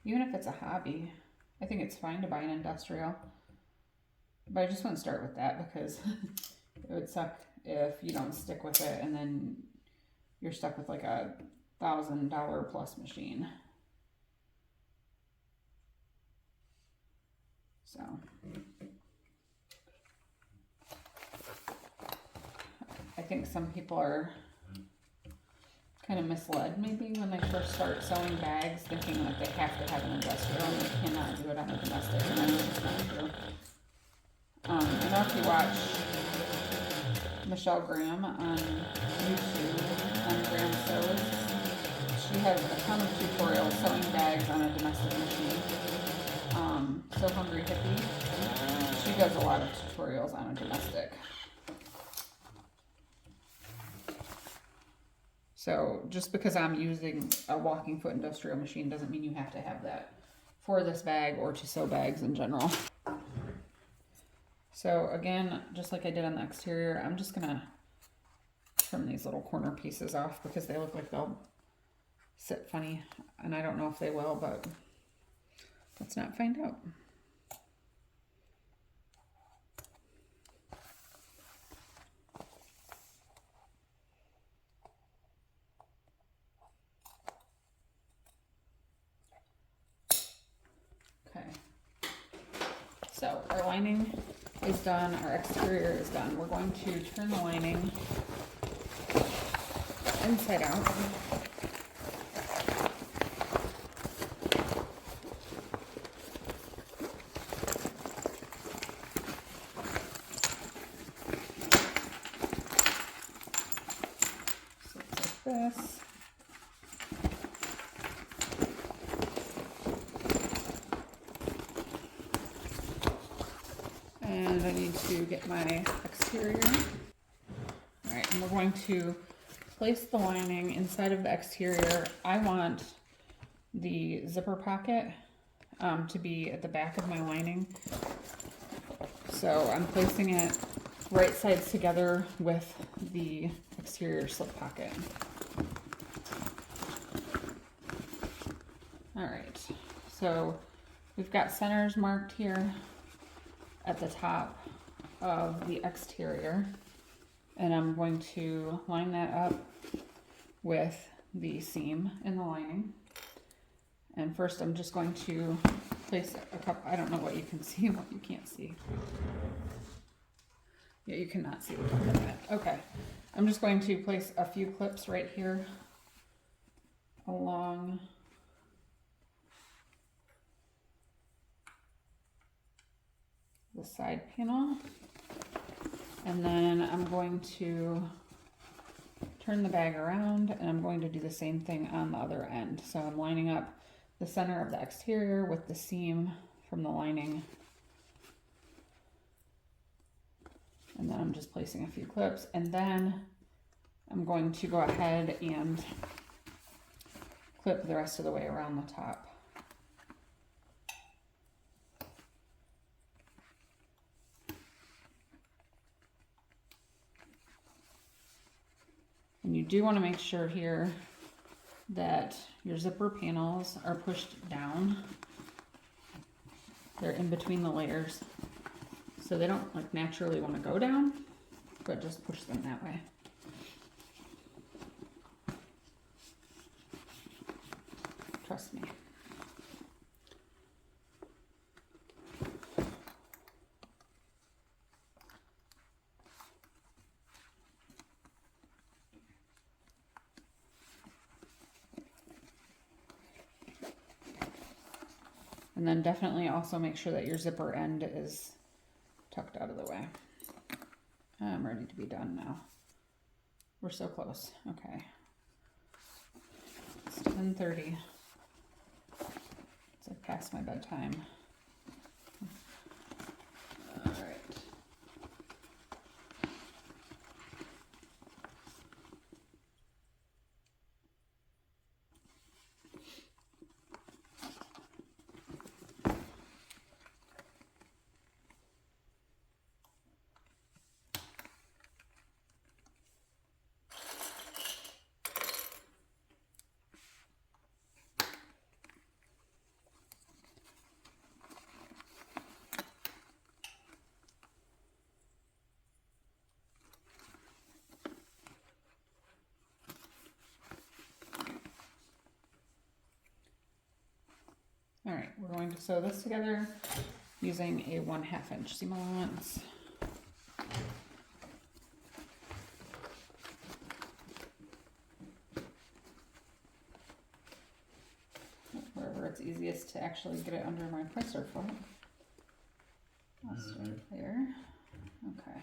Even if it's a hobby, I think it's fine to buy an industrial. But I just wouldn't start with that because it would suck if you don't stick with it and then you're stuck with like a $1,000 plus machine. So I think some people are kind of misled maybe when they first start sewing bags, thinking that they have to have an industrial and they cannot do it on a domestic, and that's just not true. I know if you watch Michelle Graham on YouTube, on Graham Sews, she has a ton of tutorials sewing bags on a domestic machine. So Hungry Hippie, she does a lot of tutorials on a domestic. So just because I'm using a walking foot industrial machine doesn't mean you have to have that for this bag or to sew bags in general. So again, just like I did on the exterior, I'm just gonna trim these little corner pieces off because they look like they'll sit funny, and I don't know if they will, but let's not find out. So our lining is done, our exterior is done. We're going to turn the lining inside out. So it's like this. And I need to get my exterior. All right, and we're going to place the lining inside of the exterior. I want the zipper pocket to be at the back of my lining. So I'm placing it right sides together with the exterior slip pocket. All right, so we've got centers marked here at the top of the exterior, and I'm going to line that up with the seam in the lining. And first I'm just going to place a couple, I don't know what you can see and what you can't see. Yeah, you cannot see the top of that. Okay, I'm just going to place a few clips right here along the side panel. And then I'm going to turn the bag around and I'm going to do the same thing on the other end. So I'm lining up the center of the exterior with the seam from the lining. And then I'm just placing a few clips, and then I'm going to go ahead and clip the rest of the way around the top. And you do want to make sure here that your zipper panels are pushed down. They're in between the layers, so they don't like naturally want to go down, but just push them that way. Trust me. And then definitely also make sure that your zipper end is tucked out of the way. I'm ready to be done now. We're so close. Okay. It's 10:30. It's like past my bedtime. All right. All right, we're going to sew this together using a 1/2 inch seam allowance. Wherever it's easiest to actually get it under my presser foot. I'll start there. Okay.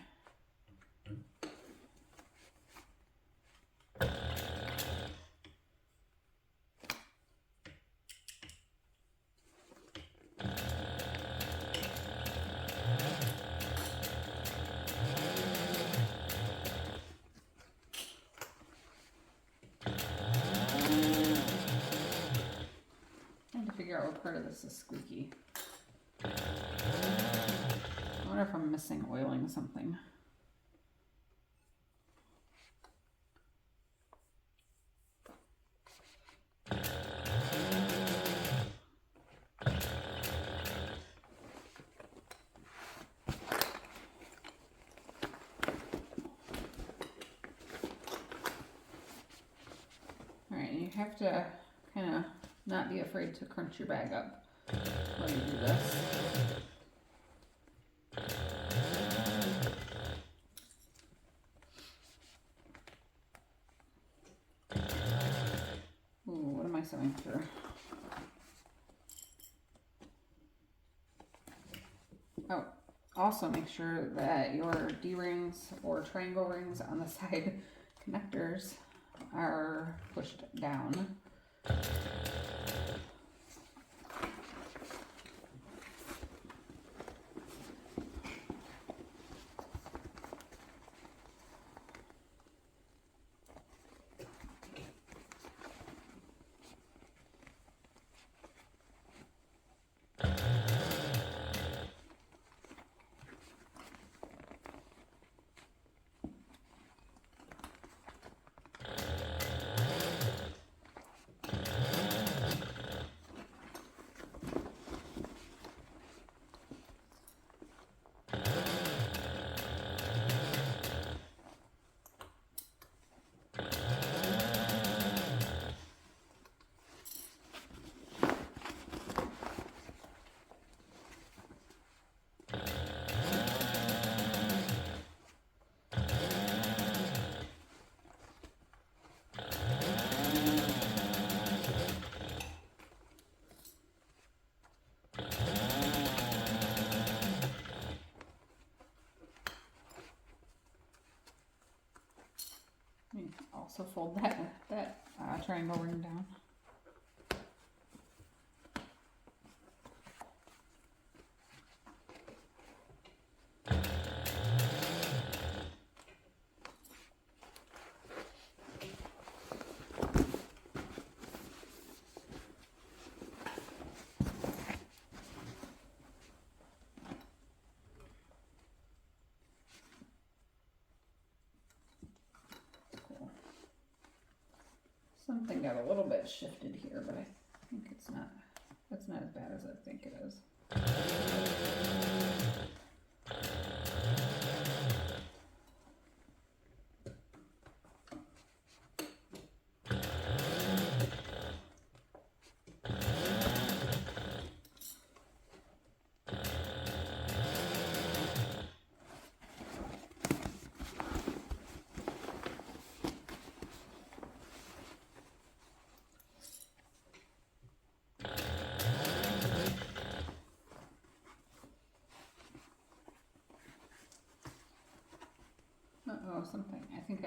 Figure out what part of this is squeaky. I wonder if I'm missing oiling something. Alright, you have to kind of not be afraid to crunch your bag up while you do this. Ooh, what am I sewing through? Oh, also make sure that your D-rings or triangle rings on the side connectors are pushed down. So fold that triangle ring down. Something got a little bit shifted here, but I think that's not as bad as I think it is. Uh-oh, something. I think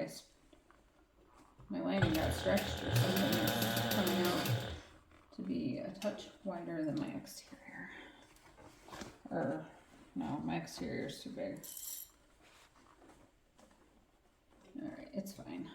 my lining got stretched or something. It's coming out to be a touch wider than my exterior. Or, no, my exterior is too big. Alright, it's fine.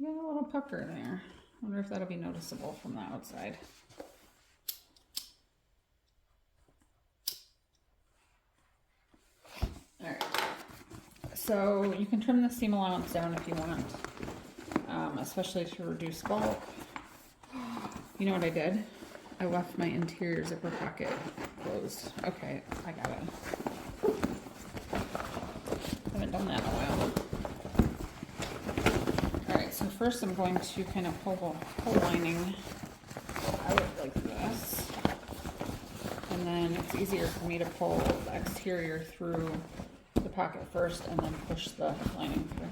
Got a little pucker there. I wonder if that'll be noticeable from the outside. Alright. So you can trim the seam allowance down if you want, especially to reduce bulk. You know what I did? I left my interior zipper pocket closed. Okay, I got it. Haven't done that in a while. So first I'm going to kind of pull the whole lining out like this. And then it's easier for me to pull the exterior through the pocket first and then push the lining through,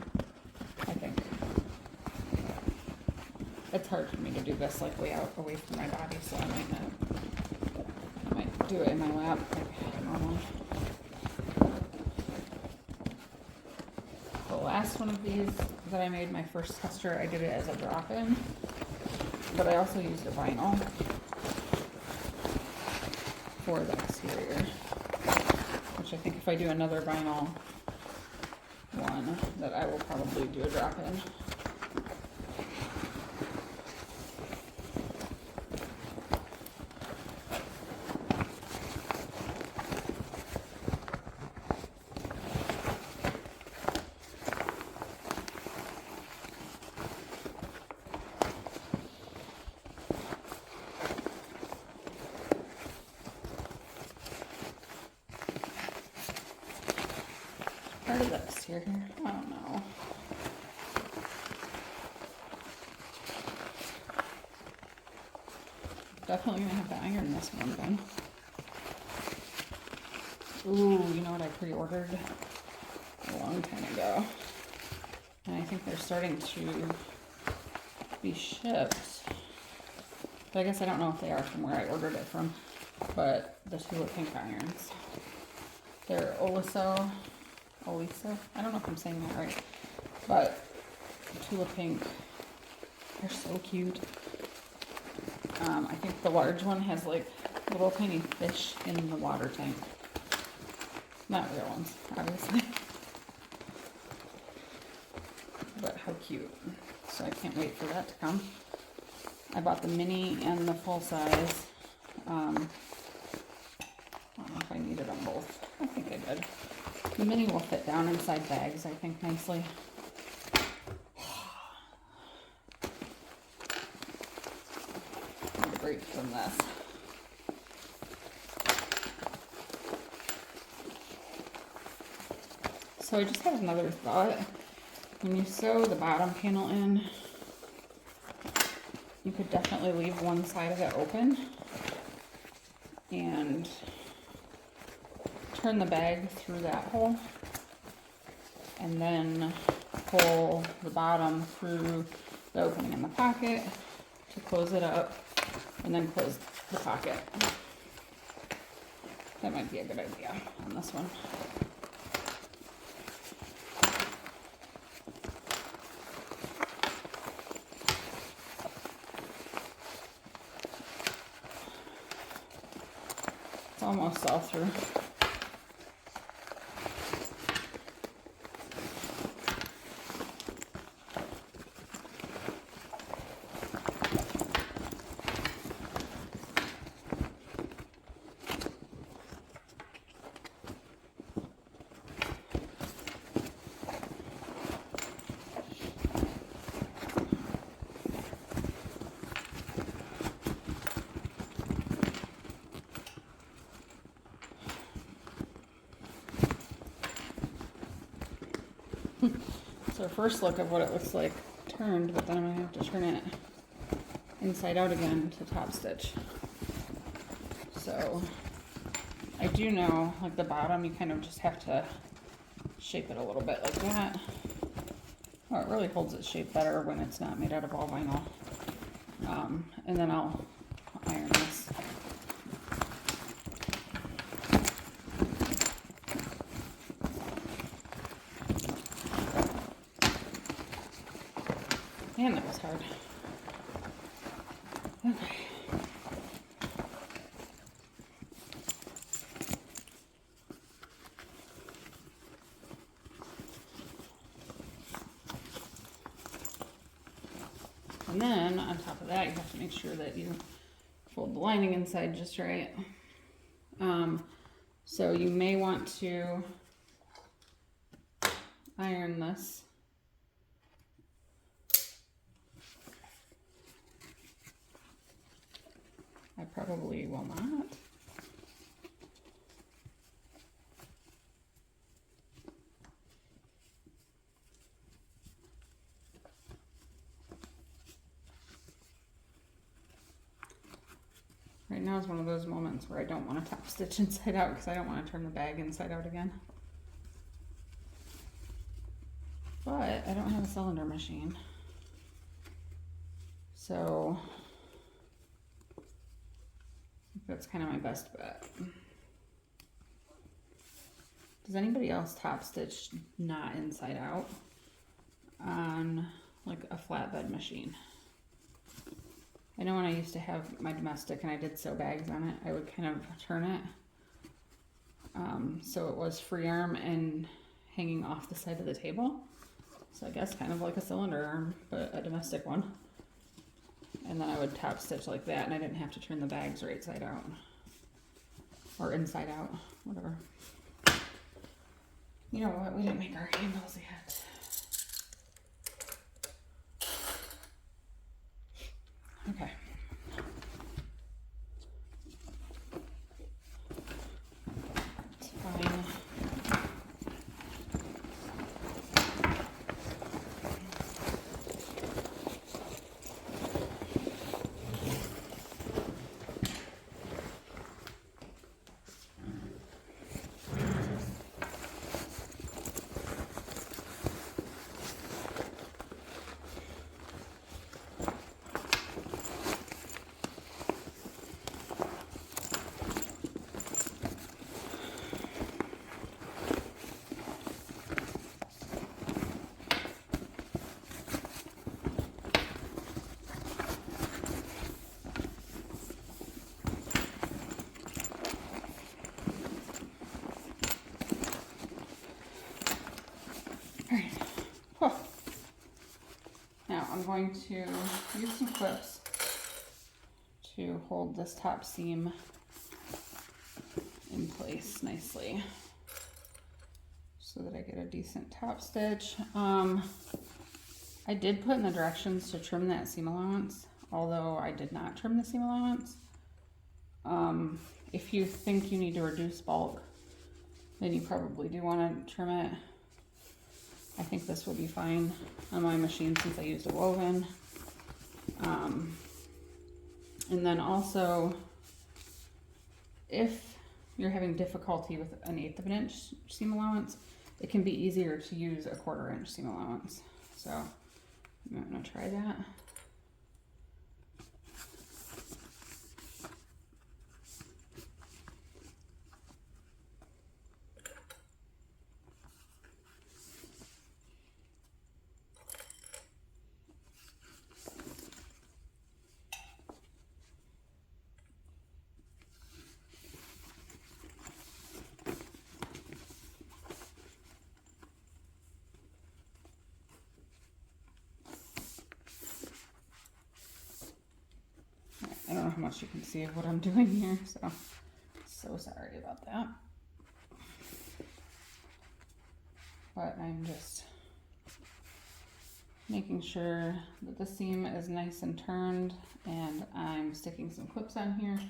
I think. It's hard for me to do this like way out away from my body, so I might do it in my lap like normal. The last one of these that I made, my first tester, I did it as a drop-in, but I also used a vinyl for the exterior, which I think if I do another vinyl one, that I will probably do a drop-in. Part of the exterior, I don't know. Definitely gonna have to iron this one then. Ooh, you know what I pre-ordered a long time ago? And I think they're starting to be shipped. But I guess I don't know if they are from where I ordered it from. But the Tula Pink irons. They're Olisa, I don't know if I'm saying that right, but Tula Pink, they're so cute. I think the large one has like little tiny fish in the water tank. Not real ones, obviously. But how cute. So I can't wait for that to come. I bought the mini and the full size. I don't know if I needed them both. I think I did. The mini will fit down inside bags, I think, nicely. Need a break from this. So I just had another thought. When you sew the bottom panel in, you could definitely leave one side of it open and turn the bag through that hole, and then pull the bottom through the opening in the pocket to close it up, and then close the pocket. That might be a good idea on this one. It's almost all through. So first look of what it looks like turned, but then I'm gonna have to turn it inside out again to top stitch. So I do know, like the bottom, you kind of just have to shape it a little bit like that. Oh, it really holds its shape better when it's not made out of all vinyl. And then I'll iron this. Man, that was hard. Okay. And then on top of that, you have to make sure that you fold the lining inside just right. So you may want to iron this. I probably will not. Right now is one of those moments where I don't want to top stitch inside out because I don't want to turn the bag inside out again. But I don't have a cylinder machine. So that's kind of my best bet. Does anybody else top stitch not inside out on like a flatbed machine? I know when I used to have my domestic and I did sew bags on it, I would kind of turn it so it was free arm and hanging off the side of the table. So I guess kind of like a cylinder arm, but a domestic one. And then I would top stitch like that, and I didn't have to turn the bags right side out. Or inside out, whatever. You know what, we didn't make our handles yet. Okay. It's fine. I'm going to use some clips to hold this top seam in place nicely so that I get a decent top stitch. I did put in the directions to trim that seam allowance, although I did not trim the seam allowance. If you think you need to reduce bulk, then you probably do want to trim it. I think this will be fine on my machine since I used a woven. And then also, if you're having difficulty with an 1/8 of an inch seam allowance, it can be easier to use a 1/4 inch seam allowance. So I'm gonna try that. I don't know how much you can see of what I'm doing here, so sorry about that. But I'm just making sure that the seam is nice and turned, and I'm sticking some clips on here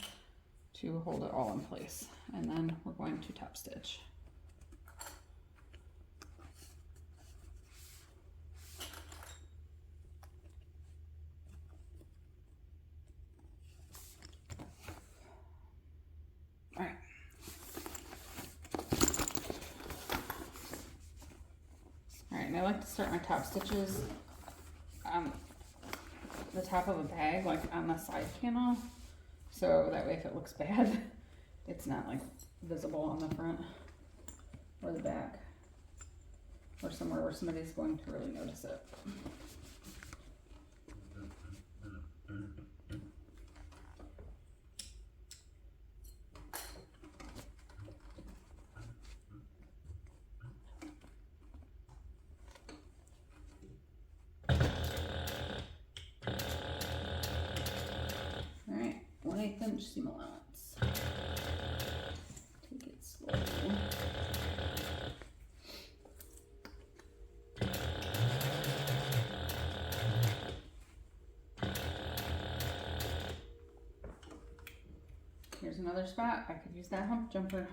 to hold it all in place. And then we're going to top stitch. And I like to start my top stitches on the top of a bag, like on the side panel, so that way if it looks bad, it's not like visible on the front or the back or somewhere where somebody's going to really notice it. Alright, 1/8 inch seam allowance. Take it slowly. Here's another spot. I could use that hump jumper.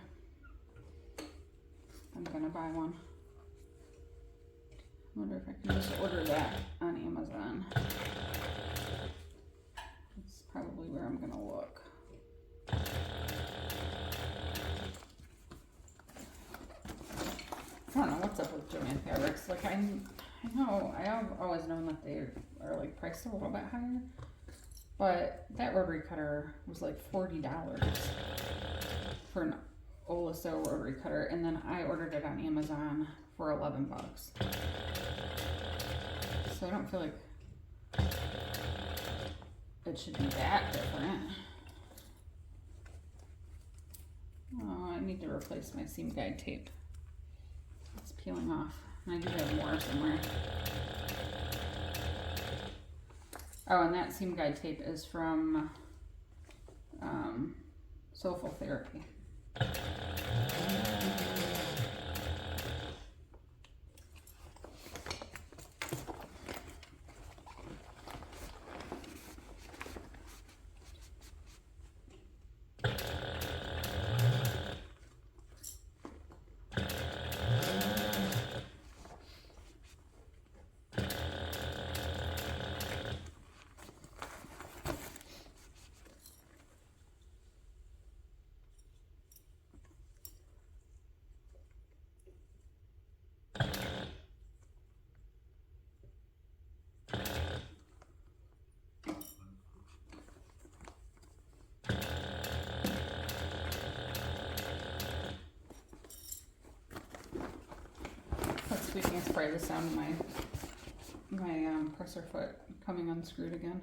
I'm gonna buy one. I wonder if I can just order that on Amazon. That's probably where I'm gonna look. I don't know what's up with Joann Fabrics. Like I know I've always known that they are like priced a little bit higher, but that rotary cutter was like $40 for an Oliso rotary cutter, and then I ordered it on Amazon for $11. So I don't feel like it should be that different. Oh, I need to replace my seam guide tape. It's peeling off, and I do have more somewhere. Oh, and that seam guide tape is from Soulful Therapy. Speaking of spray, the sound of my presser foot coming unscrewed again.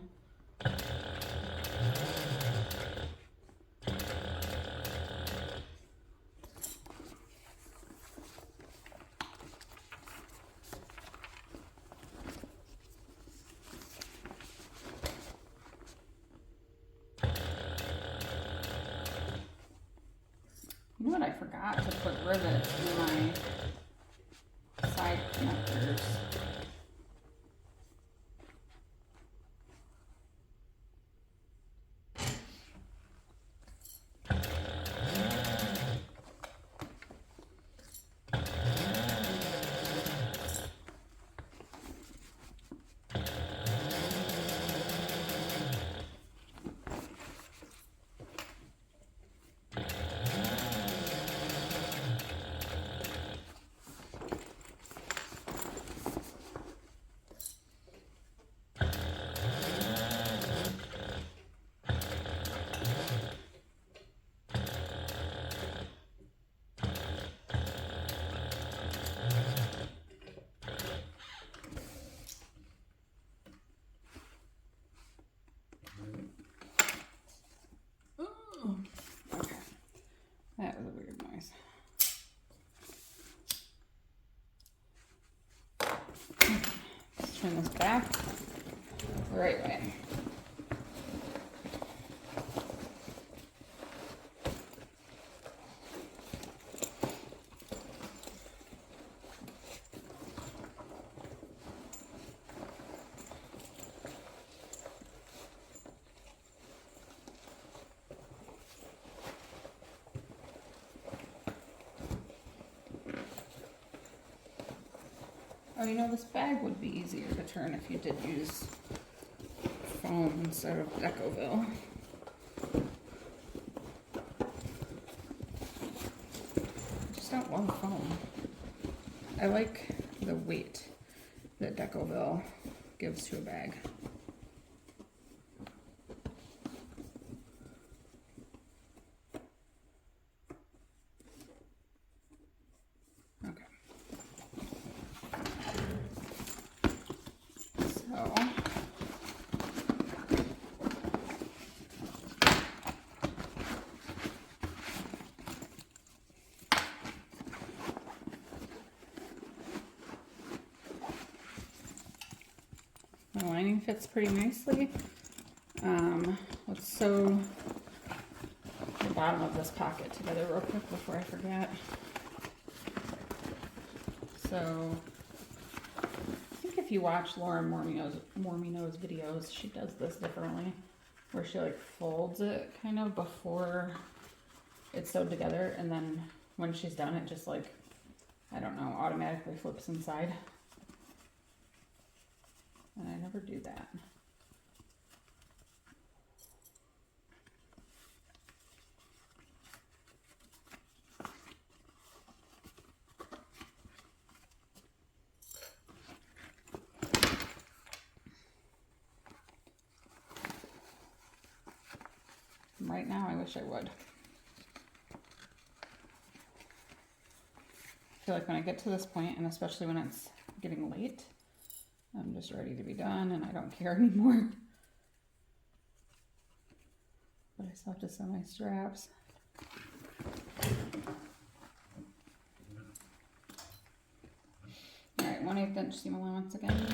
You know what, I forgot to put rivets in my side connectors. back the right way. Oh, you know, this bag would be easier to turn if you did use foam instead of Decoville. I just don't love foam. I like the weight that Decoville gives to a bag. The lining fits pretty nicely. Let's sew the bottom of this pocket together real quick before I forget. So, I think if you watch Lauren Mormino's videos, she does this differently, where she like folds it kind of before it's sewed together, and then when she's done, it just like, I don't know, automatically flips inside. And I never do that. Right now, I wish I would. I feel like when I get to this point, and especially when it's getting late, I'm just ready to be done and I don't care anymore. But I still have to sew my straps. Alright, 1/8 inch seam allowance again.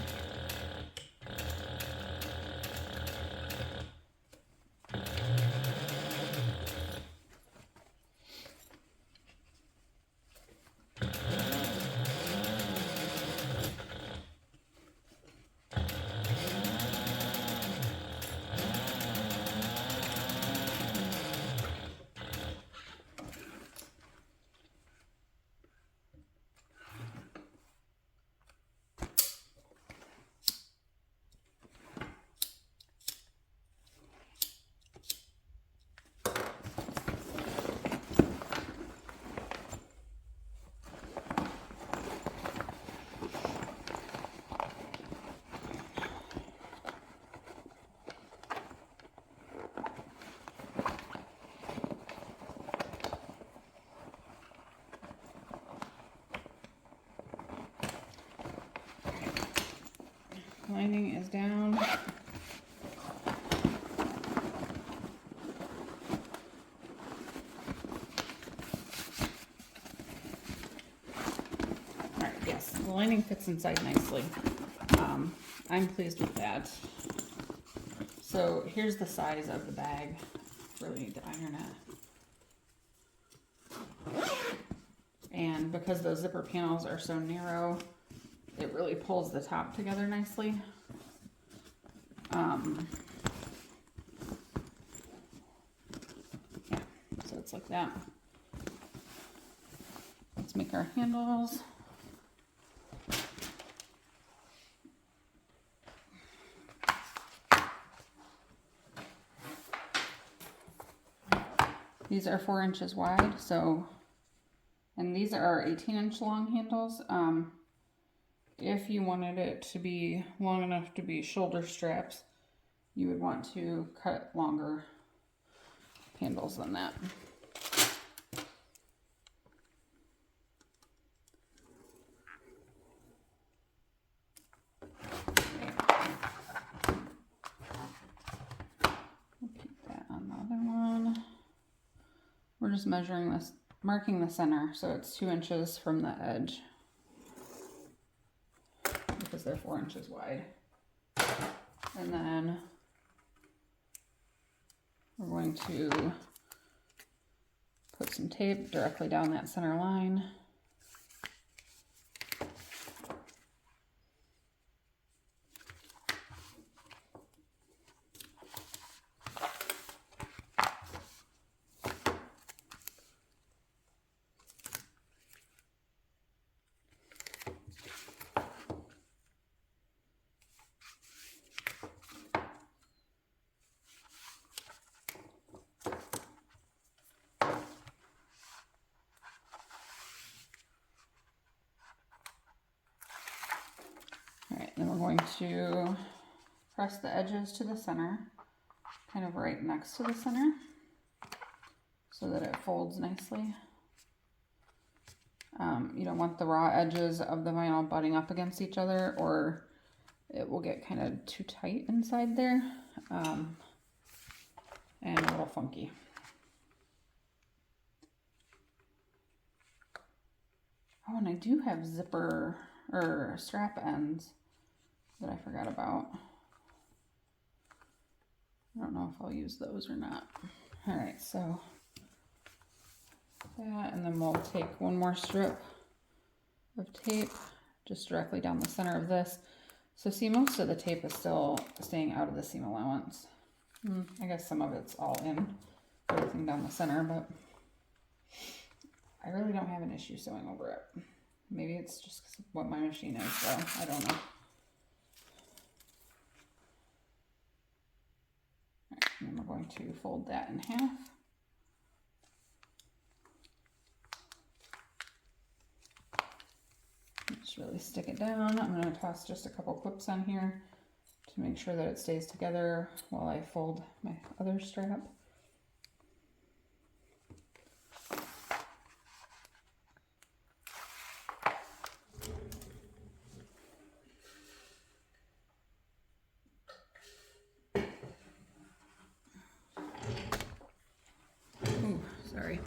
Lining is down. Alright, yes, the lining fits inside nicely. I'm pleased with that. So here's the size of the bag. Really need to iron it. And because those zipper panels are so narrow, it really pulls the top together nicely. Yeah, so it's like that. Let's make our handles. These are 4 inches wide, so, and these are 18-inch long handles. If you wanted it to be long enough to be shoulder straps, you would want to cut longer handles than that. We'll keep that on the other one. We're just measuring this, marking the center, so it's 2 inches from the edge, because they're 4 inches wide. And then we're going to put some tape directly down that center line. Alright, then we're going to press the edges to the center, kind of right next to the center, so that it folds nicely. You don't want the raw edges of the vinyl butting up against each other, or it will get kind of too tight inside there, and a little funky. Oh, and I do have zipper or strap ends that I forgot about. I don't know if I'll use those or not. All right, so that, and then we'll take one more strip of tape just directly down the center of this. So see, most of the tape is still staying out of the seam allowance. I guess some of it's all in, everything down the center, but I really don't have an issue sewing over it. Maybe it's just what my machine is, so I don't know. Right, and then we're going to fold that in half. Just really stick it down. I'm going to toss just a couple clips on here to make sure that it stays together while I fold my other strap. Ooh, sorry.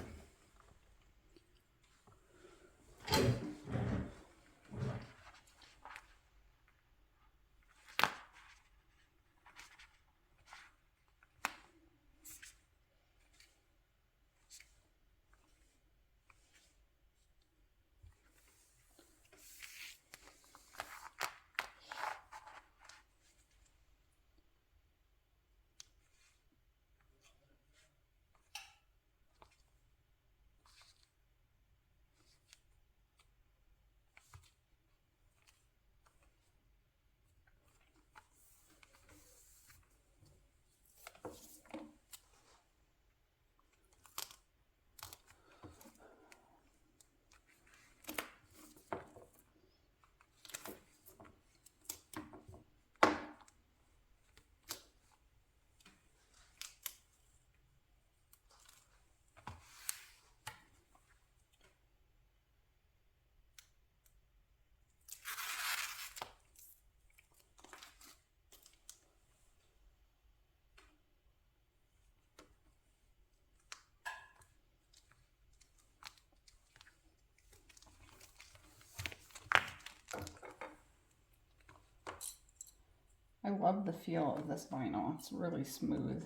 I love the feel of this vinyl. It's really smooth.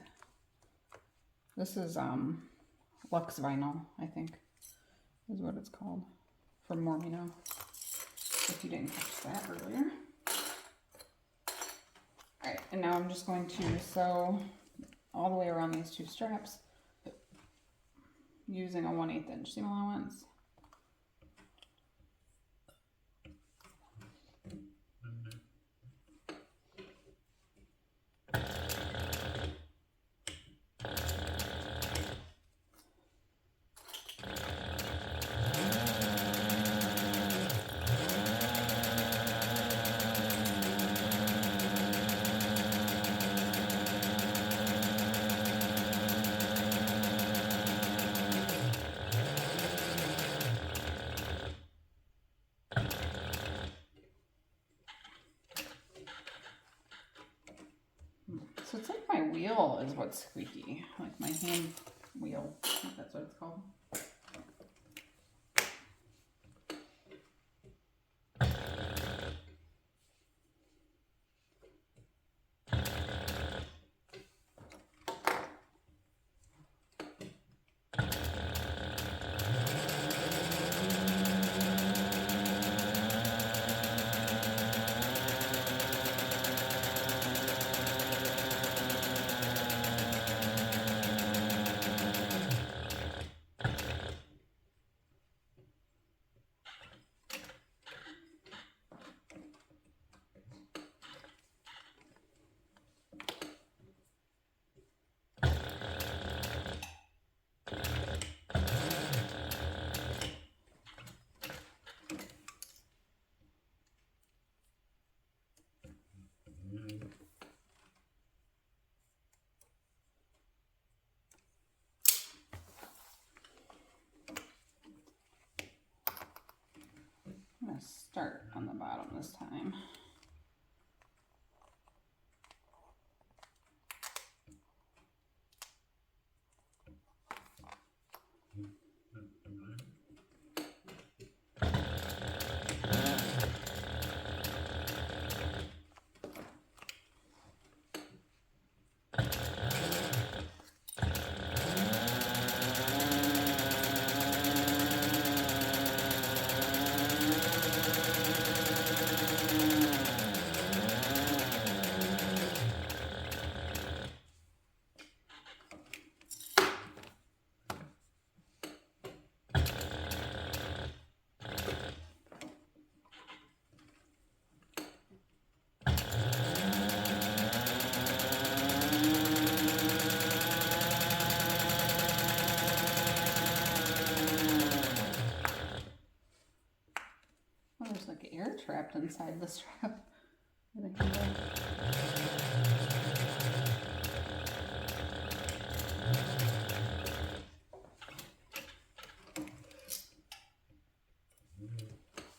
This is Lux vinyl, I think, is what it's called, from Mormino, if you didn't catch that earlier. Alright, and now I'm just going to sew all the way around these two straps using a 1/8 inch seam allowance. So it's like my wheel is what's squeaky, like my hand wheel, I think that's what it's called. start on the bottom this time. Oh, there's like air trapped inside the strap. I think I'm right.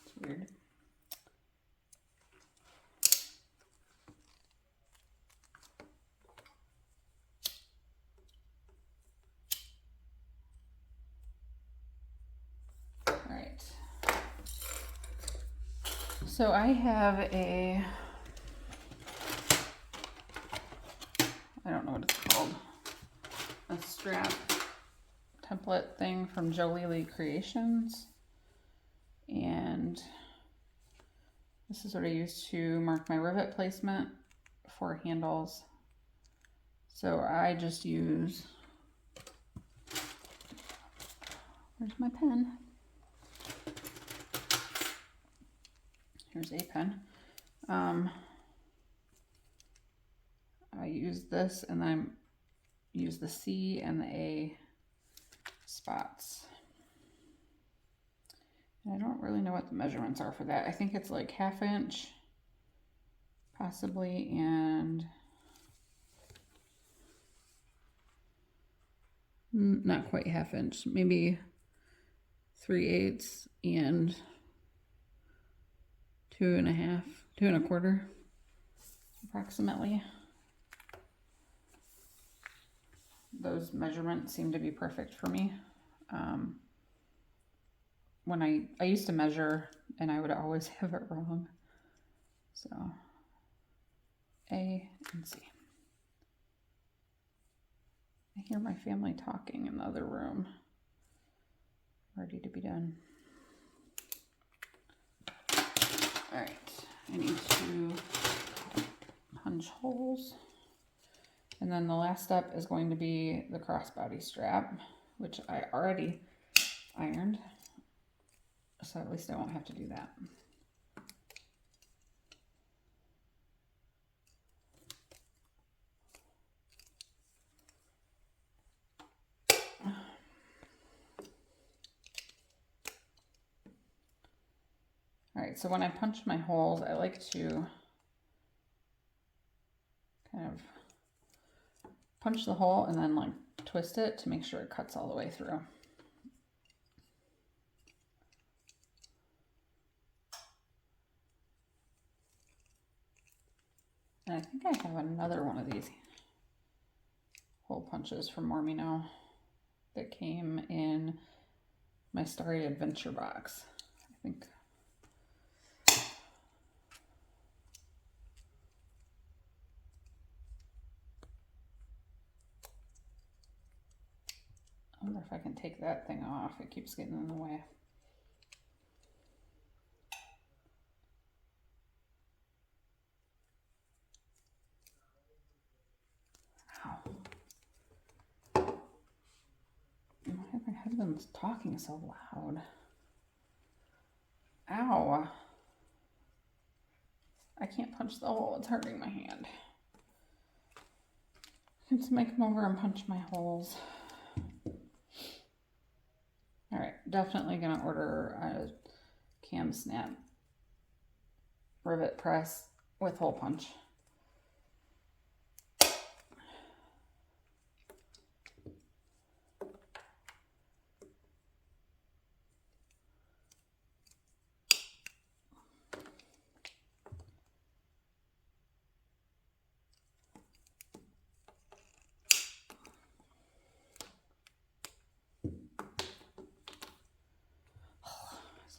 It's weird. All right. So I have I don't know what it's called, a strap template thing from Jolie Lee Creations. And this is what I use to mark my rivet placement for handles. So I just use, where's my pen? Here's a pen. I use this and then use the C and the A spots. And I don't really know what the measurements are for that. I think it's like 1/2 inch, possibly, and not quite 1/2 inch, maybe 3/8 and 2 1/4, approximately. Those measurements seem to be perfect for me. When I used to measure and I would always have it wrong. So A and C. I hear my family talking in the other room. Ready to be done. All right, I need to punch holes. And then the last step is going to be the crossbody strap, which I already ironed. So at least I won't have to do that. All right, so when I punch my holes, I like to kind of punch the hole and then like twist it to make sure it cuts all the way through. And I think I have another one of these hole punches from Mormino that came in my Starry Adventure box, I think. I wonder if I can take that thing off. It keeps getting in the way. Ow. Why my husband's talking so loud? Ow. I can't punch the hole. It's hurting my hand. Can somebody come over and punch my holes? All right, definitely gonna order a cam snap rivet press with hole punch.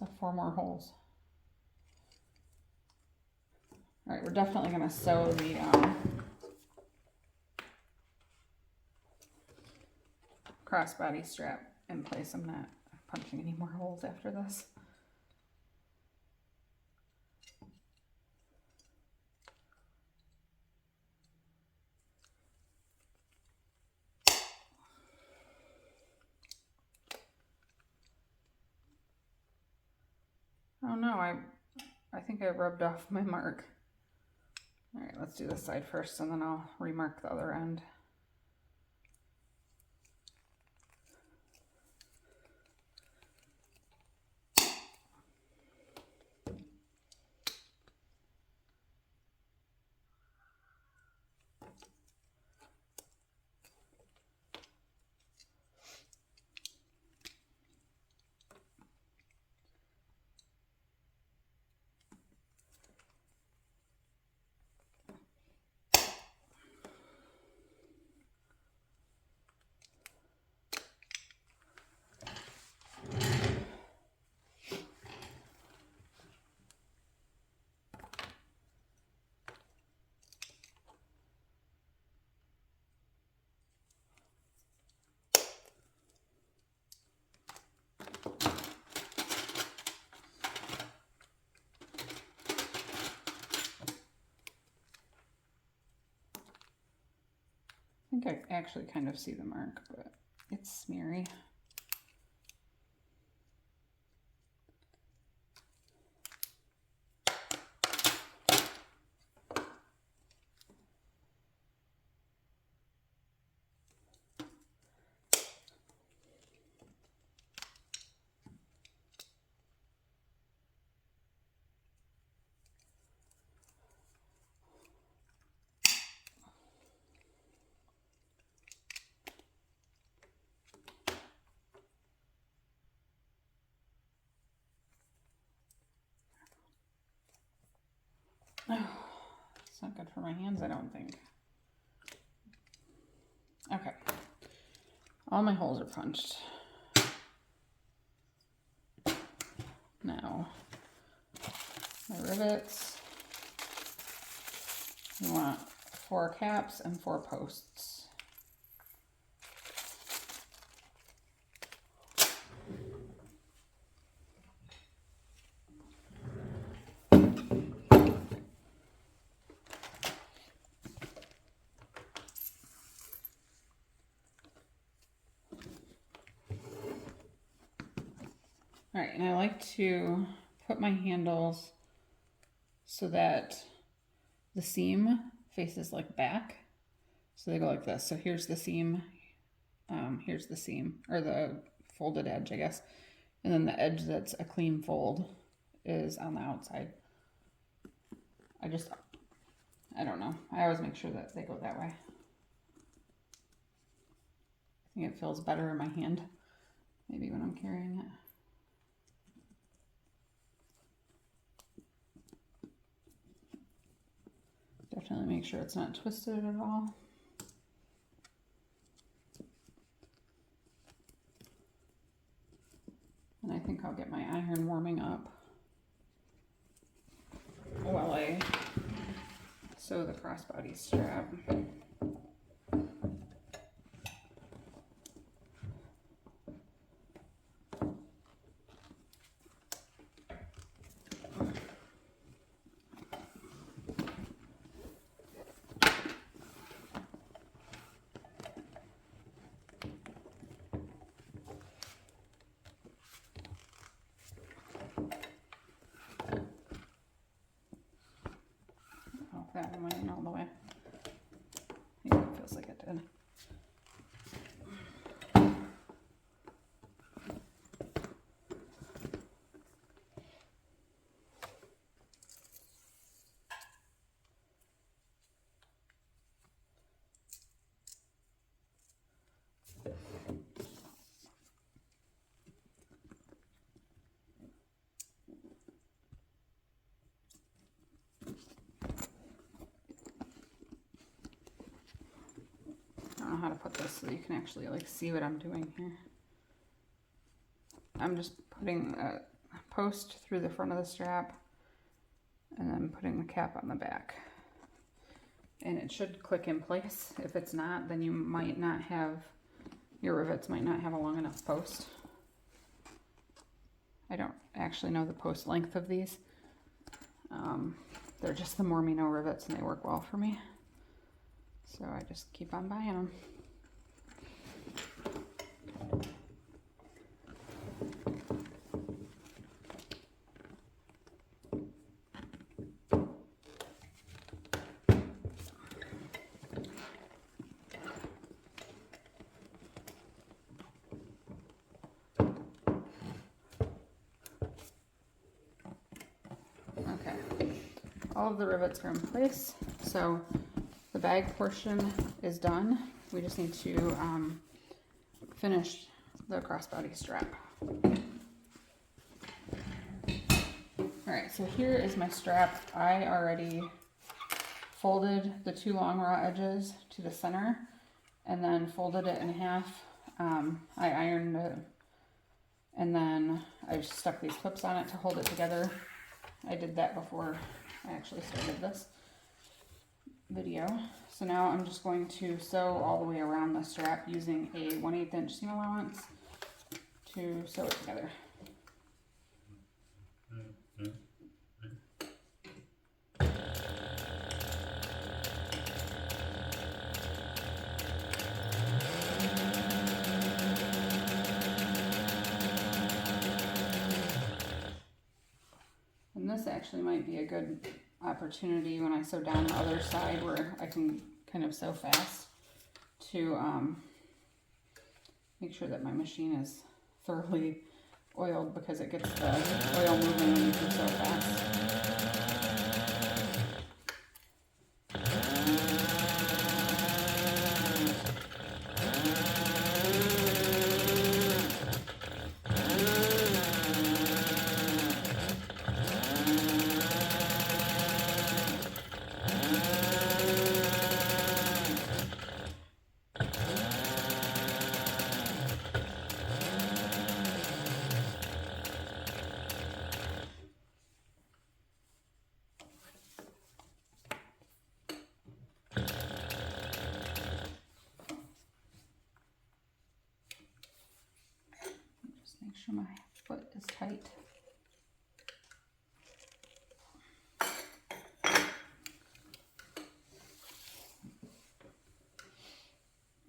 So 4 more holes. All right, we're definitely gonna sew the crossbody strap in place. I'm not punching any more holes after this. Oh no, I think I rubbed off my mark. All right, let's do this side first and then I'll remark the other end. I think I actually kind of see the mark, but it's smeary. Oh, it's not good for my hands, I don't think. Okay, all my holes are punched. Now, my rivets. We want 4 caps and 4 posts. All right, and I like to put my handles so that the seam faces like back. So they go like this. So here's the seam, or the folded edge, I guess. And then the edge that's a clean fold is on the outside. I don't know. I always make sure that they go that way. I think it feels better in my hand, maybe when I'm carrying it. Definitely make sure it's not twisted at all. And I think I'll get my iron warming up while I sew the crossbody strap. That one went in all the way. Yeah, it feels like it did. I don't know how to put this so you can actually like see what I'm doing here. I'm just putting post through the front of the strap and then putting the cap on the back. And it should click in place. If it's not, then you might not have, your rivets might not have a long enough post. I don't actually know the post length of these. They're just the Mormino rivets and they work well for me. So I just keep on buying them. All of the rivets are in place, so the bag portion is done. We just need to finish the crossbody strap. Alright, so here is my strap. I already folded the 2 long raw edges to the center and then folded it in half. I ironed it and then I just stuck these clips on it to hold it together. I did that before I actually started this video. So now I'm just going to sew all the way around the strap using a 1/8 inch seam allowance to sew it together. And this actually might be a good opportunity when I sew down the other side where I can kind of sew fast to make sure that my machine is thoroughly oiled, because it gets the oil moving when you can sew fast. Make sure my foot is tight.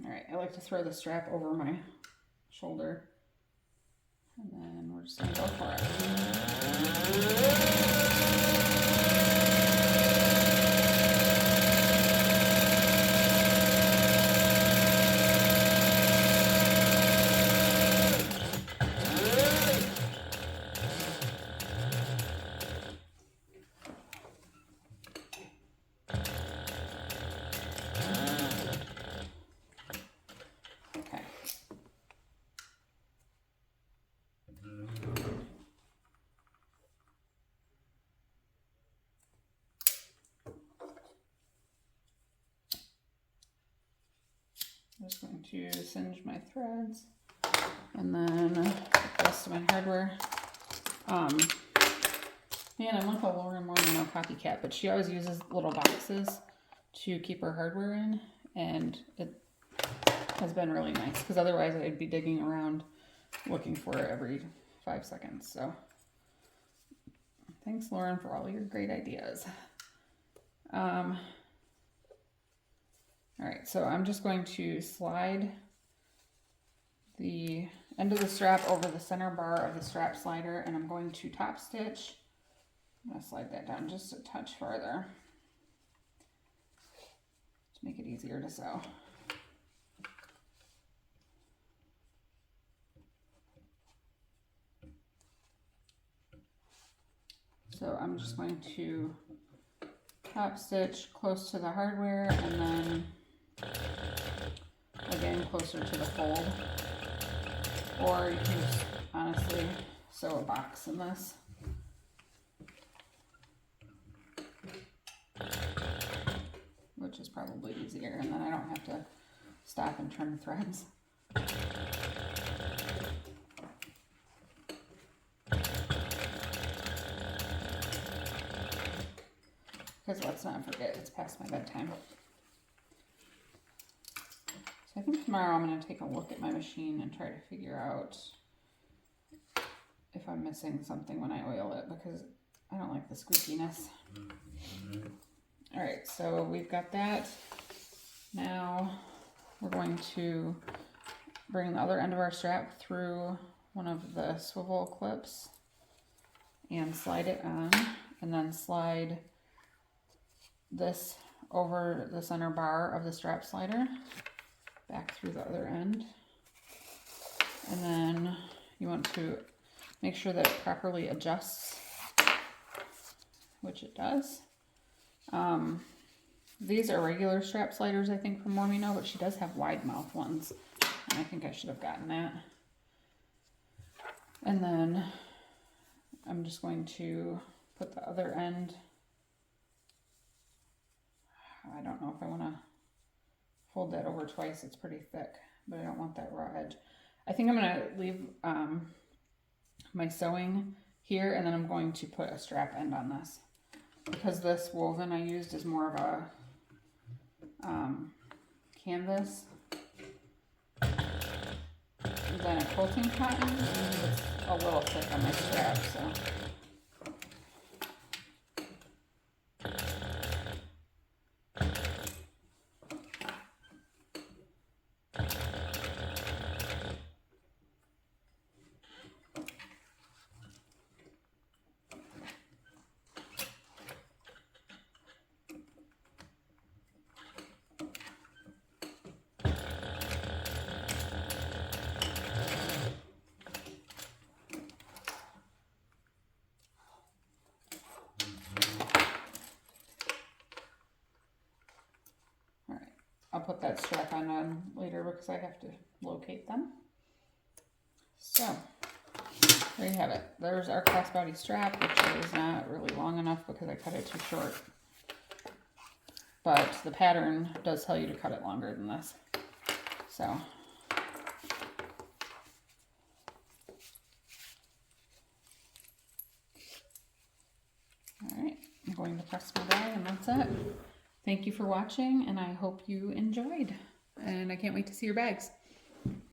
Alright, I like to throw the strap over my shoulder, and then we're just going to go for it. I'm just going to singe my threads and then the rest of my hardware. Man, I'm like a Lauren Mormino copycat, but she always uses little boxes to keep her hardware in, and it has been really nice because otherwise I'd be digging around looking for it every 5 seconds. So thanks, Lauren, for all your great ideas. All right, so I'm just going to slide the end of the strap over the center bar of the strap slider, and I'm going to top stitch. I'm going to slide that down just a touch farther to make it easier to sew. So I'm just going to top stitch close to the hardware and then again closer to the fold, or you can just honestly sew a box in this. Which is probably easier, and then I don't have to stop and turn threads. because let's not forget, it's past my bedtime. So I think tomorrow I'm going to take a look at my machine and try to figure out if I'm missing something when I oil it, because I don't like the squeakiness. Alright, so we've got that. Now we're going to bring the other end of our strap through one of the swivel clips and slide it on, and then slide this over the center bar of the strap slider back through the other end. And then you want to make sure that it properly adjusts, which it does. These are regular strap sliders, I think, from Mormino, but she does have wide mouth ones, and I think I should have gotten that. And then I'm just going to put the other end, I don't know if I want to fold that over twice, it's pretty thick, but I don't want that raw edge. I think I'm going to leave my sewing here, and then I'm going to put a strap end on this, because this woven I used is more of a canvas than a quilting cotton. It's a little thick on my strap, so. I'll put that strap on later because I have to locate them. So, there you have it. There's our crossbody strap, which is not really long enough because I cut it too short. But the pattern does tell you to cut it longer than this. So, alright, I'm going to press my die and that's it. Thank you for watching, and I hope you enjoyed. And I can't wait to see your bags.